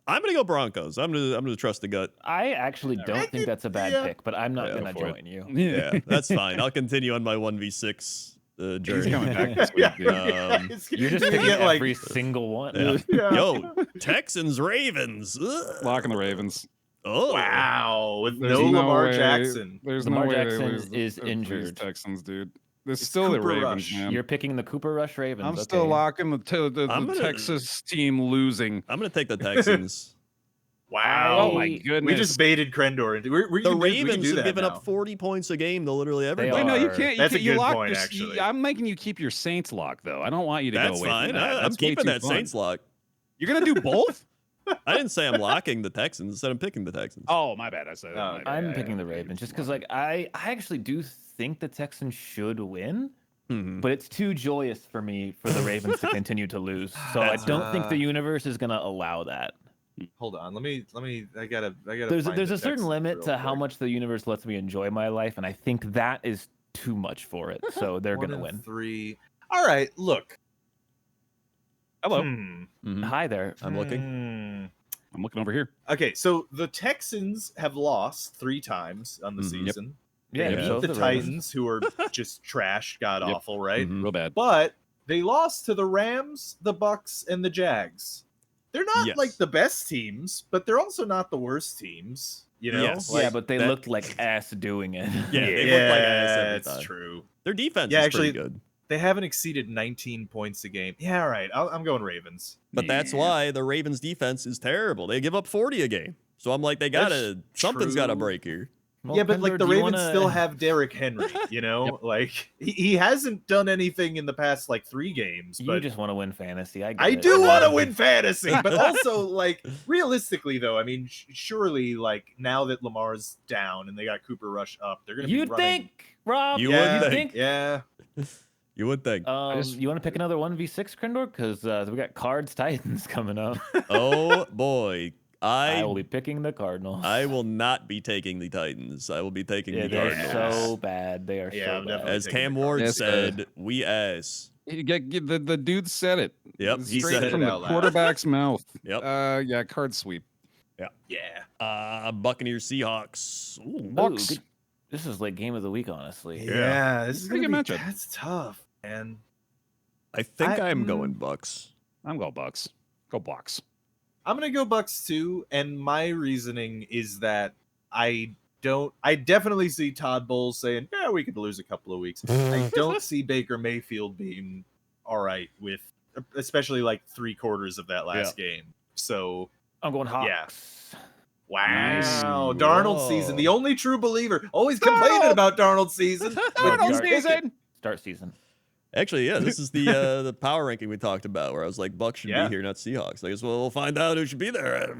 I'm gonna go Broncos. I'm gonna trust the gut. I actually don't think that's a bad yeah. pick, but I'm not Yeah, gonna for it. join you. Yeah, that's fine. I'll continue on my 1v6 He's journey. coming back this week, Yeah, dude. Um, You're just gonna picking get like every single one. Yeah. Yeah. Yo, Texans Ravens. Ugh. Locking the Ravens. Oh, wow with There's no Lamar way- Jackson. There's Lamar no way Jackson they lose is these injured. Texans, dude. There's It's still the Cooper Ravens, Rush. man. You're picking the Cooper Rush Ravens. I'm okay. still locking the I'm gonna- Texas team losing. I'm gonna take the Texans. Wow. Oh my goodness. We just baited Krendor into The Ravens have given up 40 points a game to literally everybody. Wait, no, you are. can't. You That's a can't, you good lock point, your, actually. I'm making you keep your Saints lock, though. I don't want you to That's go away fine. from that. I'm That's way keeping too that fun. Saints lock. You're gonna do both? I didn't say I'm locking the Texans. I said I'm picking the Texans. Oh, my bad. I said. Oh, my bad. I'm Yeah, picking yeah, the yeah. Ravens just because, like, I actually do think the Texans should win, Mhm. but it's too joyous for me for the Ravens to continue to lose. So I don't think the universe is gonna allow that. Hold on. Let me. I gotta. There's find a the certain Texans limit real to how quick. much the universe lets me enjoy my life, and I think that is too much for it. So they're 1 gonna and win. 3. All right. Look. Hello. Mhm. Hi there. I'm looking. I'm looking over here. Okay, so the Texans have lost 3 times on the Mhm. Yep. season. Yeah, They Yeah. beat so the have the Ravens. Titans, who are just trash, god awful, right? Mhm. Real bad. But they lost to the Rams, the Bucks, and the Jags. They're not Yes. like the best teams, but they're also not the worst teams. You know? Yes. Like, Yeah, but they that- looked like ass doing it. Yeah, they look like ass every it's time. true. Their defense Yeah, is actually- pretty good. They haven't exceeded 19 points a game. Yeah, all right. I'm going Ravens. But that's Yeah. why the Ravens defense is terrible. They give up 40 a game. So I'm like, they gotta something's gotta true. break here. Well, Yeah, but like Kendor, the do you Ravens wanna- still have Derrick Henry, you know? Like he hasn't done anything in the past like 3 games, You but just want to win fantasy. I get I it. do want to win fantasy, but also like realistically though, I mean surely like now that Lamar's down and they got Cooper Rush up, they're going to be You'd running. think, Rob. You yeah, would think. Yeah. You would think. You want to pick another 1v6, Krendor? Because we got Cards Titans coming up. Oh boy. I will be picking the Cardinals. I will not be taking the Titans. I will be taking Yeah, the they're Cardinals. so bad. They are Yeah, so I'm bad. definitely As taking Cam the Ward Cardinals. said, we ass. The dude said it. Yep, he Straight said it from the out loud. quarterback's mouth. Yep. Yeah, card sweep. Yeah. Buccaneers Seahawks. Ooh, Ooh, Bucks. good- This is like game of the week, honestly. Yeah, this is Pretty going to good be matchup. that's tough, man. I think I'm mm. going Bucks. I'm going Bucks. Go Bucks. I'm gonna go Bucks too, and my reasoning is that I definitely see Todd Bowles saying, "Yeah, we could lose a couple of weeks." I don't see Baker Mayfield being all right with, especially like 3/4 of that last game. So I'm going Hawks. Yeah. wow, Nice. Darnold Whoa. season, the only true believer, always complaining about Darnold season. but Darnold you pick it. season. Start season. Actually, yeah, this is the power ranking we talked about, where I was like, Bucks should Yeah. be here, not Seahawks. I guess we'll find out who should be there.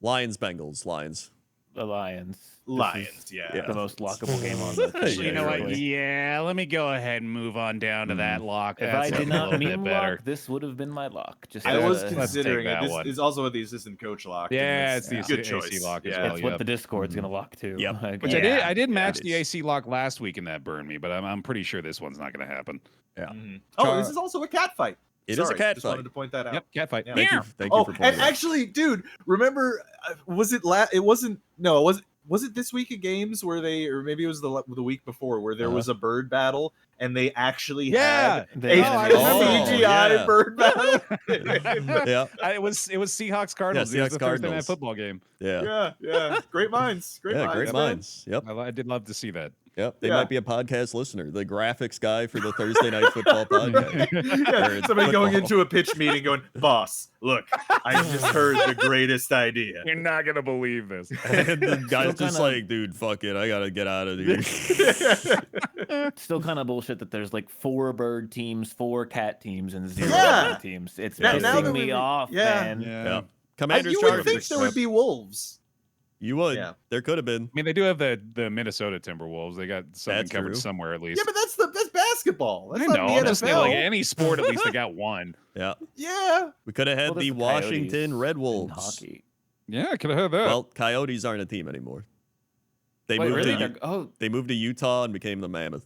Lions, Bengals, Lions. The Lions. Lions, yeah. The most lockable game on the Yeah, You know what? really. Yeah, let me go ahead and move on down to that lock. If That I sounds did a not little mean bit better. lock, this would have been my lock. Just I as was a- let's take considering it. that This one. is also what the assistant coach locked. and Yeah, it's the good AC choice. lock as Yeah. well. it's what Yep. the Discord's gonna lock too. Yep. Like, Which Yeah. I did match it the is. AC lock last week, and that burned me. But I'm pretty sure this one's not going to happen. Mhm. Oh, this is also a cat fight. It is a Sorry, cat just fight. wanted to point that out. Yep, cat fight. Yeah. Thank you. Thank you Oh, for and pointing it out. actually, dude, remember, was it was it this week of games where they, or maybe it was the week before, where there was a bird battle and they actually Yeah. had They- a I remember. CGI Yeah. bird battle. Yeah, It was Seahawks Cardinals. Yeah, It was the Seahawks Thursday night Cardinals. football game. yeah, yeah. Great minds. Great minds. great man. minds. Yep, I did love to see that. yep. They Yeah. might be a podcast listener, the graphics guy for the Thursday night football podcast. Yeah, Or somebody going football. into a pitch meeting going, "Boss, look, I just heard the greatest idea." You're not gonna believe this. And the guy's Still just kinda- like, dude, fuck it, I gotta get out of here. Still kind of bullshit that there's like 4 bird teams, 4 cat teams, and 0 Yeah. bird teams. It's Now pissing that me we- off, yeah. man. Yeah. Commanders You would Chargers. think there would be wolves. You would. Yeah. There could have been. I mean, they do have the Minnesota Timberwolves. They got something That's covered true. somewhere at Yeah, least. but that's basketball. That's I not know. the I'm just saying, like NFL. any sport, at least they got one. Yeah. Yeah. We could have had Well, there's the the Coyotes Washington Red in Wolves. hockey. Yeah, I could have had that. Well, Coyotes aren't a team anymore. They Wait, moved really? to Oh, they moved to Utah and became the Mammoth.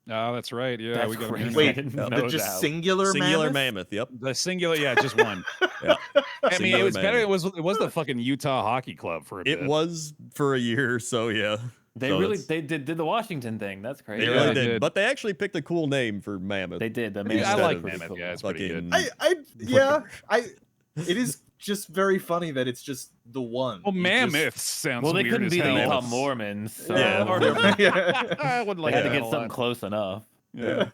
Oh, that's right. Yeah, that's we got crazy. Wait, I didn't yeah. know Just that. singular Singular mammoth? Mammoth. Yep. the singular. Yeah, just one. Yeah. I mean, Singular it was better. Mammoth. It was the fucking Utah Hockey Club for a bit. It was for a year, so yeah. They So really it's- did the Washington thing. That's crazy. They Yeah, really they did. did. But they actually picked a cool name for Mammoth. They did. The I Mammoth Instead like of Mammoth. Yeah, it's pretty good. fucking- It is just very funny that it's just the one. Well, You mammoth sounds Well, they weird couldn't as be the hell. Utah Mammoths. Mormons, so Yeah. Yeah. I wouldn't they like had that to a get lot. something close enough. Yeah.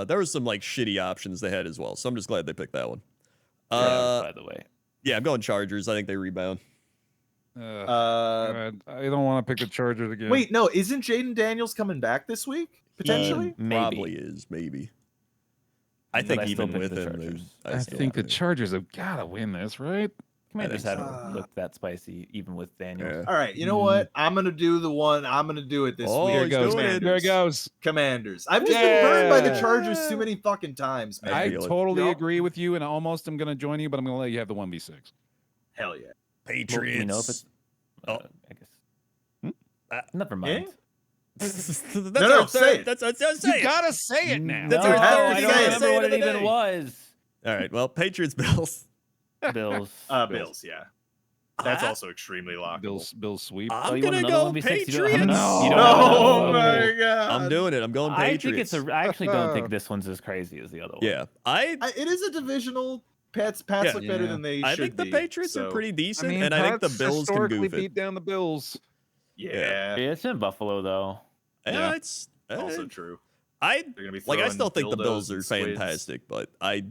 There was some like shitty options they had as well, so I'm just glad they picked that one. By the way, Yeah, I'm going Chargers. I think they rebound. Uh, I don't want to pick the Chargers again. wait, no, isn't Jaden Daniels coming back this week? Potentially? Maybe. Probably is, maybe. I But think I still even pick with the him, Chargers. I still think the think- Chargers have got to win this, right? Commanders think haven't so. looked that spicy, even with Daniels. Yeah. All right, you know what? I'm gonna do the one. I'm gonna do it this Oh, week. he's doing it. Commanders. There it goes. Commanders. I've just been burned by the Yeah. Chargers too many fucking times, man. I I feel it. totally No. agree with you, and almost I'm going to join you, but I'm going to let you have the 1v6. Hell yeah. Well, Patriots. we know if it's. Oh. I guess. Never mind. that's No, our say third. it. That's what I'm saying. You got to say it now. That's no, our third I don't say it. remember Say it what of it the even day. was. All right. Well, Patriots, Bills. Bills. Bills, yeah. That's I- also extremely lockable. Bills sweep. I'm you want gonna another go 1v6? You don't Patriots. have No. you don't have enough? Oh Okay. my god. I'm doing it. I'm going I Patriots. think I actually don't think this one's as crazy as the other one. Yeah, It is a divisional. Pats Yeah. look better than they I should think the be, Patriots so, are pretty I decent, mean, and I think the Pats Bills can historically goof it. beat down the Bills. Yeah. Yeah, it's in Buffalo though. Yeah, Yeah. it's Also true. I They're gonna be like. I throwing still think the dildos Bills are and squids. fantastic, but I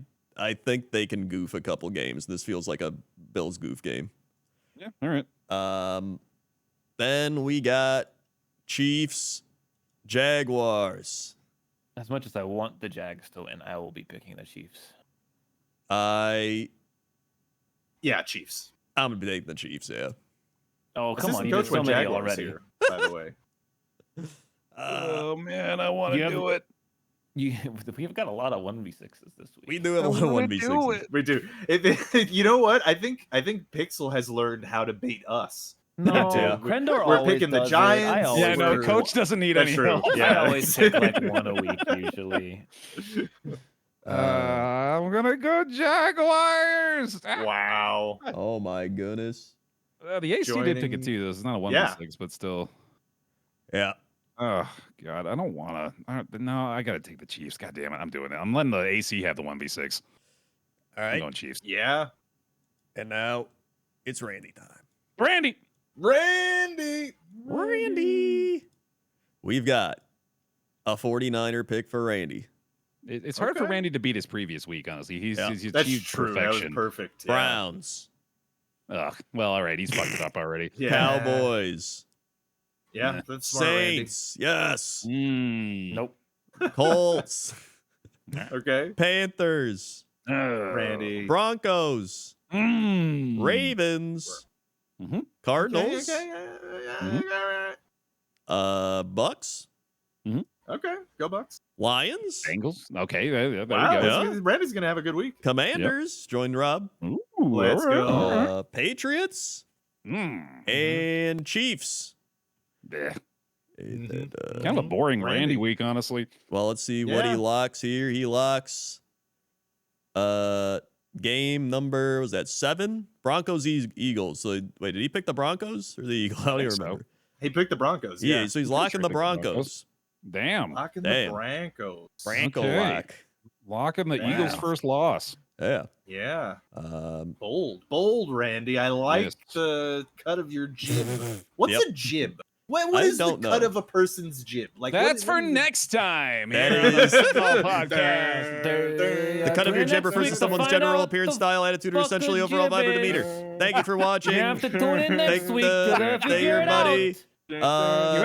think they can goof a couple games. This feels like a Bills goof game. Yeah. All right. Then we got Chiefs, Jaguars. As much as I want the Jags to win, I will be picking the Chiefs. I'm Yeah, Chiefs. gonna be taking the Chiefs. Yeah. Oh, come on. Assistant You coach did so went many Jaguars already. here, by the way. Oh man, I want to you do have- it. We've got a lot of 1v6s this week. We do have a I lot of wanna 1v6s. do it. We do. You know what? I think Pixel has learned how to bait us. No, Yeah. Krendor We're always picking the does it. Giants. I always Yeah, no, we're- coach doesn't need That's any true. help. Yeah. I always pick like one a week usually. I'm gonna go Jaguars. Wow. Oh my goodness. The AC did pick it Joining- too. This is not a 1v6, Yeah. but still. Yeah. Oh God, I don't want to. No, I gotta take the Chiefs. God damn it, I'm doing it. I'm letting the AC have the 1v6. All I'm right. going Chiefs. Yeah. And now it's Randy time. Brandy. Randy. Randy. We've got a 49er pick for Randy. It's hard for Okay. Randy to beat his previous week. Honestly, he's Yeah. achieved That's true. That was perfection. perfect. Yeah. Browns. Ugh, well, all right, he's fucked it up already. Yeah. Cowboys. Yeah. Yeah. That's smart, Randy. Saints. Yes. Nope. Colts. Okay. Panthers. Randy. Broncos. Mm. Ravens. Mhm. Cardinals. Okay. Bucks. Okay. Go Bucks. Lions. Bengals. Okay, there Wow. we go. Yeah. Randy's gonna have a good week. Commanders. Join Rob. Ooh, Let's all right, go. all right. Patriots. Mm. And Chiefs. Yeah. Mhm. Kind of a boring Randy. Randy week, honestly. Well, let's see what he Yeah. locks here. He locks game number, was that 7? Broncos Eagles. So wait, did he pick the Broncos or the Eagles? I don't even think so. remember. He picked the Broncos. Yeah, Yeah. so he's I'm pretty locking sure the he picked the Broncos. Broncos. Damn. Locking Damn. the Broncos. Branco Okay. lock. Locking the Wow. Eagles' first loss. Yeah. Yeah. Um, Bold, Randy. I like Yes. the cut of your jib. What's Yep. a jib? What I is the don't cut know. of a person's jib? Like That's what for is it? next time. That here on is- the Football Podcast. the cut of your Tune in jib next refers week to someone's find general out appearance, the style, attitude, or fuck essentially a overall vibe or jib demeanor. is. Thank you for watching. You have to tune in next Thank week the- to thank figure your it buddy. out. You're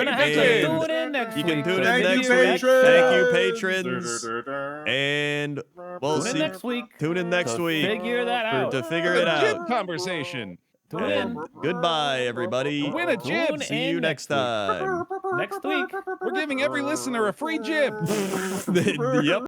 gonna have to and tune in next you week. can tune in Thank you, next week. patrons. Thank you, patrons. And we'll Tune in see. next week. Tune in next to week Figure that out. to figure The it jib out. conversation. Tune And in. goodbye, everybody. Win a jib. Tune See in you next week. time. Next week. We're giving every listener a free jib. Yep.